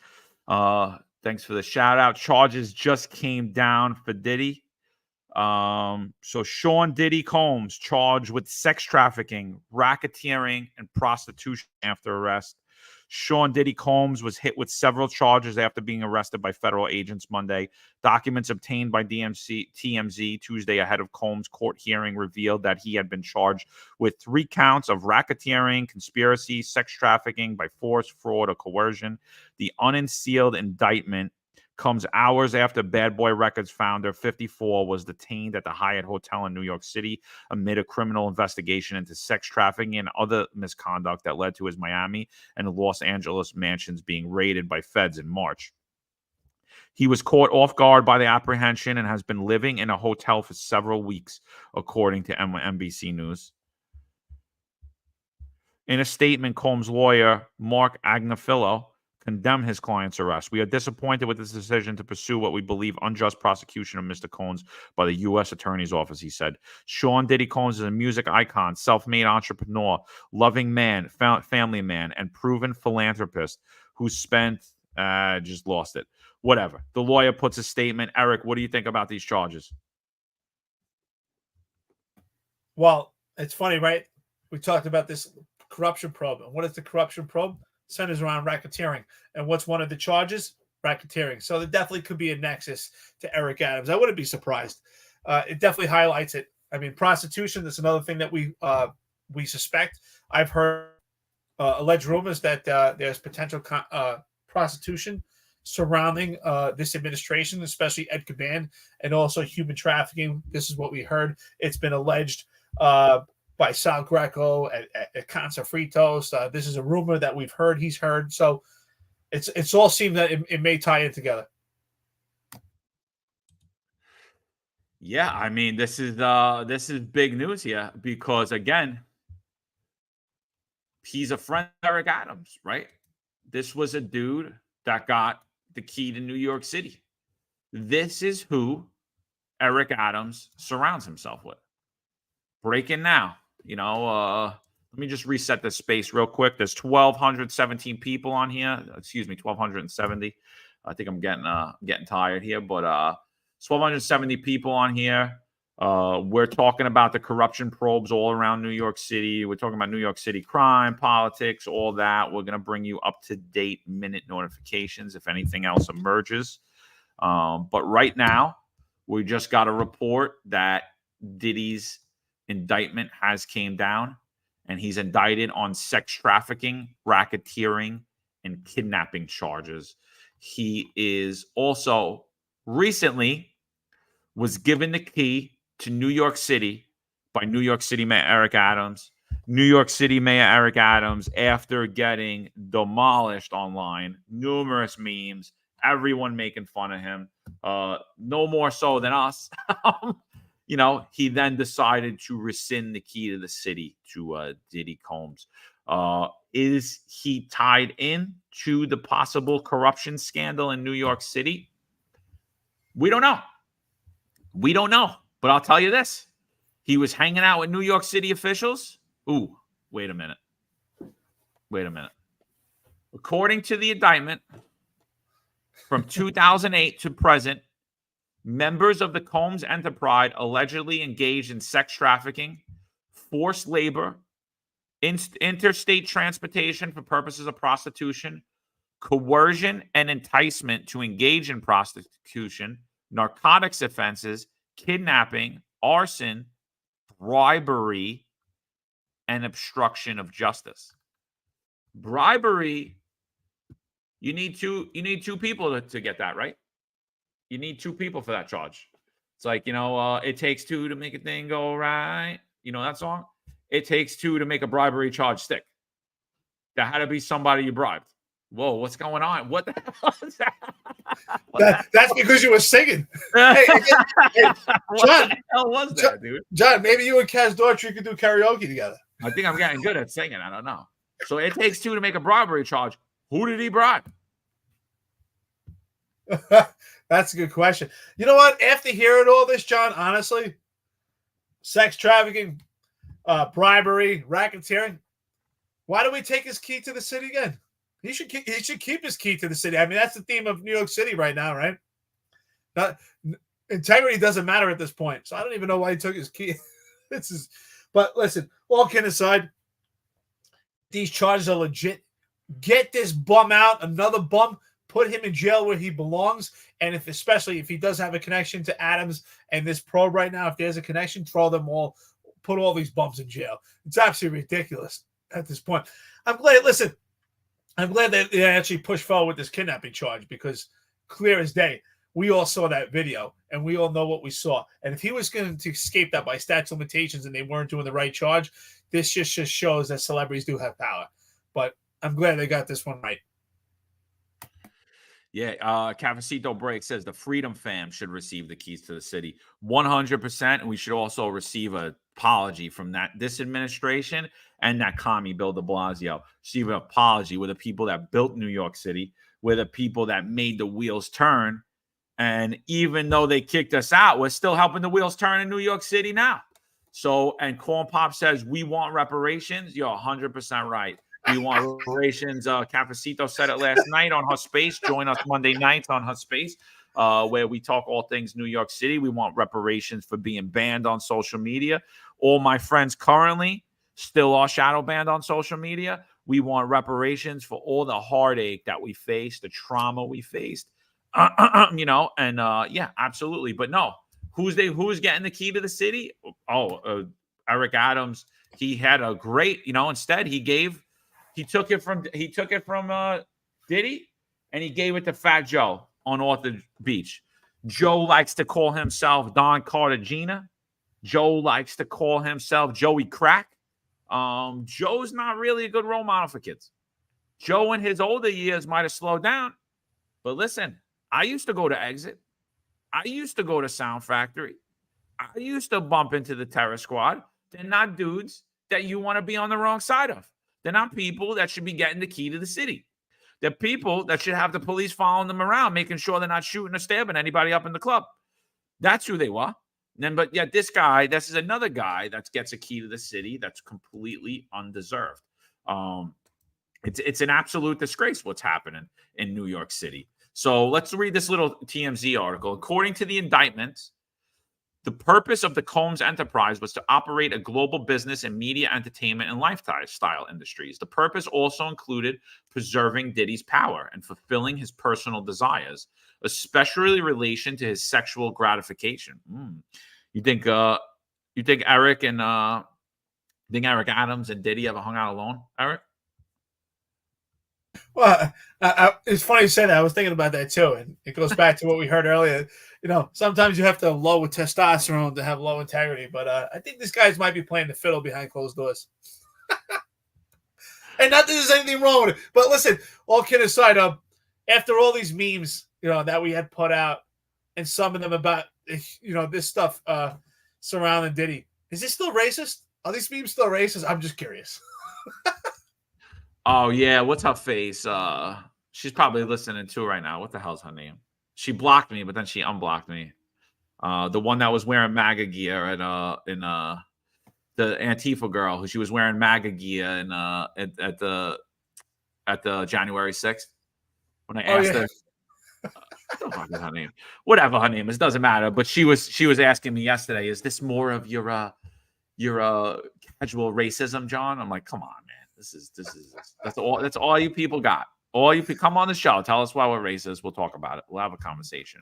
Thanks for the shout out. Charges just came down for Diddy. So Sean Diddy Combs charged with sex trafficking, racketeering, and prostitution after arrest. Sean Diddy Combs was hit with several charges after being arrested by federal agents Monday. Documents obtained by TMZ Tuesday ahead of Combs' court hearing revealed that he had been charged with 3 counts of racketeering, conspiracy, sex trafficking by force, fraud, or coercion. The unsealed indictment comes hours after Bad Boy Records founder 54 was detained at the Hyatt Hotel in New York City amid a criminal investigation into sex trafficking and other misconduct that led to his Miami and Los Angeles mansions being raided by feds in March. He was caught off guard by the apprehension and has been living in a hotel for several weeks, according to NBC News. In a statement, Combs' lawyer, Mark Agnafilo, condemn his client's arrest. We are disappointed with this decision to pursue what we believe unjust prosecution of Mr. Combs by the U.S. Attorney's Office, he said. Sean Diddy Combs is a music icon, self-made entrepreneur, loving man, family man, and proven philanthropist who spent, just lost it. Whatever. The lawyer puts a statement. Eric, what do you think about these charges? Well, it's funny, right? We talked about this corruption probe. And what is the corruption probe? Centers around racketeering. And what's one of the charges? Racketeering. So there definitely could be a nexus to Eric Adams. I wouldn't be surprised. It definitely highlights it. I mean, prostitution, that's another thing that we suspect. I've heard alleged rumors that there's potential prostitution surrounding this administration, especially Ed Caban, and also human trafficking. This is what we heard. It's been alleged by Sal Greco at Casa Fritos. This is a rumor that we've heard. He's heard. So it's all seemed that it may tie in together. Yeah, I mean, this is big news here because again, he's a friend of Eric Adams, right? This was a dude that got the key to New York City. This is who Eric Adams surrounds himself with. Breaking now. Let me just reset the space real quick. There's 1,217 people on here. Excuse me, 1,270. I think I'm getting tired here, but 1,270 people on here. We're talking about the corruption probes all around New York City. We're talking about New York City crime, politics, all that. We're going to bring you up-to-date minute notifications if anything else emerges. But right now, we just got a report that Diddy's indictment has came down, and he's indicted on sex trafficking, racketeering, and kidnapping charges. He is also recently was given the key to New York City by New York City Mayor Eric Adams. New York City Mayor Eric Adams, after getting demolished online, numerous memes, everyone making fun of him, no more so than us. He then decided to rescind the key to the city to Diddy Combs. Is he tied in to the possible corruption scandal in New York City? We don't know. We don't know. But I'll tell you this. He was hanging out with New York City officials. Ooh, wait a minute. According to the indictment, from 2008 to present, members of the Combs enterprise allegedly engaged in sex trafficking, forced labor, interstate transportation for purposes of prostitution, coercion and enticement to engage in prostitution, narcotics offenses, kidnapping, arson, bribery, and obstruction of justice. Bribery, you need two people to get that, right? You need two people for that charge. It's like, it takes two to make a thing go right. You know that song? It takes two to make a bribery charge stick. There had to be somebody you bribed. Whoa, what's going on? What the hell is that? That's because you were singing. Hey, John, what the hell was that, dude? John, maybe you and Kaz Daughtry could do karaoke together. I think I'm getting good at singing. I don't know. So it takes two to make a bribery charge. Who did he bribe? That's a good question. You know what? After hearing all this, John, honestly, sex trafficking, bribery, racketeering, why do we take his key to the city again? He should keep his key to the city. I mean, that's the theme of New York City right now, right? Integrity doesn't matter at this point. So I don't even know why he took his key. But listen, all kidding aside, these charges are legit. Get this bum out, another bum. Put him in jail where he belongs. And especially if he does have a connection to Adams and this probe right now, if there's a connection, throw them all, put all these bums in jail. It's absolutely ridiculous at this point. I'm glad that they actually pushed forward with this kidnapping charge because clear as day, we all saw that video and we all know what we saw. And if he was going to escape that by statute of limitations and they weren't doing the right charge, this just shows that celebrities do have power. But I'm glad they got this one right. Yeah, Cafecito Break says the Freedom Fam should receive the keys to the city. 100%. And we should also receive a apology from this administration and that commie Bill de Blasio. See an apology with the people that built New York City, with the people that made the wheels turn. And even though they kicked us out, we're still helping the wheels turn in New York City now. So, and Corn Pop says, we want reparations. You're 100% right. We want reparations. Cafecito said it last night on her space. Join us Monday nights on her space, where we talk all things New York City. We want reparations for being banned on social media. All my friends currently still are shadow banned on social media. We want reparations for all the heartache that we faced, the trauma we faced, yeah, absolutely. But no, who's getting the key to the city? Eric Adams. He had a great, instead he took it from Diddy, and he gave it to Fat Joe on Orchard Beach. Joe likes to call himself Don Cartagena. Joe likes to call himself Joey Crack. Joe's not really a good role model for kids. Joe in his older years might have slowed down, but listen, I used to go to Exit. I used to go to Sound Factory. I used to bump into the Terror Squad. They're not dudes that you want to be on the wrong side of. They're not people that should be getting the key to the city. They're people that should have the police following them around, making sure they're not shooting or stabbing anybody up in the club. That's who they were. But yet this is another guy that gets a key to the city that's completely undeserved. It's an absolute disgrace what's happening in New York City. So let's read this little TMZ article. According to the indictment, the purpose of the Combs enterprise was to operate a global business in media, entertainment, and lifestyle industries. The purpose also included preserving Diddy's power and fulfilling his personal desires, especially in relation to his sexual gratification. You think Eric Adams and Diddy ever hung out alone, Eric? Well, it's funny you say that. I was thinking about that too, and it goes back to what we heard earlier. Sometimes you have to have low with testosterone to have low integrity, but I think these guys might be playing the fiddle behind closed doors. And not that there's anything wrong with it, but listen, all kidding aside, after all these memes, that we had put out, and some of them about, this stuff surrounding Diddy, is this still racist? Are these memes still racist? I'm just curious. Oh, yeah. What's her face? She's probably listening too right now. What the hell's her name? She blocked me, but then she unblocked me. The one that was wearing MAGA gear in the Antifa girl, who she was wearing MAGA gear at the January 6th. When I asked her, what the fuck is her name? Whatever her name is, doesn't matter. But she was asking me yesterday, is this more of your casual racism, John? I'm like, come on, man. That's all you people got. All you come on the show, tell us why we're racist. We'll talk about it. We'll have a conversation.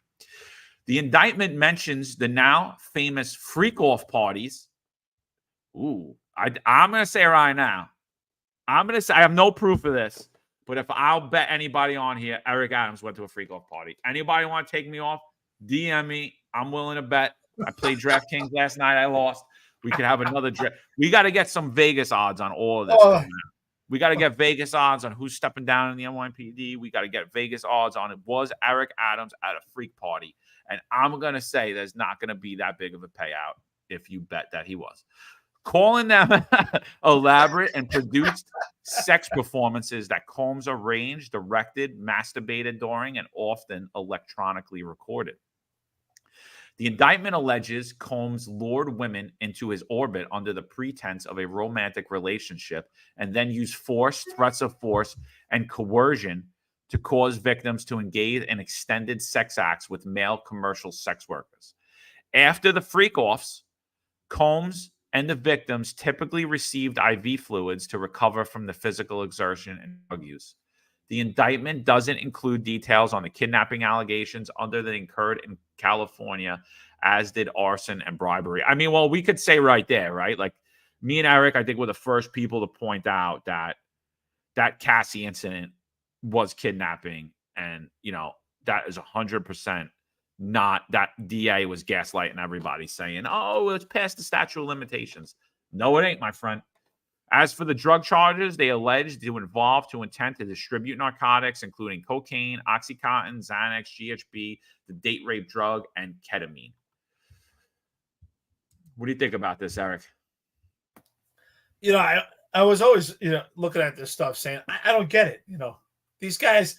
The indictment mentions the now famous freak-off parties. Ooh, I'm going to say right now, I have no proof of this, but if I'll bet anybody on here, Eric Adams went to a freak-off party. Anybody want to take me off? DM me. I'm willing to bet. I played DraftKings last night. I lost. We could have another draft. We got to get some Vegas odds on all of this stuff, man. We got to get Vegas odds on who's stepping down in the NYPD. We got to get Vegas odds on it was Eric Adams at a freak party. And I'm going to say there's not going to be that big of a payout if you bet that he was. Calling them elaborate and produced sex performances that Combs arranged, directed, masturbated during, and often electronically recorded. The indictment alleges Combs lured women into his orbit under the pretense of a romantic relationship and then used force, threats of force, and coercion to cause victims to engage in extended sex acts with male commercial sex workers. After the freak-offs, Combs and the victims typically received IV fluids to recover from the physical exertion and drug use. The indictment doesn't include details on the kidnapping allegations under the incurred in California, as did arson and bribery. I mean, well, we could say right there, right? Like me and Eric, I think we're the first people to point out that Cassie incident was kidnapping. And, that is 100% not that DA was gaslighting everybody saying, oh, it's past the statute of limitations. No, it ain't, my friend. As for the drug charges, they alleged to intent to distribute narcotics, including cocaine, Oxycontin, Xanax, GHB, the date rape drug, and ketamine. What do you think about this, Eric? I was always, looking at this stuff saying, I don't get it. These guys,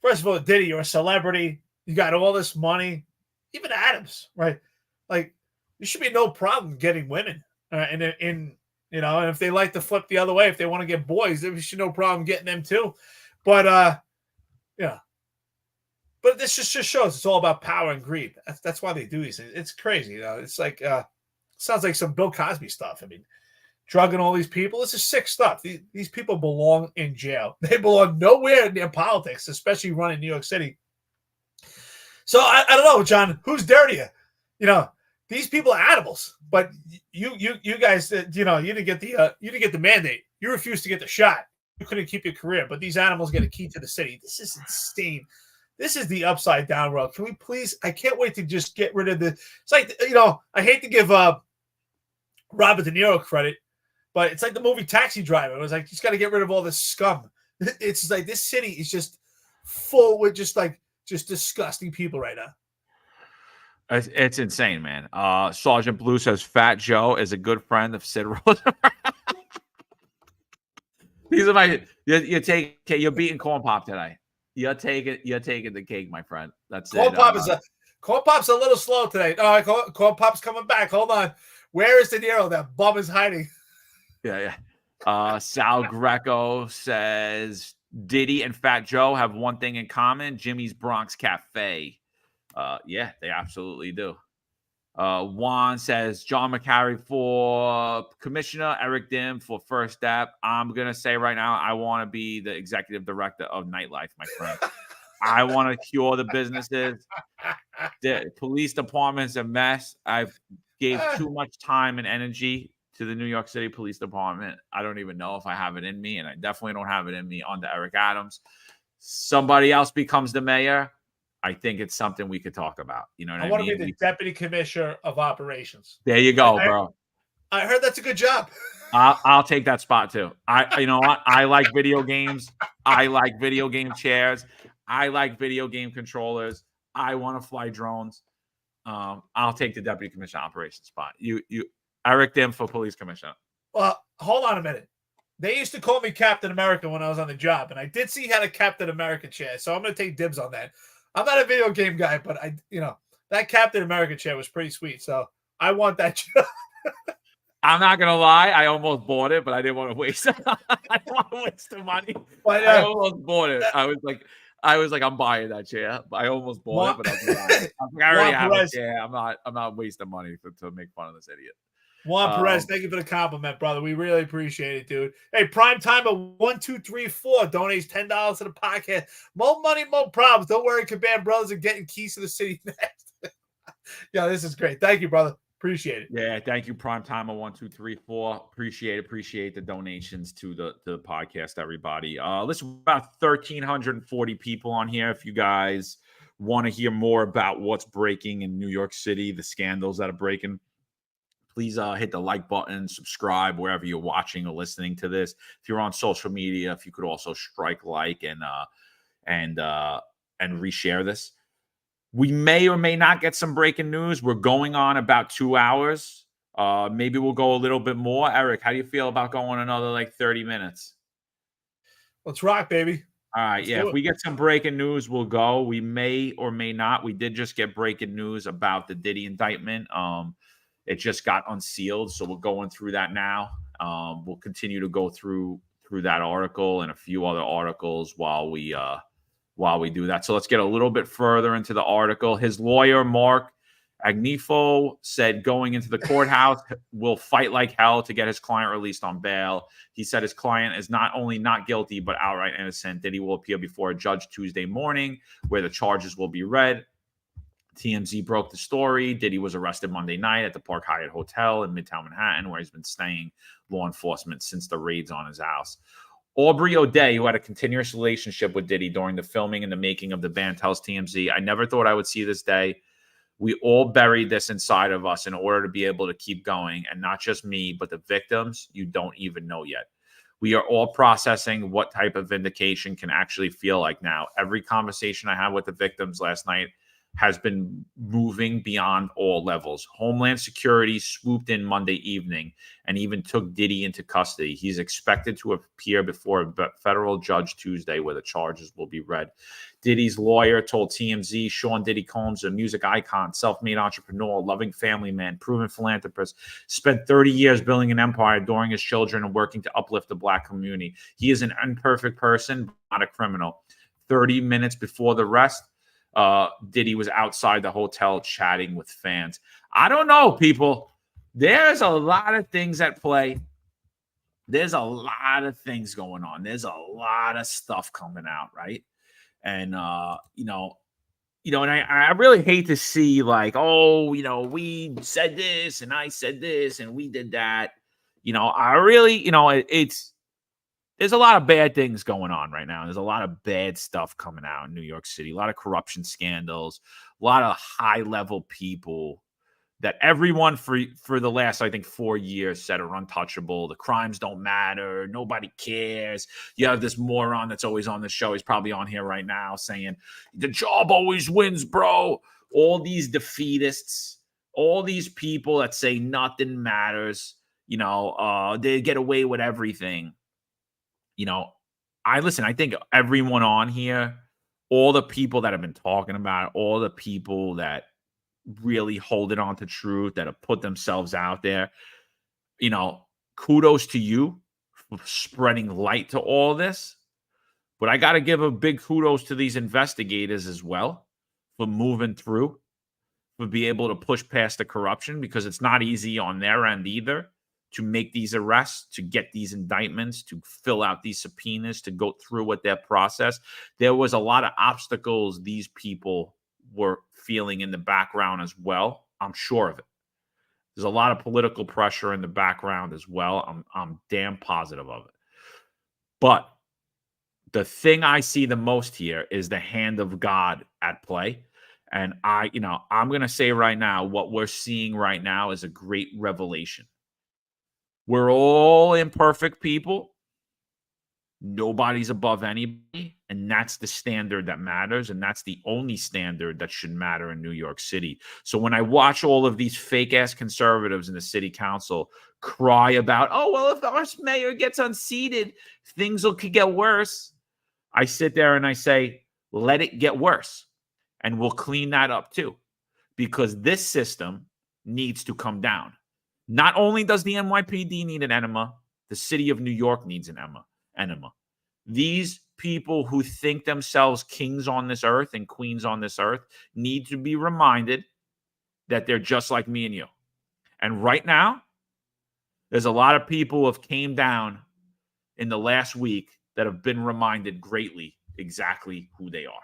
first of all, Diddy, you're a celebrity. You got all this money. Even Adams, right? Like, there should be no problem getting women. And if they like to flip the other way, if they want to get boys, there should no problem getting them too. But, but this just shows it's all about power and greed. That's why they do these things. It's crazy. It's like, sounds like some Bill Cosby stuff. I mean, drugging all these people. This is sick stuff. These people belong in jail. They belong nowhere near politics, especially running New York City. So I don't know, John, who's dirtier? These people are animals, but you guys, you didn't get the mandate. You refused to get the shot. You couldn't keep your career, but these animals get a key to the city. This is insane. This is the upside down world. Can we please? I can't wait to just get rid of the. It's like, I hate to give Robert De Niro credit, but it's like the movie Taxi Driver. It was like, just got to get rid of all this scum. It's like this city is just full with just disgusting people right now. It's insane, man. Sergeant Blue says Fat Joe is a good friend of Sid Rosenberg. These are my. You're beating Corn Pop today. You're taking the cake, my friend. That's Corn it. Corn Pop's a little slow today. All right, Corn Pop's coming back. Hold on. Where is De Niro? That bum is hiding. Yeah. Sal Greco says Diddy and Fat Joe have one thing in common: Jimmy's Bronx Cafe. Yeah, they absolutely do. Juan says John McCarry for commissioner, Eric Dim for first step. I'm gonna say right now, I want to be the executive director of nightlife, my friend. I want to cure the businesses. The police department's a mess. I've gave too much time and energy to the New York City Police Department. I don't even know if I have it in me, and I definitely don't have it in me under Eric Adams. Somebody else becomes the mayor. I think it's something we could talk about. You know what I mean? I want to be the deputy commissioner of operations. There you go, bro. I heard that's a good job. I'll take that spot too. You know what? I like video games. I like video game chairs. I like video game controllers. I want to fly drones. I'll take the deputy commissioner operations spot. You Eric Dim for police commissioner. Well, hold on a minute. They used to call me Captain America when I was on the job, and I did see he had a Captain America chair, so I'm going to take dibs on that. I'm not a video game guy, but that Captain America chair was pretty sweet, so I want that chair. I'm not gonna lie, I almost bought it, but I didn't want to waste it. I didn't want to waste the money. But, I almost bought it. I was like, I'm buying that chair. I almost bought it, but I already have a chair. I'm not wasting money to make fun of this idiot. Juan Perez, thank you for the compliment, brother. We really appreciate it, dude. Hey, Prime Time of 1234 donates $10 to the podcast. More money, more problems. Don't worry, Caban Brothers are getting keys to the city next. Yeah, this is great. Thank you, brother. Appreciate it. Yeah, thank you, Prime Time of 1234. Appreciate the donations to the podcast, everybody. Listen, about 1,340 people on here. If you guys want to hear more about what's breaking in New York City, the scandals that are breaking, please hit the like button, subscribe wherever you're watching or listening to this. If you're on social media, if you could also strike like and reshare this. We may or may not get some breaking news. We're going on about 2 hours. Maybe we'll go a little bit more. Eric, how do you feel about going another 30 minutes? Let's rock, baby. All right. Yeah. If we get some breaking news, we'll go. We may or may not. We did just get breaking news about the Diddy indictment. It just got unsealed, so we're going through that now. We'll continue to go through that article and a few other articles while we do that. So let's get a little bit further into the article. His lawyer, Mark Agnifo, said going into the courthouse will fight like hell to get his client released on bail. He said his client is not only not guilty but outright innocent. Diddy will appear before a judge Tuesday morning where the charges will be read. TMZ broke the story. Diddy was arrested Monday night at the Park Hyatt Hotel in Midtown Manhattan, where he's been staying law enforcement since the raids on his house. Aubrey O'Day, who had a continuous relationship with Diddy during the filming and the making of the band, tells TMZ, "I never thought I would see this day. We all buried this inside of us in order to be able to keep going. And not just me, but the victims you don't even know yet. We are all processing what type of vindication can actually feel like now. Every conversation I had with the victims last night, has been moving beyond all levels. Homeland Security swooped in Monday evening and even took Diddy into custody. He's expected to appear before a federal judge Tuesday, where the charges will be read. Diddy's lawyer told TMZ Sean Diddy Combs, a music icon, self-made entrepreneur, loving family man, proven philanthropist, spent 30 years building an empire, adoring his children, and working to uplift the Black community. He is an imperfect person, not a criminal. 30 minutes before the arrest, Diddy was outside the hotel chatting with fans. I don't know, people. There's a lot of things at play. There's a lot of things going on. There's a lot of stuff coming out, right? And and I really hate to see like, oh, we said this and I said this and we did that. I really, there's a lot of bad things going on right now. There's a lot of bad stuff coming out in New York City, a lot of corruption scandals, a lot of high-level people that everyone for the last, I think, 4 years said are untouchable. The crimes don't matter. Nobody cares. You have this moron that's always on the show. He's probably on here right now saying, the job always wins, bro. All these defeatists, all these people that say nothing matters, they get away with everything. I think everyone on here, all the people that have been talking about it, all the people that really hold it on to truth, that have put themselves out there, kudos to you for spreading light to all this. But I got to give a big kudos to these investigators as well for moving through, for being able to push past the corruption, because it's not easy on their end either to make these arrests, to get these indictments, to fill out these subpoenas, to go through with their process. There was a lot of obstacles these people were feeling in the background as well. I'm sure of it. There's a lot of political pressure in the background as well. I'm damn positive of it. But the thing I see the most here is the hand of God at play. And I'm going to say right now, what we're seeing right now is a great revelation. We're all imperfect people. Nobody's above anybody. And that's the standard that matters. And that's the only standard that should matter in New York City. So when I watch all of these fake ass conservatives in the city council cry about, oh, well, if our mayor gets unseated, things could get worse. I sit there and I say, let it get worse. And we'll clean that up too. Because this system needs to come down. Not only does the NYPD need an enema, the city of New York needs an enema. These people who think themselves kings on this earth and queens on this earth need to be reminded that they're just like me and you. And right now, there's a lot of people who have came down in the last week that have been reminded greatly exactly who they are.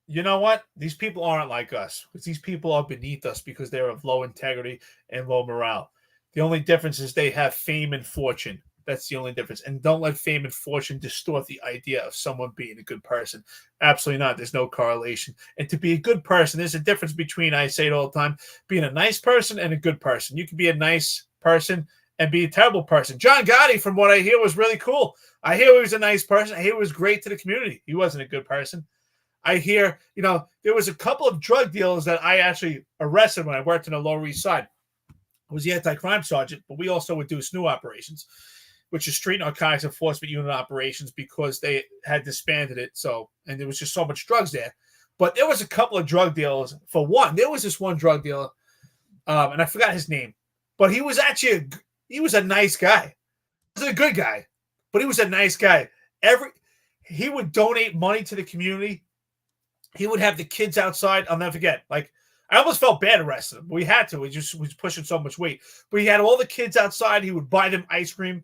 You know what? These people aren't like us, because these people are beneath us because they're of low integrity and low morale. The only difference is they have fame and fortune. That's the only difference. And don't let fame and fortune distort the idea of someone being a good person. Absolutely not. There's no correlation. And to be a good person, there's a difference between, I say it all the time, being a nice person and a good person. You can be a nice person and be a terrible person. John Gotti, from what I hear, was really cool. I hear he was a nice person. I hear he was great to the community. He wasn't a good person. I hear, there was a couple of drug dealers that I actually arrested when I worked in the Lower East Side. I was the anti-crime sergeant, but we also would do SNU operations, which is Street Narcotics Enforcement Unit operations, because they had disbanded it. And there was just so much drugs there. But there was a couple of drug dealers. For one, there was this one drug dealer, and I forgot his name, but he was actually he was a nice guy. He wasn't a good guy, but he was a nice guy. He would donate money to the community. He would have the kids outside. I'll never forget. Like, I almost felt bad arresting him. We had to. We just was pushing so much weight. But he had all the kids outside. He would buy them ice cream.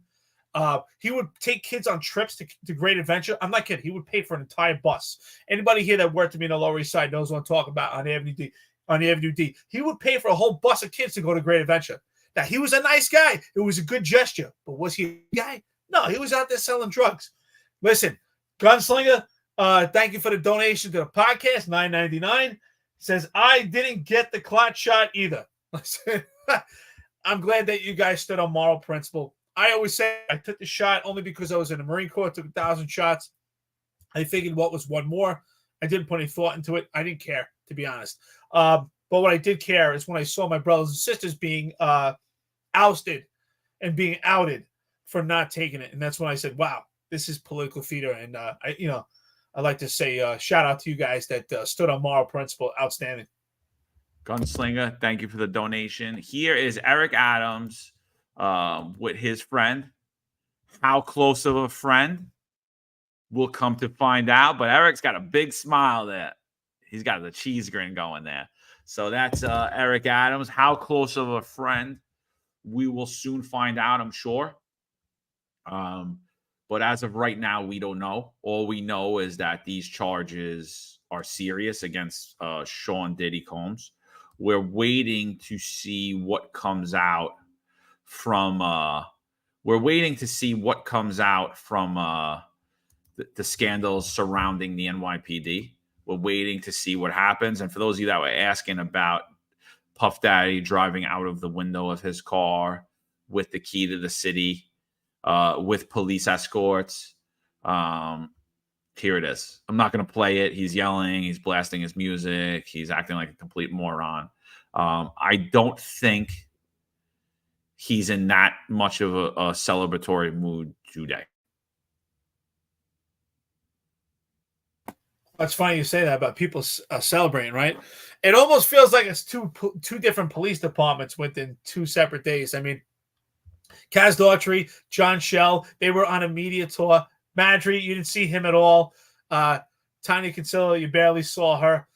He would take kids on trips to Great Adventure. I'm not kidding. He would pay for an entire bus. Anybody here that worked with me in the Lower East Side knows what I'm talking about on Avenue D. On the Avenue D, he would pay for a whole bus of kids to go to Great Adventure. Now, he was a nice guy. It was a good gesture. But was he a guy? No, he was out there selling drugs. Listen, Gunslinger, thank you for the donation to the podcast, $9.99. Says, I didn't get the clot shot either. I'm glad that you guys stood on moral principle. I always say I took the shot only because I was in the Marine Corps, took 1,000 shots. I figured what was one more. I didn't put any thought into it. I didn't care, to be honest. But what I did care is when I saw my brothers and sisters being ousted and being outed for not taking it. And that's when I said, wow, this is political theater. And, I'd like to say shout out to you guys that stood on moral principle. Outstanding. Gunslinger, thank you for the donation. Here is Eric Adams with his friend. How close of a friend? We'll come to find out. But Eric's got a big smile there. He's got the cheese grin going there. So that's Eric Adams. How close of a friend? We will soon find out, I'm sure. But as of right now, we don't know. All we know is that these charges are serious against Sean Diddy Combs. We're waiting to see what comes out from the scandals surrounding the NYPD. We're waiting to see what happens. And for those of you that were asking about Puff Daddy driving out of the window of his car with the key to the city, with police escorts, here it is. I'm not going to play it. He's yelling. He's blasting his music. He's acting like a complete moron. I don't think he's in that much of a celebratory mood today. It's funny you say that about people celebrating, right? It almost feels like it's two different police departments within 2 separate days. I mean, Kaz Daughtry, John Shell, they were on a media tour. Madry, you didn't see him at all. Tanya Kinsella, you barely saw her.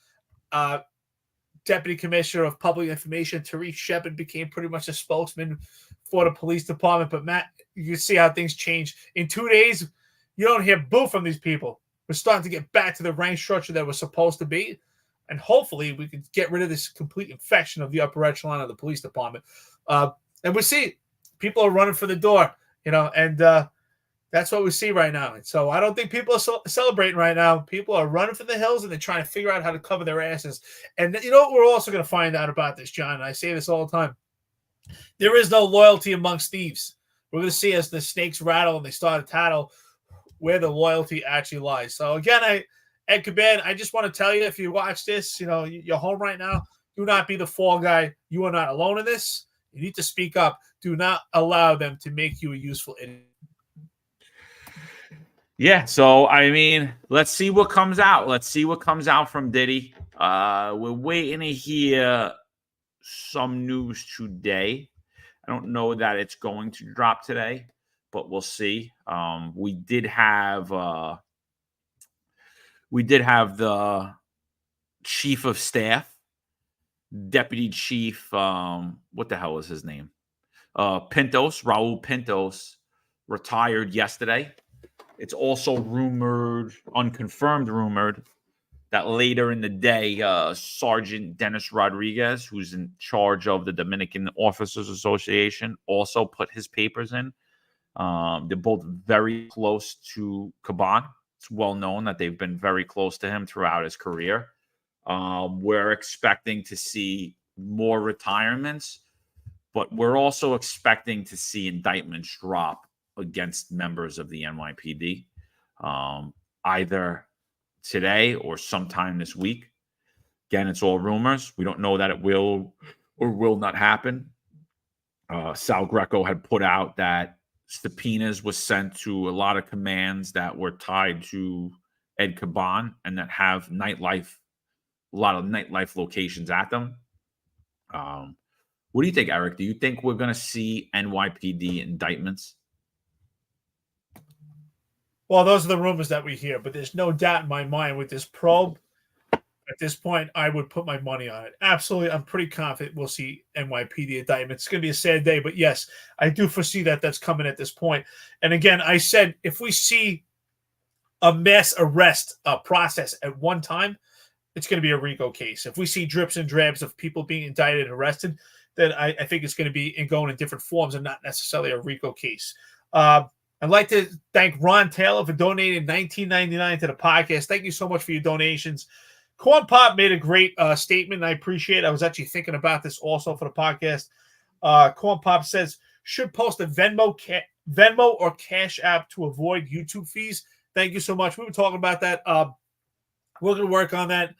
Deputy Commissioner of Public Information, Tariq Shepard, became pretty much a spokesman for the police department. But Matt, you can see how things change. In 2 days, you don't hear boo from these people. We're starting to get back to the rank structure that we're supposed to be. And hopefully we can get rid of this complete infection of the upper echelon of the police department. And we see people are running for the door, and that's what we see right now. And so I don't think people are celebrating right now. People are running for the hills, and they're trying to figure out how to cover their asses. And you know what we're also going to find out about this, John, and I say this all the time. There is no loyalty amongst thieves. We're going to see as the snakes rattle and they start to tattle where the loyalty actually lies. So again, Ed Caban, I just want to tell you, if you watch this, you're home right now, do not be the fall guy. You are not alone in this. You need to speak up. Do not allow them to make you a useful idiot. Yeah, so I mean, let's see what comes out. Let's see what comes out from Diddy. We're waiting to hear some news today. I don't know that it's going to drop today, but we'll see. We did have the chief of staff, deputy chief. What the hell was his name? Pintos, Raul Pintos, retired yesterday. It's also unconfirmed rumored, that later in the day, Sergeant Dennis Rodriguez, who's in charge of the Dominican Officers Association, also put his papers in. They're both very close to Caban. It's well known that they've been very close to him throughout his career. We're expecting to see more retirements, but we're also expecting to see indictments drop against members of the NYPD, either today or sometime this week. Again, it's all rumors. We don't know that it will or will not happen. Sal Greco had put out that subpoenas was sent to a lot of commands that were tied to Ed Caban and that have a lot of nightlife locations at them. What do you think, Eric? Do you think we're going to see NYPD indictments? Well, those are the rumors that we hear, but there's no doubt in my mind with this probe. At this point, I would put my money on it. Absolutely. I'm pretty confident we'll see NYPD indictments. It's going to be a sad day, but yes, I do foresee that that's coming at this point. And again, I said, if we see a mass arrest process at one time, it's going to be a RICO case. If we see drips and drabs of people being indicted and arrested, then I think it's going to be going in different forms and not necessarily a RICO case. I'd like to thank Ron Taylor for donating $19.99 to the podcast. Thank you so much for your donations. Corn Pop made a great statement, and I appreciate it. I was actually thinking about this also for the podcast. Corn Pop says, should post a Venmo or Cash App to avoid YouTube fees. Thank you so much. We were talking about that. We're going to work on that.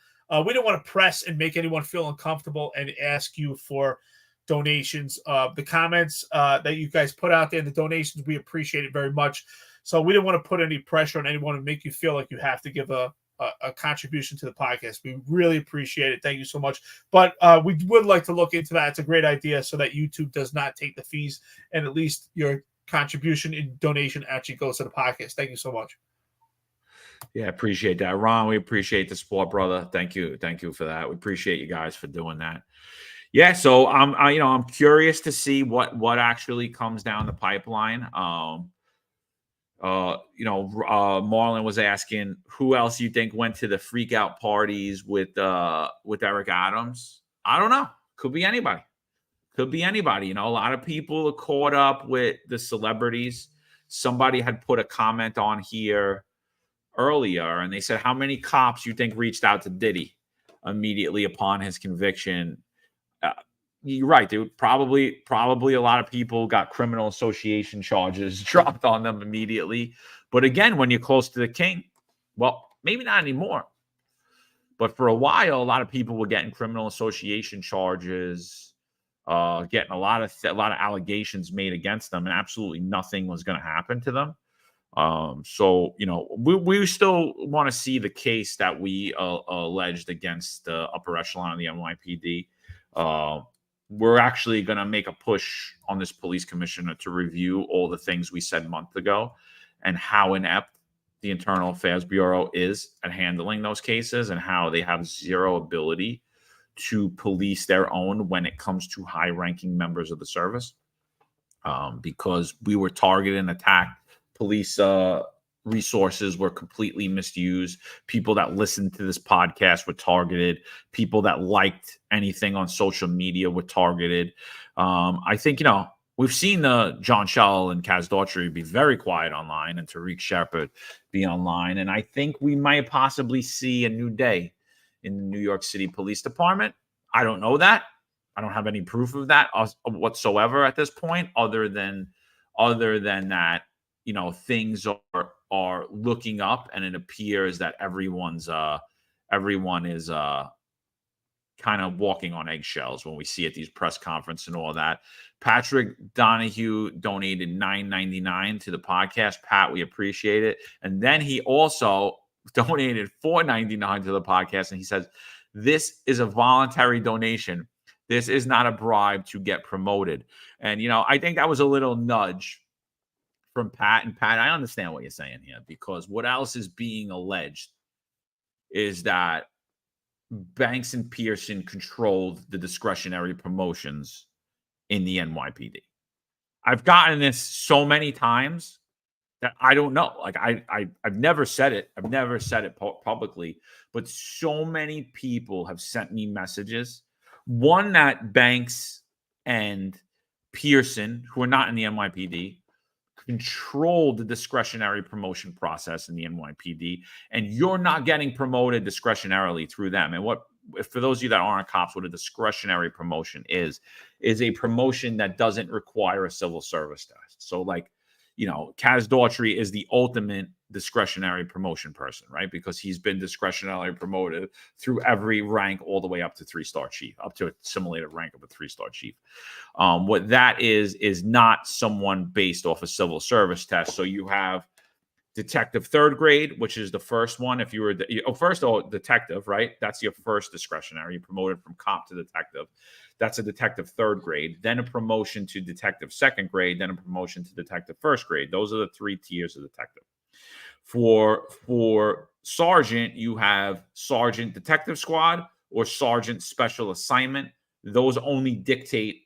We don't want to press and make anyone feel uncomfortable and ask you for donations. The comments that you guys put out there, the donations, we appreciate it very much. So we didn't want to put any pressure on anyone and make you feel like you have to give a contribution to the podcast. We really appreciate it. Thank you so much. But we would like to look into that. It's a great idea so that YouTube does not take the fees, and at least your contribution and donation actually goes to the podcast. Thank you so much. Yeah, appreciate that, Ron. We appreciate the support, brother. Thank you for that. We appreciate you guys for doing that. Yeah, so I'm curious to see what actually comes down the pipeline. Marlon was asking who else you think went to the freak out parties with Eric Adams. I don't know. Could be anybody. A lot of people are caught up with the celebrities. Somebody had put a comment on here earlier, and they said, how many cops you think reached out to Diddy immediately upon his conviction? You're right, dude. Probably a lot of people got criminal association charges dropped on them immediately. But again, when you're close to the king, well, maybe not anymore. But for a while, a lot of people were getting criminal association charges, getting a lot of allegations made against them, and absolutely nothing was going to happen to them. So we still want to see the case that we alleged against the upper echelon of the NYPD. We're actually going to make a push on this police commissioner to review all the things we said months ago and how inept the Internal Affairs Bureau is at handling those cases and how they have zero ability to police their own when it comes to high-ranking members of the service. Because we were targeted and attacked. Police resources were completely misused. People that listened to this podcast were targeted. People that liked anything on social media were targeted. I think, we've seen the John Shell and Kaz Daughtry be very quiet online and Tariq Shepard be online. And I think we might possibly see a new day in the New York City Police Department. I don't know that. I don't have any proof of that whatsoever at this point, other than that, things are looking up, and it appears that everyone is kind of walking on eggshells when we see at these press conferences and all that. Patrick Donahue donated $9.99 to the podcast. Pat, we appreciate it. And then he also donated $4.99 to the podcast, and he says, this is a voluntary donation. This is not a bribe to get promoted. And, I think that was a little nudge from Pat. And Pat, I understand what you're saying here, because what else is being alleged is that Banks and Pearson controlled the discretionary promotions in the NYPD. I've gotten this so many times that I don't know. Like I've never said it. I've never said it publicly, but so many people have sent me messages. One, that Banks and Pearson, who are not in the NYPD, control the discretionary promotion process in the NYPD, and you're not getting promoted discretionarily through them. And for those of you that aren't cops, what a discretionary promotion is a promotion that doesn't require a civil service test. So Kaz Daughtry is the ultimate discretionary promotion person, right? Because he's been discretionarily promoted through every rank all the way up to 3-star chief, up to a simulated rank of a 3-star chief. What that is not someone based off a civil service test. So you have detective 3rd grade, which is the first one. If you were detective, right? That's your first discretionary. You promoted from cop to detective. That's a detective 3rd grade. Then a promotion to detective 2nd grade. Then a promotion to detective 1st grade. Those are the 3 tiers of detective. For sergeant, you have sergeant detective squad or sergeant special assignment. Those only dictate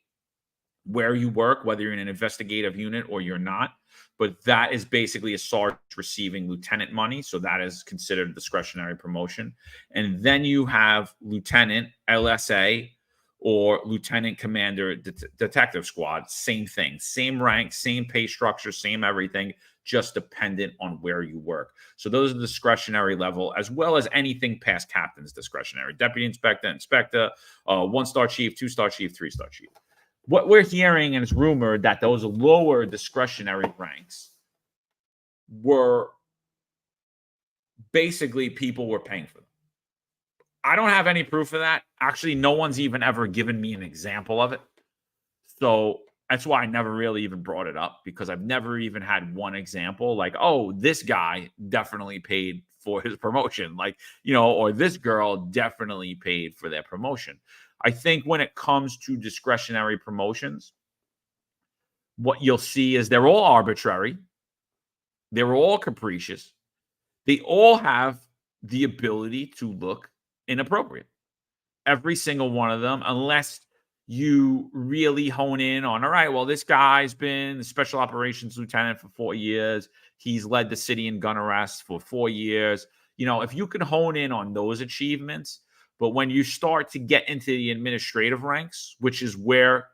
where you work, whether you're in an investigative unit or you're not. But that is basically a sergeant receiving lieutenant money. So that is considered a discretionary promotion. And then you have lieutenant, LSA, or lieutenant commander detective squad. Same thing, same rank, same pay structure, same everything, just dependent on where you work. So those are the discretionary level, as well as anything past captain's discretionary. Deputy inspector, 1-star chief, 2-star chief, 3-star chief. What we're hearing, and it's rumored, that those lower discretionary ranks were basically people were paying for them. I don't have any proof of that. Actually, no one's even ever given me an example of it. So that's why I never really even brought it up, because I've never even had one example like, oh, this guy definitely paid for his promotion, like, or this girl definitely paid for their promotion. I think when it comes to discretionary promotions, what you'll see is they're all arbitrary. They're all capricious. They all have the ability to look inappropriate. Every single one of them, unless you really hone in on, all right, well, this guy's been the special operations lieutenant for 4 years. He's led the city in gun arrests for 4 years. If you can hone in on those achievements, but when you start to get into the administrative ranks, which is where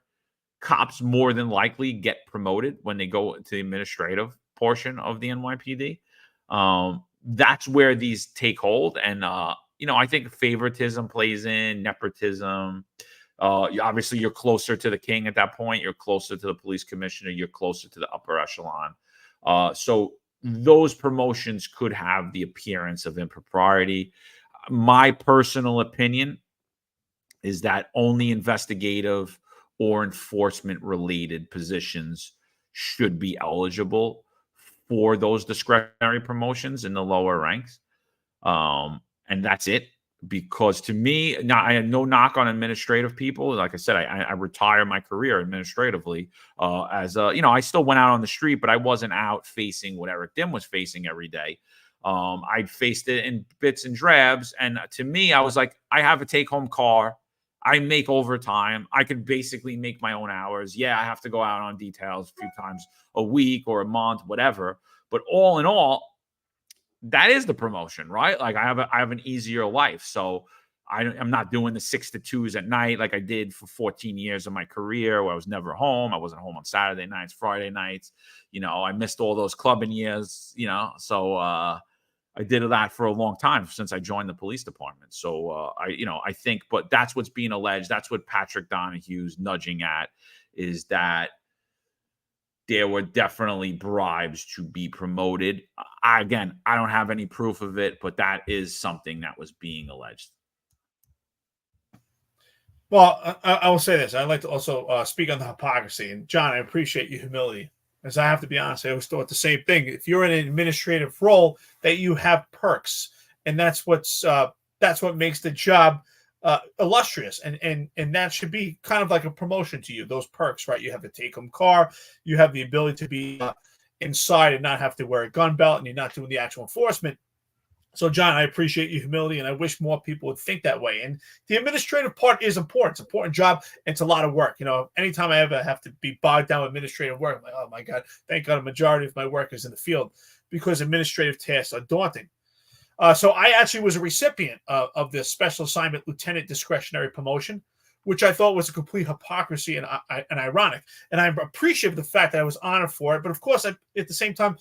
cops more than likely get promoted when they go to the administrative portion of the NYPD, that's where these take hold. And, I think favoritism plays in, nepotism. Obviously, you're closer to the king at that point. You're closer to the police commissioner. You're closer to the upper echelon. So those promotions could have the appearance of impropriety. My personal opinion is that only investigative or enforcement-related positions should be eligible for those discretionary promotions in the lower ranks. And that's it. Because to me, I had no knock on administrative people. Like I said, I retired my career administratively I still went out on the street, but I wasn't out facing what Eric Dim was facing every day. I faced it in bits and drabs. And to me, I was like, I have a take-home car. I make overtime. I could basically make my own hours. Yeah, I have to go out on details a few times a week or a month, whatever. But all in all, that is the promotion, right? Like I have an easier life. So I'm not doing the 6 to 2s at night like I did for 14 years of my career, where I was never home. I wasn't home on Saturday nights, Friday nights. I missed all those clubbing years, so I did that for a long time since I joined the police department. So I think, but that's what's being alleged. That's what Patrick Donahue's nudging at, is that there were definitely bribes to be promoted. I don't have any proof of it, but that is something that was being alleged. Well, I will say this. I'd like to also speak on the hypocrisy. And John, I appreciate your humility. As I have to be honest, I always thought the same thing. If you're in an administrative role, that you have perks, and that's what makes the job illustrious, and that should be kind of like a promotion to you. Those perks, right? You have the take-home car, you have the ability to be inside and not have to wear a gun belt, and you're not doing the actual enforcement. So, John, I appreciate your humility, and I wish more people would think that way. And the administrative part is important. It's an important job. It's a lot of work. Anytime I ever have to be bogged down with administrative work, I'm like, oh, my God, thank God a majority of my work is in the field, because administrative tasks are daunting. So I actually was a recipient of the special assignment lieutenant discretionary promotion, which I thought was a complete hypocrisy and ironic. And I'm appreciative of the fact that I was honored for it. But, of course, at the same time,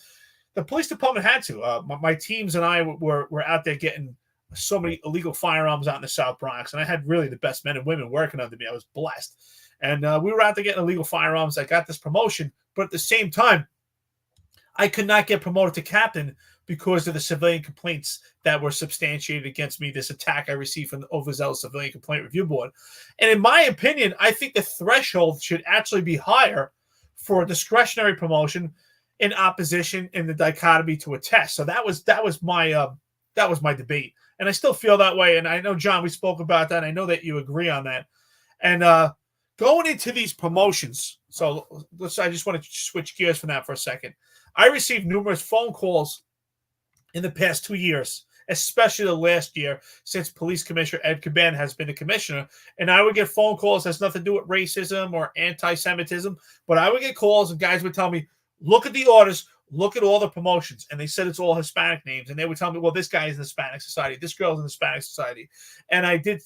the police department had to. My teams and I were out there getting so many illegal firearms out in the South Bronx, and I had really the best men and women working under me. I was blessed. And we were out there getting illegal firearms. I got this promotion, but at the same time, I could not get promoted to captain because of the civilian complaints that were substantiated against me, this attack I received from the overzealous Civilian Complaint Review Board. And in my opinion, I think the threshold should actually be higher for a discretionary promotion in opposition in the dichotomy to a test. So that was my debate, and I still feel that way. And I know, John, we spoke about that. I know that you agree on that. And going into these promotions, so I just want to switch gears from that for a second. I received numerous phone calls in the past 2 years, especially the last year, since Police Commissioner Ed Caban has been the commissioner. And I would get phone calls that has nothing to do with racism or anti-Semitism, but I would get calls and guys would tell me, look at the orders, look at all the promotions. And they said it's all Hispanic names. And they would tell me, well, this guy is in the Hispanic Society. This girl is in the Hispanic Society. And I did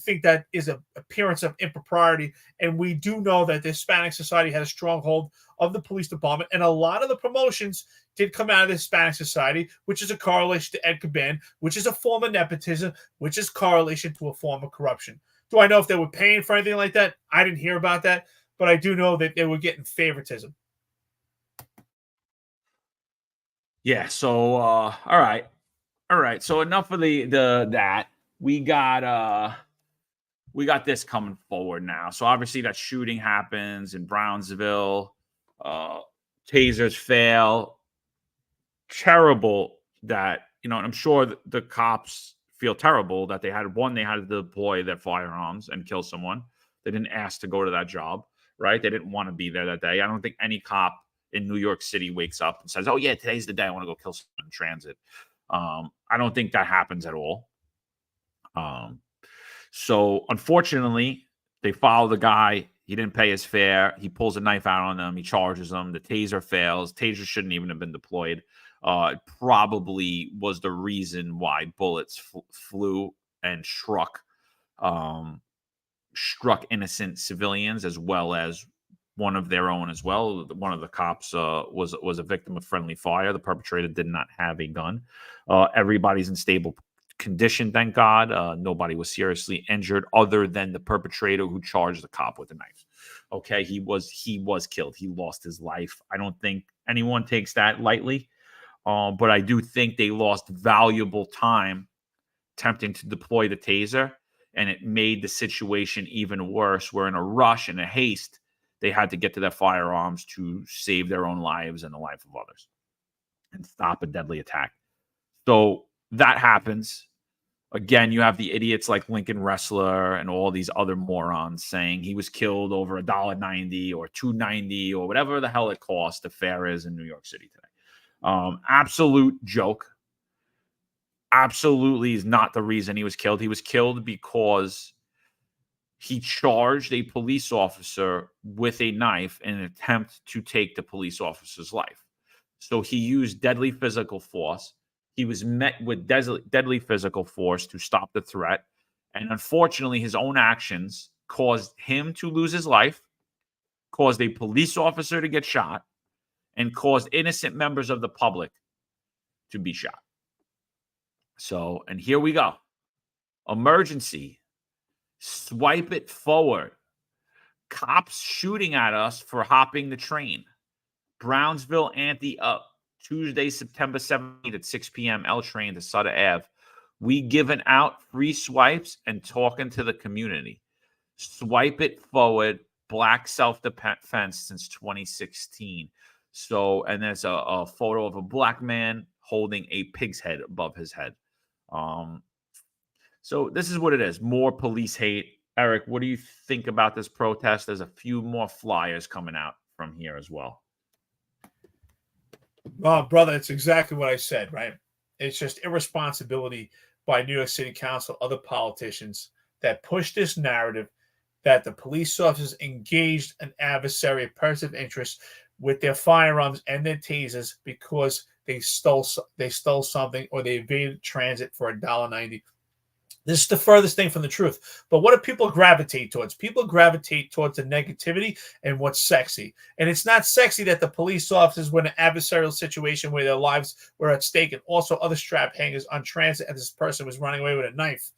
think that is an appearance of impropriety. And we do know that the Hispanic Society had a stronghold of the police department. And a lot of the promotions did come out of the Hispanic Society, which is a correlation to Ed Caban, which is a form of nepotism, which is correlation to a form of corruption. Do I know if they were paying for anything like that? I didn't hear about that. But I do know that they were getting favoritism. Yeah. So, all right. All right. So enough of that. We got this coming forward now. So obviously that shooting happens in Brownsville. Tasers fail. Terrible that, and I'm sure the cops feel terrible that they had to deploy their firearms and kill someone. They didn't ask to go to that job, right? They didn't want to be there that day. I don't think any cop in New York City wakes up and says, "Oh yeah, today's the day I want to go kill someone in transit." I don't think that happens at all. So unfortunately, they follow the guy. He didn't pay his fare. He pulls a knife out on them. He charges them. The taser fails. Taser shouldn't even have been deployed. It probably was the reason why bullets flew and struck innocent civilians, as well as one of their own as well. One of the cops was a victim of friendly fire. The perpetrator did not have a gun. Everybody's in stable condition, thank God. Nobody was seriously injured other than the perpetrator who charged the cop with a knife. Okay, he was killed. He lost his life. I don't think anyone takes that lightly. But I do think they lost valuable time attempting to deploy the taser, and it made the situation even worse, where in a rush and a haste, they had to get to their firearms to save their own lives and the life of others and stop a deadly attack. So that happens. Again, you have the idiots like Lincoln Wrestler and all these other morons saying he was killed over $1.90 or $2.90 or whatever the hell it costs the fare is in New York City today. Absolute joke. Absolutely is not the reason he was killed. He was killed because he charged a police officer with a knife in an attempt to take the police officer's life. So he used deadly physical force. He was met with deadly physical force to stop the threat. And unfortunately, his own actions caused him to lose his life, caused a police officer to get shot, and caused innocent members of the public to be shot. So, and here we go. Emergency. Swipe it forward. Cops shooting at us for hopping the train. Brownsville ante up. Tuesday, September 17th at 6 p.m. L train to Sutter Ave. We giving out free swipes and talking to the community. Swipe it forward. Black self-defense since 2016. So, and there's a photo of a black man holding a pig's head above his head. So this is what it is. More police hate. Eric, what do you think about this protest? There's a few more flyers coming out from here as well. Well, brother, it's exactly what I said, right? It's just irresponsibility by New York City Council, other politicians that push this narrative that the police officers engaged an adversary, a person of interest, with their firearms and their tasers because they stole something or they evaded transit for $1.90. This is the furthest thing from the truth. But what do people gravitate towards? People gravitate towards the negativity and what's sexy. And it's not sexy that the police officers were in an adversarial situation where their lives were at stake and also other strap hangers on transit and this person was running away with a knife.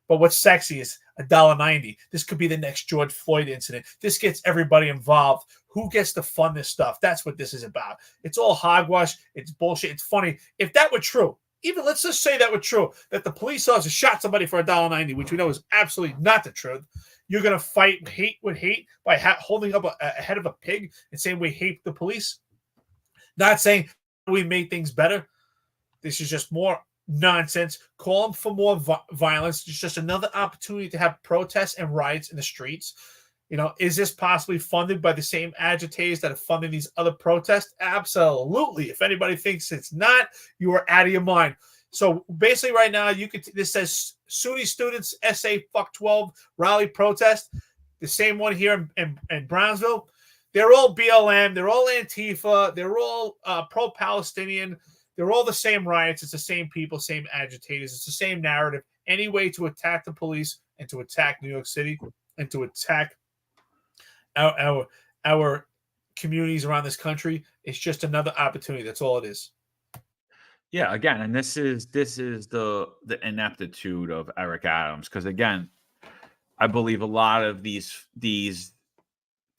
But what's sexy is $1.90. This could be the next George Floyd incident. This gets everybody involved. Who gets to fund this stuff? That's what this is about. It's all hogwash. It's bullshit. It's funny. If that were true, even let's just say that were true, that the police officer shot somebody for $1.90, which we know is absolutely not the truth. You're going to fight hate with hate by holding up a head of a pig and saying we hate the police? Not saying we made things better. This is just more nonsense. Call them for more violence. It's just another opportunity to have protests and riots in the streets. You know, is this possibly funded by the same agitators that are funding these other protests? Absolutely. If anybody thinks it's not, you are out of your mind. So basically right now, this says SUNY students SA fuck 12 rally protest. The same one here in Brownsville. They're all BLM. They're all Antifa. They're all pro-Palestinian. They're all the same riots. It's the same people, same agitators. It's the same narrative. Any way to attack the police and to attack New York City and to attack our communities around this country, it's just another opportunity. That's all it is. Yeah, again, and this is the ineptitude of Eric Adams, because again, I believe a lot of these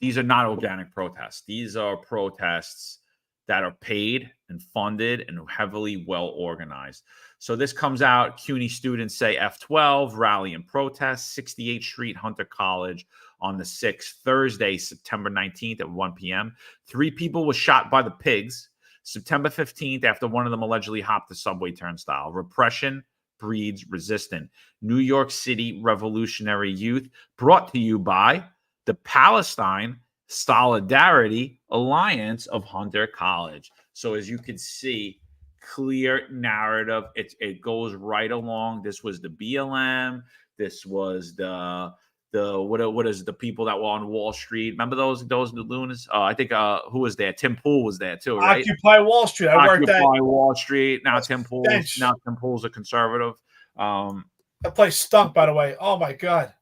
are not organic protests. These are protests that are paid and funded and heavily well organized. So this comes out. CUNY students say F12 rally and protest 68th Street, Hunter College on the 6th, Thursday, September 19th at 1 p.m. 3 people were shot by the pigs. September 15th, after one of them allegedly hopped the subway turnstile. Repression breeds resistance. New York City Revolutionary Youth, brought to you by the Palestine Solidarity Alliance of Hunter College. So as you can see, clear narrative. It goes right along. This was the BLM. This was the what is the people that were on Wall Street? Remember those loons? I think who was there? Tim Pool was there too, right? Occupy Wall Street. I worked at Occupy Wall Street. Now Tim Pool's a conservative. That place stunk, by the way. Oh my God.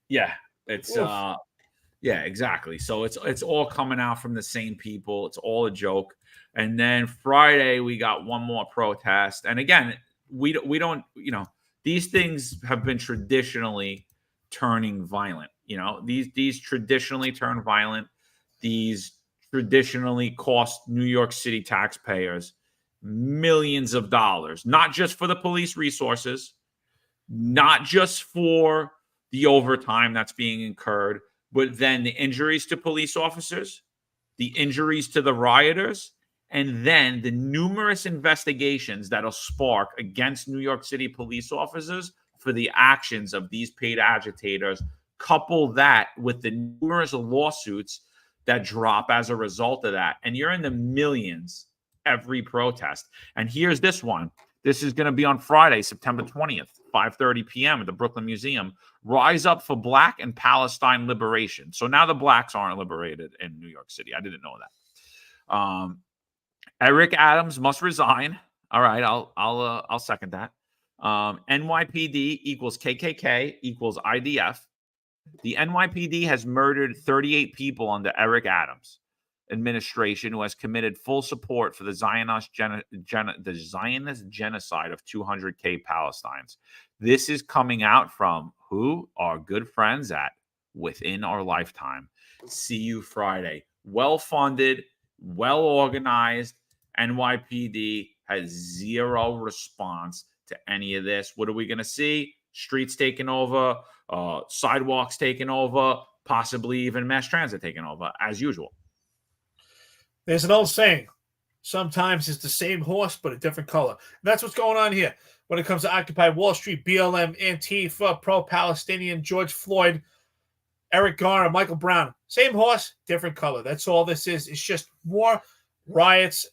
Yeah, it's yeah, exactly. So it's all coming out from the same people. It's all a joke. And then Friday we got one more protest. And again, we don't, these things have been traditionally turning violent. These traditionally turn violent. These traditionally cost New York City taxpayers millions of dollars, not just for the police resources, not just for the overtime that's being incurred, but then the injuries to police officers, the injuries to the rioters, and then the numerous investigations that'll spark against New York City police officers for the actions of these paid agitators. Couple that with the numerous lawsuits that drop as a result of that, and you're in the millions every protest. And here's this one. This is going to be on Friday, September 20th, 5:30 p.m. at the Brooklyn Museum. Rise up for Black and Palestine liberation. So now the blacks aren't liberated in New York City. I didn't know that. Eric Adams must resign. All right, I'll second that. NYPD equals KKK equals IDF. The NYPD has murdered 38 people under Eric Adams' administration, who has committed full support for the Zionist genocide of 200K Palestinians. This is coming out from who? Our good friends at Within Our Lifetime. See you Friday. Well-funded, well-organized. NYPD has zero response to any of this. What are we going to see? Streets taking over, sidewalks taking over, possibly even mass transit taking over, as usual. There's an old saying, sometimes it's the same horse, but a different color. And that's what's going on here. When it comes to Occupy Wall Street, BLM, Antifa, pro-Palestinian, George Floyd, Eric Garner, Michael Brown, same horse, different color. That's all this is. It's just more riots,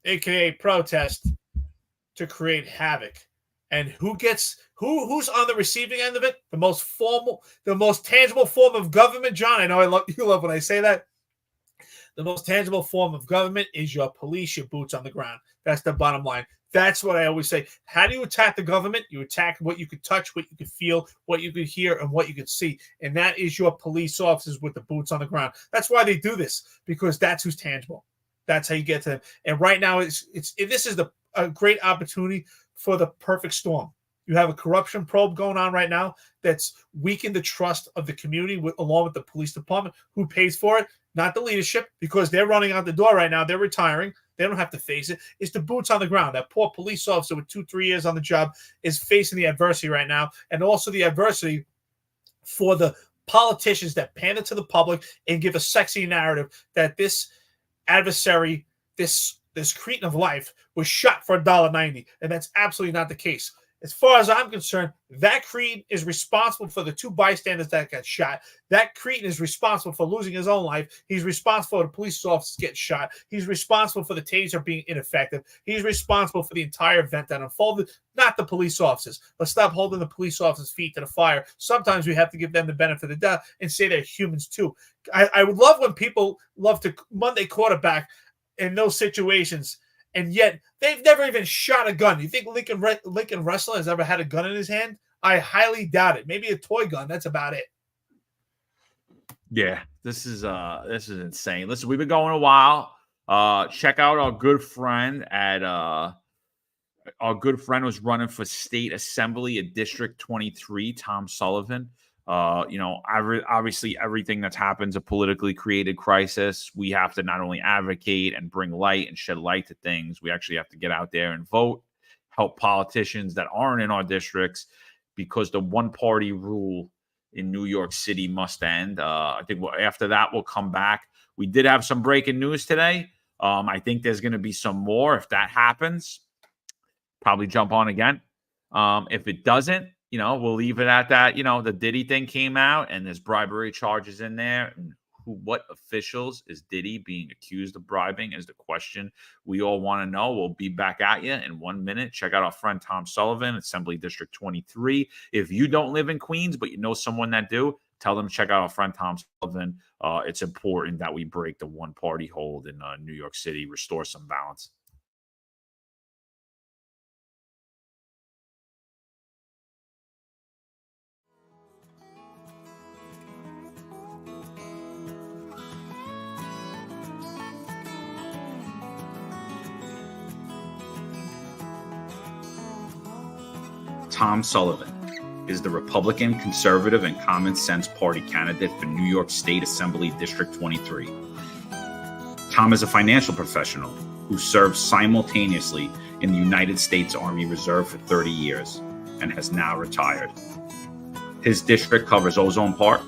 aka protest, to create havoc. And who's on the receiving end of it? The most formal, the most tangible form of government, John. I know you love when I say that. The most tangible form of government is your police, your boots on the ground. That's the bottom line. That's what I always say. How do you attack the government? You attack what you could touch, what you could feel, what you could hear, and what you could see. And that is your police officers with the boots on the ground. That's why they do this, because that's who's tangible. That's how you get to them. And right now, this is a great opportunity for the perfect storm. You have a corruption probe going on right now that's weakened the trust of the community along with the police department. Who pays for it? Not the leadership, because they're running out the door right now. They're retiring. They don't have to face it. It's the boots on the ground. That poor police officer with 2-3 years on the job is facing the adversity right now, and also the adversity for the politicians that pander to the public and give a sexy narrative that this adversary, this cretin of life, was shot for $1.90, and that's absolutely not the case. As far as I'm concerned, that cretin is responsible for the 2 bystanders that got shot. That cretin is responsible for losing his own life. He's responsible for the police officers getting shot. He's responsible for the taser being ineffective. He's responsible for the entire event that unfolded, not the police officers. Let's stop holding the police officers' feet to the fire. Sometimes we have to give them the benefit of the doubt and say they're humans too. I would love when people love to Monday quarterback in those situations, and yet they've never even shot a gun. You think Lincoln Wrestler has ever had a gun in his hand? I highly doubt it. Maybe a toy gun. That's about it. Yeah, this is insane. Listen, we've been going a while. Check out our good friend was running for state assembly at District 23, Tom Sullivan. Obviously everything that's happened is a politically created crisis. We have to not only advocate and bring light and shed light to things, we actually have to get out there and vote, help politicians that aren't in our districts, because the one-party rule in New York City must end. I think after that, we'll come back. We did have some breaking news today. I think there's going to be some more. If that happens, probably jump on again. If it doesn't, we'll leave it at that. The Diddy thing came out and there's bribery charges in there. And what officials is Diddy being accused of bribing is the question we all want to know. We'll be back at you in 1 minute. Check out our friend Tom Sullivan, Assembly District 23. If you don't live in Queens, but you know someone that do, tell them to check out our friend Tom Sullivan. It's important that we break the one-party hold in New York City, restore some balance. Tom Sullivan is the Republican, Conservative, and Common Sense Party candidate for New York State Assembly District 23. Tom is a financial professional who served simultaneously in the United States Army Reserve for 30 years and has now retired. His district covers Ozone Park,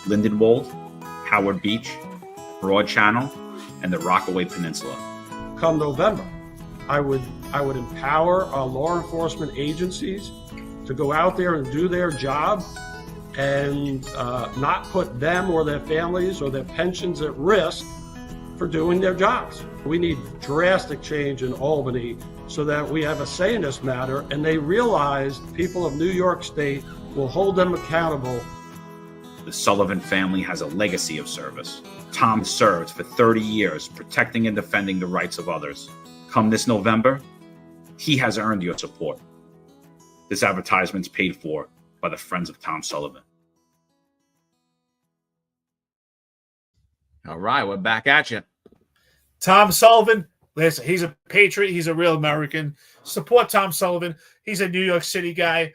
Lindenwold, Howard Beach, Broad Channel, and the Rockaway Peninsula. Come November, I would empower our law enforcement agencies to go out there and do their job and not put them or their families or their pensions at risk for doing their jobs. We need drastic change in Albany so that we have a say in this matter, and they realize people of New York State will hold them accountable. The Sullivan family has a legacy of service. Tom served for 30 years protecting and defending the rights of others. Come this November, he has earned your support. This advertisement's paid for by the Friends of Tom Sullivan. All right, we're back at you. Tom Sullivan, listen, he's a patriot. He's a real American. Support Tom Sullivan. He's a New York City guy.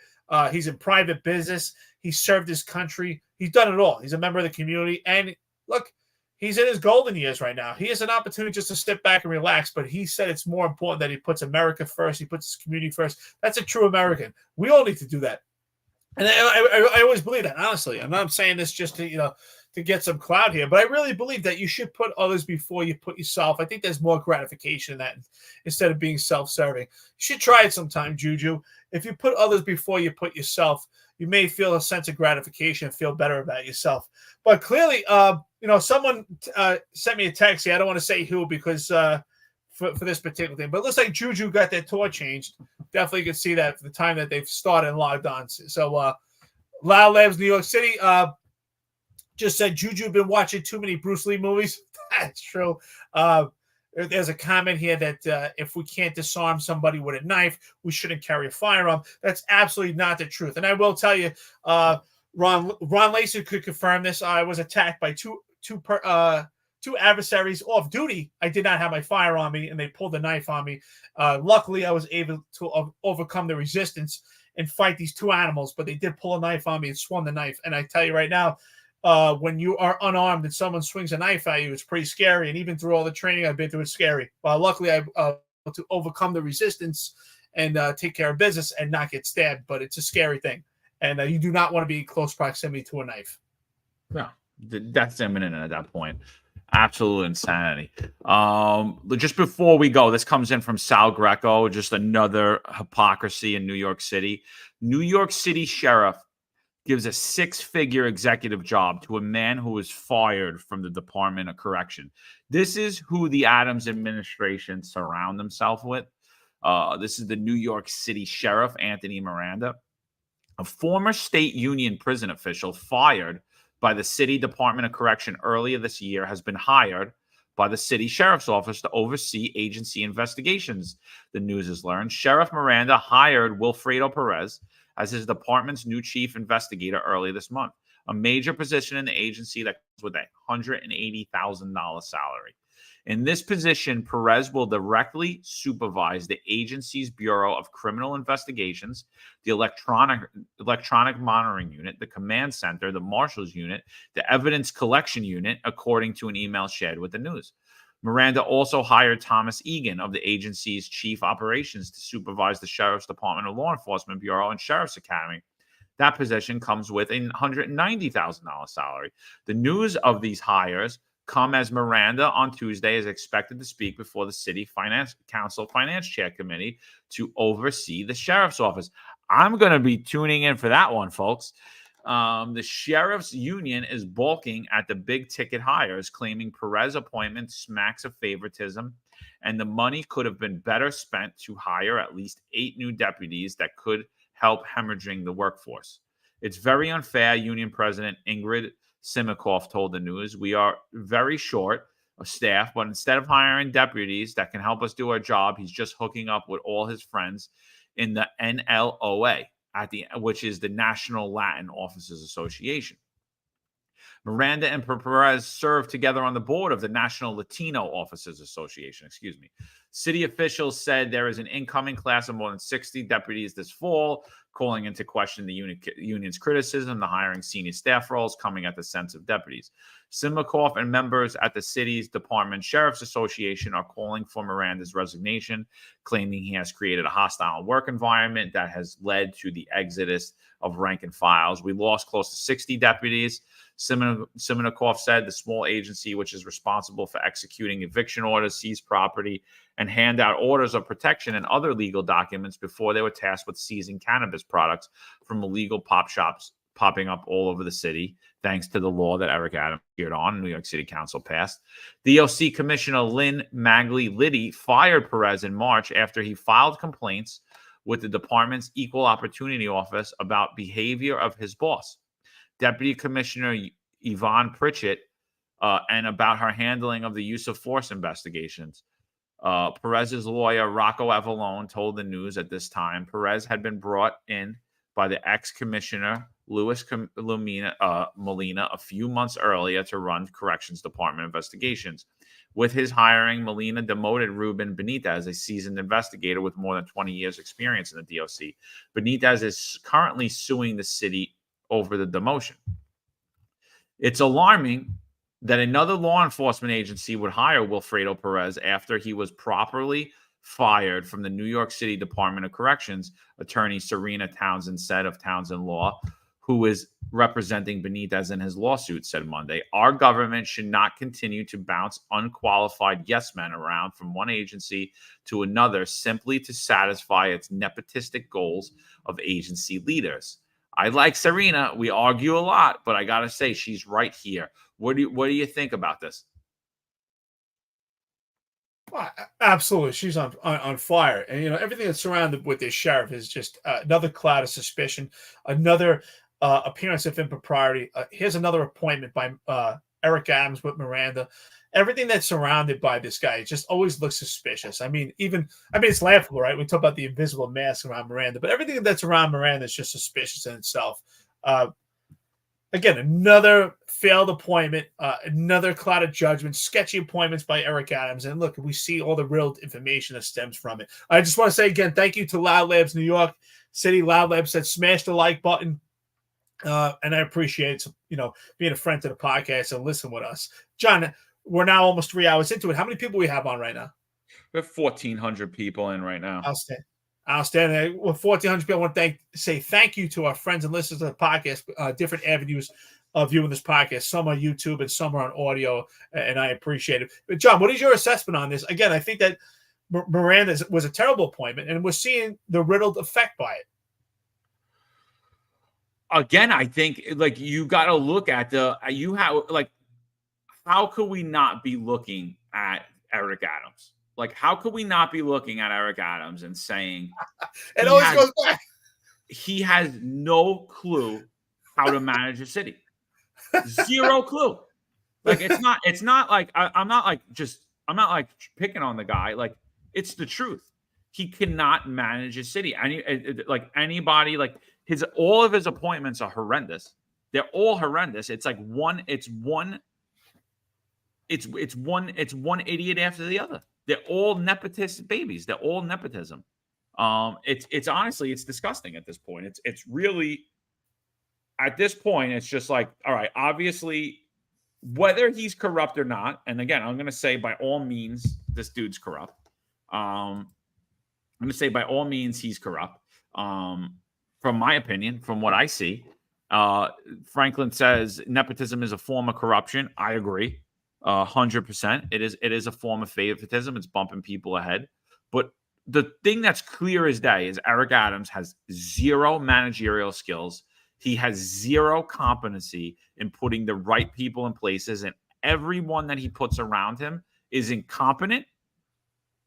He's in private business. He served his country. He's done it all. He's a member of the community. And look, he's in his golden years right now. He has an opportunity just to step back and relax, but he said it's more important that he puts America first. He puts his community first. That's a true American. We all need to do that. And I always believe that, honestly. I'm not saying this just to, to get some clout here, but I really believe that you should put others before you put yourself. I think there's more gratification in that instead of being self-serving. You should try it sometime, Juju. If you put others before you put yourself, you may feel a sense of gratification and feel better about yourself. But clearly, someone sent me a text here. I don't want to say who because for this particular thing, but it looks like Juju got their tour changed. Definitely could see that for the time that they've started and logged on. So Lau Labs, New York City, just said Juju been watching too many Bruce Lee movies. That's true. There's a comment here that if we can't disarm somebody with a knife, we shouldn't carry a firearm. That's absolutely not the truth. And I will tell you, Ron Lacey could confirm this. I was attacked by two adversaries off duty. I did not have my fire on me, and they pulled the knife on me. Luckily, I was able to overcome the resistance and fight these two animals, but they did pull a knife on me and swung the knife. And I tell you right now, when you are unarmed and someone swings a knife at you, it's pretty scary. And even through all the training I've been through, it's scary. But luckily, I able to overcome the resistance and take care of business and not get stabbed. But it's a scary thing. And you do not want to be in close proximity to a knife. No, that's imminent at that point. Absolute insanity. Just before we go, this comes in from Sal Greco, just another hypocrisy in New York City. New York City Sheriff gives a 6-figure executive job to a man who was fired from the Department of Correction. This is who the Adams administration surround themselves with. This is the New York City Sheriff, Anthony Miranda. A former state union prison official fired by the City Department of Correction earlier this year has been hired by the city sheriff's office to oversee agency investigations. The news has learned Sheriff Miranda hired Wilfredo Perez as his department's new chief investigator earlier this month, a major position in the agency that comes with a $180,000 salary. In this position, Perez will directly supervise the agency's Bureau of Criminal Investigations, the electronic monitoring unit, the command center, the marshal's unit, the evidence collection unit, according to an email shared with the news. Miranda also hired Thomas Egan of the agency's chief operations to supervise the Sheriff's Department of Law Enforcement Bureau and Sheriff's Academy. That position comes with a $190,000 salary. The news of these hires come as Miranda on Tuesday is expected to speak before the City Finance Council Finance Chair Committee to oversee the Sheriff's Office. I'm going to be tuning in for that one, folks. The Sheriff's Union is balking at the big ticket hires, claiming Perez appointment smacks of favoritism, and the money could have been better spent to hire at least 8 new deputies that could help hemorrhaging the workforce. It's very unfair, Union President Ingrid Simikoff told the news. We are very short of staff, but instead of hiring deputies that can help us do our job, he's just hooking up with all his friends in the NLOA, which is the National Latin Officers Association. Miranda and Perez served together on the board of the National Latino Officers Association. City officials said there is an incoming class of more than 60 deputies this fall, calling into question the union's criticism, the hiring senior staff roles coming at the sense of deputies. Simikoff and members at the city's Department Sheriff's Association are calling for Miranda's resignation, claiming he has created a hostile work environment that has led to the exodus of rank and files. We lost close to 60 deputies. Simikoff said the small agency, which is responsible for executing eviction orders, seize property, and hand out orders of protection and other legal documents before they were tasked with seizing cannabis products from illegal pop shops popping up all over the city, thanks to the law that Eric Adams appeared on, New York City Council passed. DOC Commissioner Lynn Magley-Liddy fired Perez in March after he filed complaints with the department's Equal Opportunity Office about behavior of his boss, Deputy Commissioner Yvonne Pritchett, and about her handling of the use of force investigations. Perez's lawyer, Rocco Avallone, told the news at this time Perez had been brought in by the ex-commissioner Louis Molina a few months earlier to run Corrections Department investigations. With his hiring, Molina demoted Ruben Benitez, a seasoned investigator with more than 20 years' experience in the DOC. Benitez is currently suing the city over the demotion. It's alarming that another law enforcement agency would hire Wilfredo Perez after he was properly fired from the New York City Department of Corrections, attorney Serena Townsend said of Townsend Law, who is representing Benitez in his lawsuit, said Monday. Our government should not continue to bounce unqualified yes men around from one agency to another simply to satisfy its nepotistic goals of agency leaders. I like Serena. We argue a lot, but I got to say she's right here. What do you think about this? Well, absolutely, she's on fire, and everything that's surrounded with this sheriff is just another cloud of suspicion, another appearance of impropriety. Here's another appointment by Eric Adams with Miranda. Everything that's surrounded by this guy, it just always looks suspicious. I mean, it's laughable, right? We talk about the invisible mask around Miranda, but everything that's around Miranda is just suspicious in itself. Again, another failed appointment, another cloud of judgment, sketchy appointments by Eric Adams. And look, we see all the real information that stems from it. I just want to say again, thank you to Loud Labs New York City. Loud Labs said smash the like button. And I appreciate being a friend to the podcast and listen with us. John, we're now almost 3 hours into it. How many people we have on right now? We have 1,400 people in right now. Outstanding. With 1,400 people, I want to say thank you to our friends and listeners of the podcast, different avenues of viewing this podcast. Some are YouTube and some are on audio, and I appreciate it. But John, what is your assessment on this? Again, I think that Miranda was a terrible appointment, and we're seeing the riddled effect by it. Again, I think you got to look at how could we not be looking at Eric Adams? How could we not be looking at Eric Adams and saying it always goes back? He has no clue how to manage a city. Zero clue. It's not like I'm not picking on the guy. It's the truth. He cannot manage a city. Anybody, all of his appointments are horrendous. They're all horrendous. It's one idiot after the other. They're all nepotist babies. They're all nepotism. It's honestly, it's disgusting at this point. It's really, at this point, it's just all right, obviously whether he's corrupt or not, and again, I'm going to say by all means, this dude's corrupt. I'm going to say by all means, he's corrupt. From my opinion, from what I see, Franklin says nepotism is a form of corruption. I agree, 100%. It is a form of favoritism. It's bumping people ahead. But the thing that's clear as day is Eric Adams has zero managerial skills. He has zero competency in putting the right people in places, and everyone that he puts around him is incompetent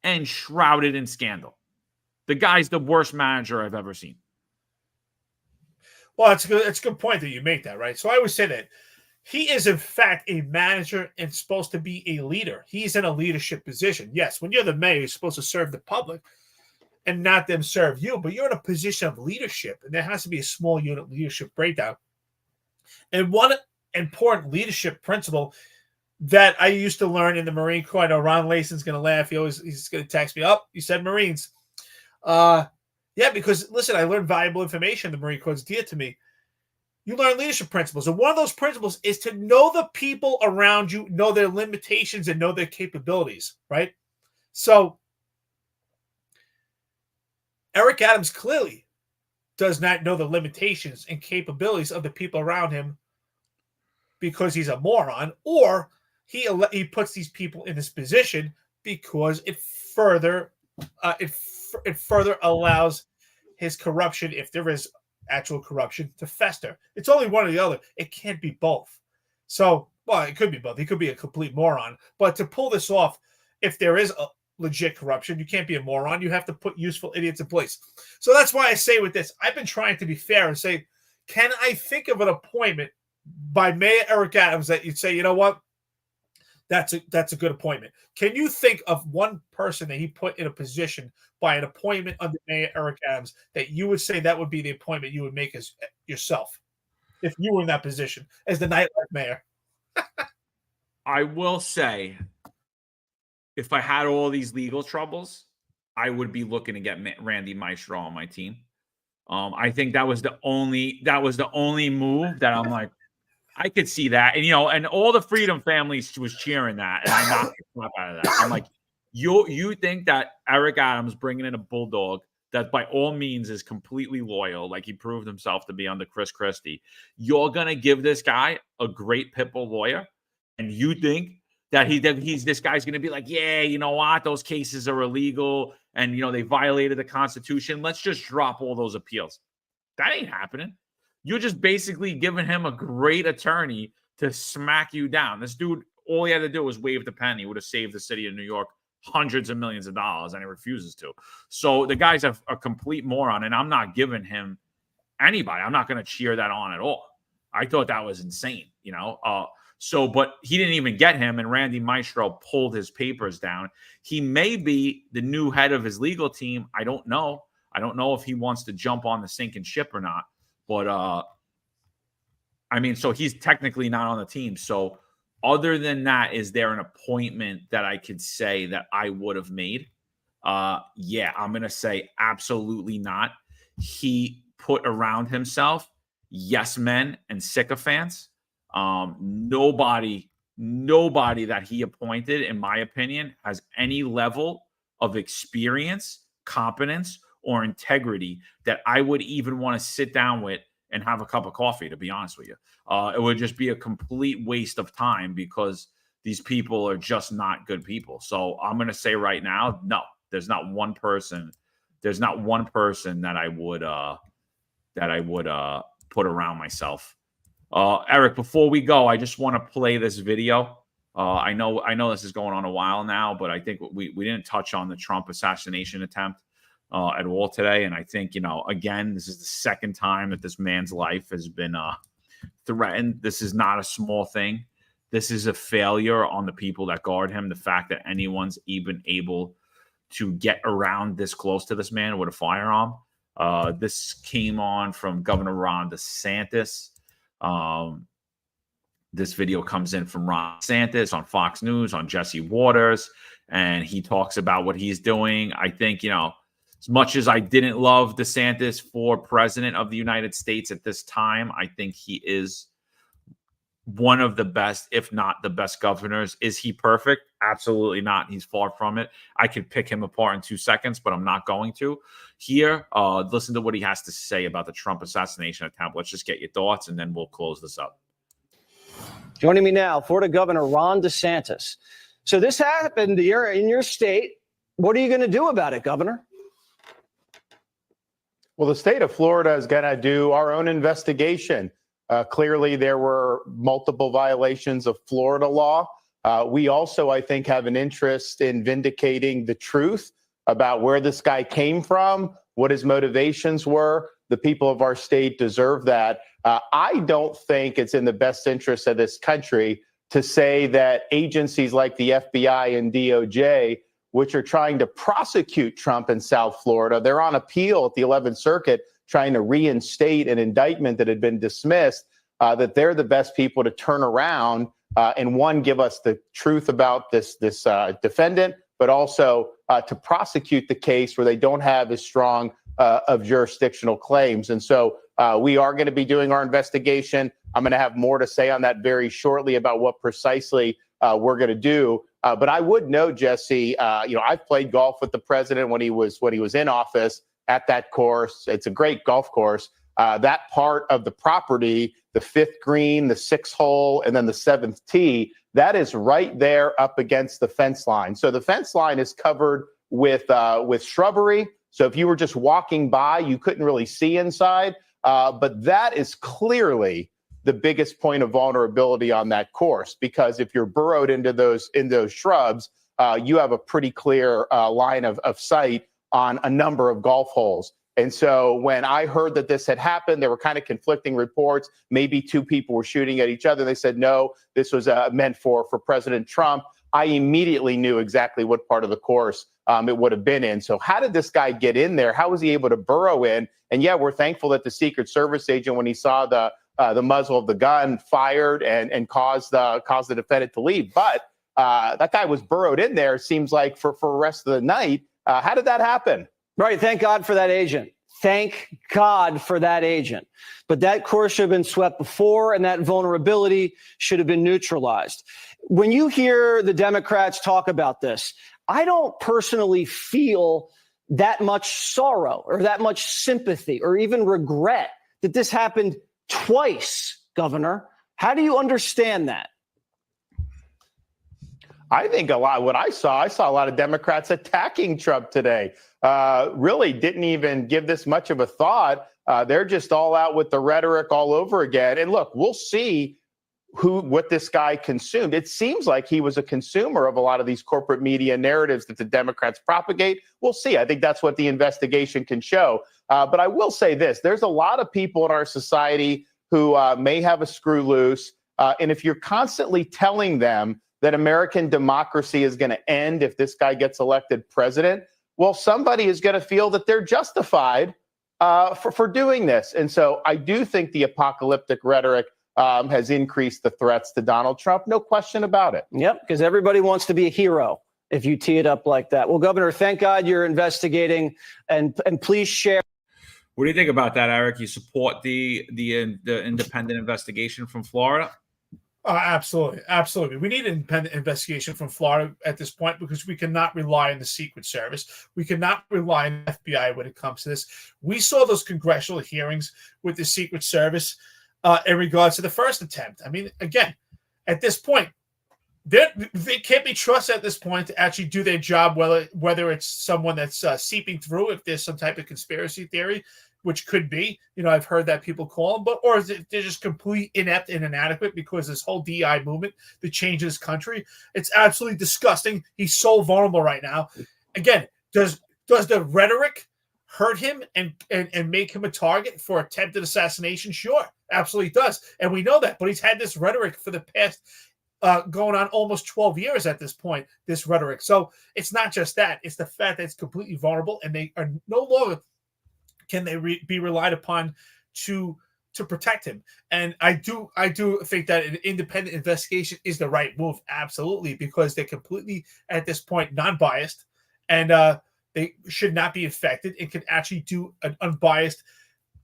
and shrouded in scandal. The guy's the worst manager I've ever seen. Well, it's a good point that you make that, right? So I always say that he is, in fact, a manager and supposed to be a leader. He's in a leadership position. Yes, when you're the mayor, you're supposed to serve the public and not them serve you, but you're in a position of leadership, and there has to be a small unit leadership breakdown. And one important leadership principle that I used to learn in the Marine Corps, I know Ron Lason's going to laugh. He's going to text me up. You said Marines. Yeah, because, listen, I learned valuable information the Marine Corps is dear to me. You learn leadership principles. And one of those principles is to know the people around you, know their limitations, and know their capabilities, right? So Eric Adams clearly does not know the limitations and capabilities of the people around him because he's a moron, or he puts these people in this position because it further allows his corruption, if there is actual corruption, to fester. It's only one or the other. It can't be both. So, well, it could be both. He could be a complete moron. But to pull this off, if there is a legit corruption, you can't be a moron. You have to put useful idiots in place. So that's why I say with this, I've been trying to be fair and say, can I think of an appointment by Mayor Eric Adams that you'd say, you know what? That's a good appointment. Can you think of one person that he put in a position by an appointment under Mayor Eric Adams that you would say that would be the appointment you would make as yourself if you were in that position as the nightlife mayor? I will say, if I had all these legal troubles, I would be looking to get Randy Maestro on my team. I think that was the only move that I'm like, I could see that. And, and all the Freedom families was cheering that. And I knocked the crap out of that. I'm like, you think that Eric Adams bringing in a bulldog that by all means is completely loyal, like he proved himself to be under Chris Christie, you're going to give this guy a great pit bull lawyer? And you think that this guy's going to be like, yeah, you know what? Those cases are illegal. And, they violated the Constitution. Let's just drop all those appeals. That ain't happening. You're just basically giving him a great attorney to smack you down. This dude, all he had to do was wave the pen. He would have saved the city of New York hundreds of millions of dollars, and he refuses to. So the guy's a complete moron, and I'm not giving him anybody. I'm not going to cheer that on at all. I thought that was insane, but he didn't even get him, and Randy Maestro pulled his papers down. He may be the new head of his legal team. I don't know. I don't know if he wants to jump on the sinking ship or not. But, so he's technically not on the team. So other than that, is there an appointment that I could say that I would have made? Yeah, I'm going to say absolutely not. He put around himself yes men and sycophants. Nobody that he appointed, in my opinion, has any level of experience, competence, or integrity that I would even want to sit down with and have a cup of coffee, to be honest with you. It would just be a complete waste of time because these people are just not good people. So I'm going to say right now, no, there's not one person that I would put around myself. Eric, before we go, I just want to play this video. I know this is going on a while now, but I think we didn't touch on the Trump assassination attempt at all today. And I think, again, this is the second time that this man's life has been threatened. This is not a small thing. This is a failure on the people that guard him. The fact that anyone's even able to get around this close to this man with a firearm. This came on from Governor Ron DeSantis. This video comes in from Ron DeSantis on Fox News, on Jesse Waters, and he talks about what he's doing. I think, as much as I didn't love DeSantis for president of the United States at this time, I think he is one of the best, if not the best governors. Is he perfect? Absolutely not. He's far from it. I could pick him apart in 2 seconds, but I'm not going to. Here, listen to what he has to say about the Trump assassination attempt. Let's just get your thoughts, and then we'll close this up. Joining me now, Florida Governor Ron DeSantis. So this happened here in your state. What are you going to do about it, Governor? Well, the state of Florida is going to do our own investigation. Clearly, there were multiple violations of Florida law. We also, I think, have an interest in vindicating the truth about where this guy came from, what his motivations were. The people of our state deserve that. I don't think it's in the best interest of this country to say that agencies like the FBI and DOJ, which are trying to prosecute Trump in South Florida, they're on appeal at the 11th Circuit trying to reinstate an indictment that had been dismissed, that they're the best people to turn around and, one, give us the truth about this defendant, but also to prosecute the case where they don't have as strong of jurisdictional claims. And so we are going to be doing our investigation. I'm going to have more to say on that very shortly about what precisely we're going to do. But I would note, Jesse, I've played golf with the president when he was in office at that course. It's a great golf course. That part of the property, the 5th green, the 6th hole, and then the 7th tee, that is right there up against the fence line. So the fence line is covered with shrubbery. So if you were just walking by, you couldn't really see inside. But that is clearly the biggest point of vulnerability on that course, because if you're burrowed into those shrubs, you have a pretty clear line of sight on a number of golf holes. And so when I heard that this had happened, there were kind of conflicting reports. Maybe 2 people were shooting at each other. They said, no, this was meant for President Trump. I immediately knew exactly what part of the course it would have been in. So how did this guy get in there? How was he able to burrow in? And yeah, we're thankful that the Secret Service agent, when he saw the muzzle of the gun, fired and caused the defendant to leave. But that guy was burrowed in there, seems like, for the rest of the night. How did that happen? Right. Thank God for that agent. Thank God for that agent. But that course should have been swept before, and that vulnerability should have been neutralized. When you hear the Democrats talk about this, I don't personally feel that much sorrow or that much sympathy or even regret that this happened twice, Governor. How do you understand that? I think what I saw a lot of Democrats attacking Trump today. Really didn't even give this much of a thought. They're just all out with the rhetoric all over again. And look, we'll see what this guy consumed. It seems like he was a consumer of a lot of these corporate media narratives that the Democrats propagate. We'll see. I think that's what the investigation can show. But I will say this. There's a lot of people in our society who may have a screw loose. And if you're constantly telling them that American democracy is going to end if this guy gets elected president, well, somebody is going to feel that they're justified for doing this. And so I do think the apocalyptic rhetoric has increased the threats to Donald Trump. No question about it. Yep, because everybody wants to be a hero if you tee it up like that. Well, Governor, thank God you're investigating, and please share. What do you think about that, Eric? You support the independent investigation from Florida? Absolutely. Absolutely. We need an independent investigation from Florida at this point, because we cannot rely on the Secret Service. We cannot rely on the FBI when it comes to this. We saw those congressional hearings with the Secret Service in regards to the first attempt. I mean, again, at this point, they can't be trusted at this point to actually do their job, whether it's someone that's seeping through, if there's some type of conspiracy theory, which could be, I've heard that people call them, or is it they're just completely inept and inadequate, because this whole DI movement, the change in this country, it's absolutely disgusting. He's so vulnerable right now. Again, does the rhetoric hurt him and make him a target for attempted assassination? Sure, absolutely does. And we know that, but he's had this rhetoric for the past going on almost 12 years at this point, this rhetoric. So it's not just that, it's the fact that it's completely vulnerable, and they are no longer can they be relied upon to protect him. And I do think that an independent investigation is the right move, absolutely, because they're completely, at this point, non-biased, and they should not be affected and can actually do an unbiased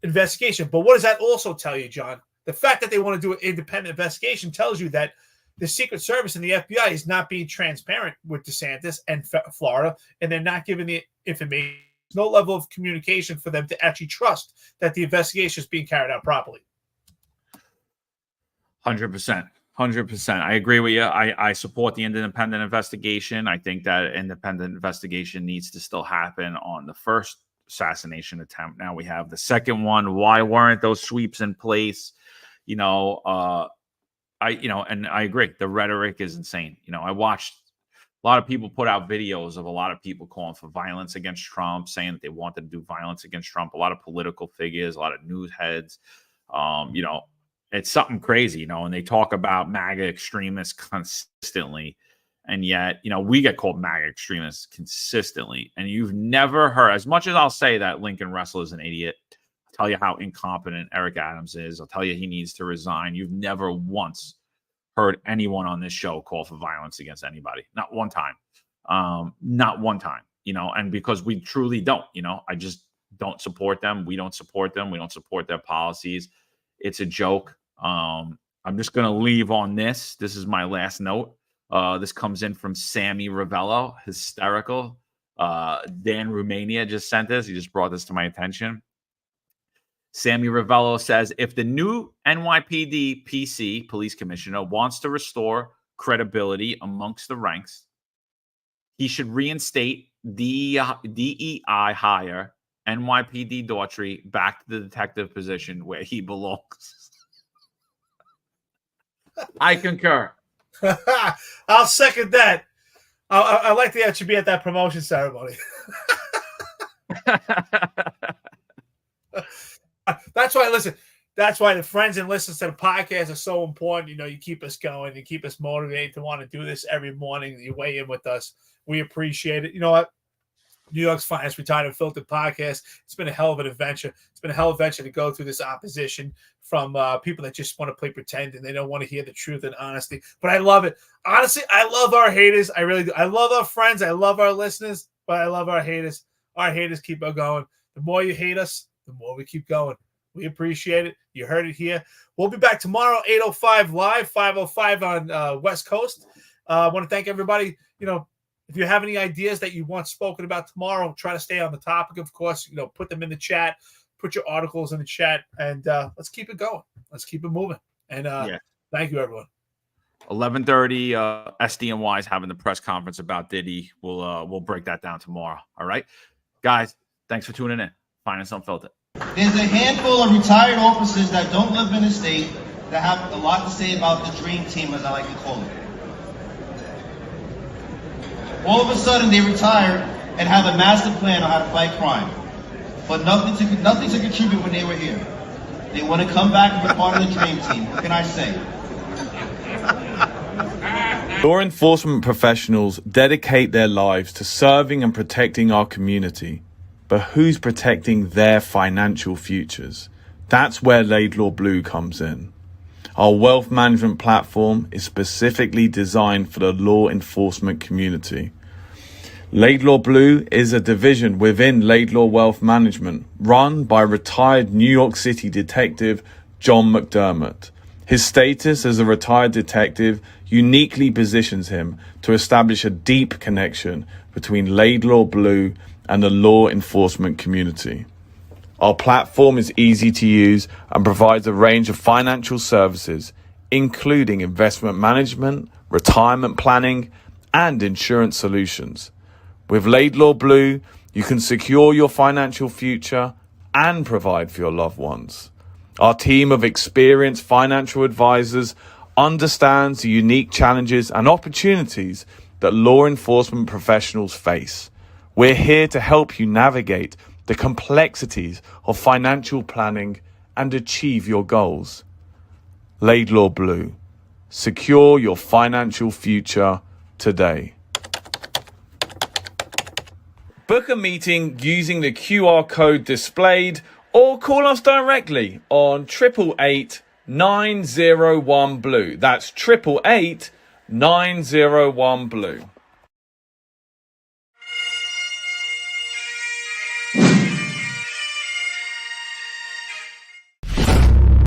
investigation. But what does that also tell you, John? The fact that they want to do an independent investigation tells you that the Secret Service and the FBI is not being transparent with DeSantis and Florida, and they're not giving the information. There's no level of communication for them to actually trust that the investigation is being carried out properly. 100%. 100%. I agree with you. I support the independent investigation. I think that independent investigation needs to still happen on the first assassination attempt. Now we have the second one. Why weren't those sweeps in place? And I agree. The rhetoric is insane. I watched a lot of people put out videos of a lot of people calling for violence against Trump, saying that they wanted to do violence against Trump. A lot of political figures, a lot of news heads, it's something crazy, and they talk about MAGA extremists consistently. And yet, we get called MAGA extremists consistently. And you've never heard, as much as I'll say that Lincoln Russell is an idiot, I'll tell you how incompetent Eric Adams is. I'll tell you he needs to resign. You've never once heard anyone on this show call for violence against anybody. Not one time. Not one time, and because we truly don't, I just don't support them. We don't support them. We don't support their policies. It's a joke. I'm just going to leave on this. This is my last note. This comes in from Sammy Ravello, hysterical. Dan Romania just sent this. He just brought this to my attention. Sammy Ravello says, if the new NYPD PC, police commissioner, wants to restore credibility amongst the ranks, he should reinstate DEI hire NYPD Daughtry back to the detective position where he belongs. I concur. I'll second that. I like that should be at that promotion ceremony. That's why, listen, that's why the friends and listeners to the podcast are so important. You keep us going. You keep us motivated to want to do this every morning. You weigh in with us. We appreciate it. You know what? New York's finest retired Unfiltered podcast. It's been a hell of an adventure. It's been a hell of an adventure to go through this opposition from people that just want to play pretend and they don't want to hear the truth and honesty. But I love it. Honestly, I love our haters. I really do. I love our friends. I love our listeners, but I love our haters. Our haters keep on going. The more you hate us, the more we keep going. We appreciate it. You heard it here. We'll be back tomorrow, 8:05 live, 5:05 on West Coast. I want to thank everybody. If you have any ideas that you want spoken about tomorrow, try to stay on the topic, of course. Put them in the chat. Put your articles in the chat, and let's keep it going. Let's keep it moving. And Thank you, everyone. 11:30, FDNY is having the press conference about Diddy. We'll break that down tomorrow. All right, guys. Thanks for tuning in. Finance Unfiltered. There's a handful of retired officers that don't live in the state that have a lot to say about the dream team, as I like to call it. All of a sudden, they retire and have a master plan on how to fight crime, but nothing to contribute when they were here. They want to come back and be part of the dream team. What can I say? Law enforcement professionals dedicate their lives to serving and protecting our community. But who's protecting their financial futures? That's where Laidlaw Blue comes in. Our wealth management platform is specifically designed for the law enforcement community. Laidlaw Blue is a division within Laidlaw Wealth Management, run by retired New York City detective John McDermott. His status as a retired detective uniquely positions him to establish a deep connection between Laidlaw Blue and the law enforcement community. Our platform is easy to use and provides a range of financial services, including investment management, retirement planning, and insurance solutions. With Laidlaw Blue, you can secure your financial future and provide for your loved ones. Our team of experienced financial advisors understands the unique challenges and opportunities that law enforcement professionals face. We're here to help you navigate the complexities of financial planning and achieve your goals. Laidlaw Blue. Secure your financial future today. Book a meeting using the QR code displayed or call us directly on 888-901-BLUE. That's 888-901-BLUE.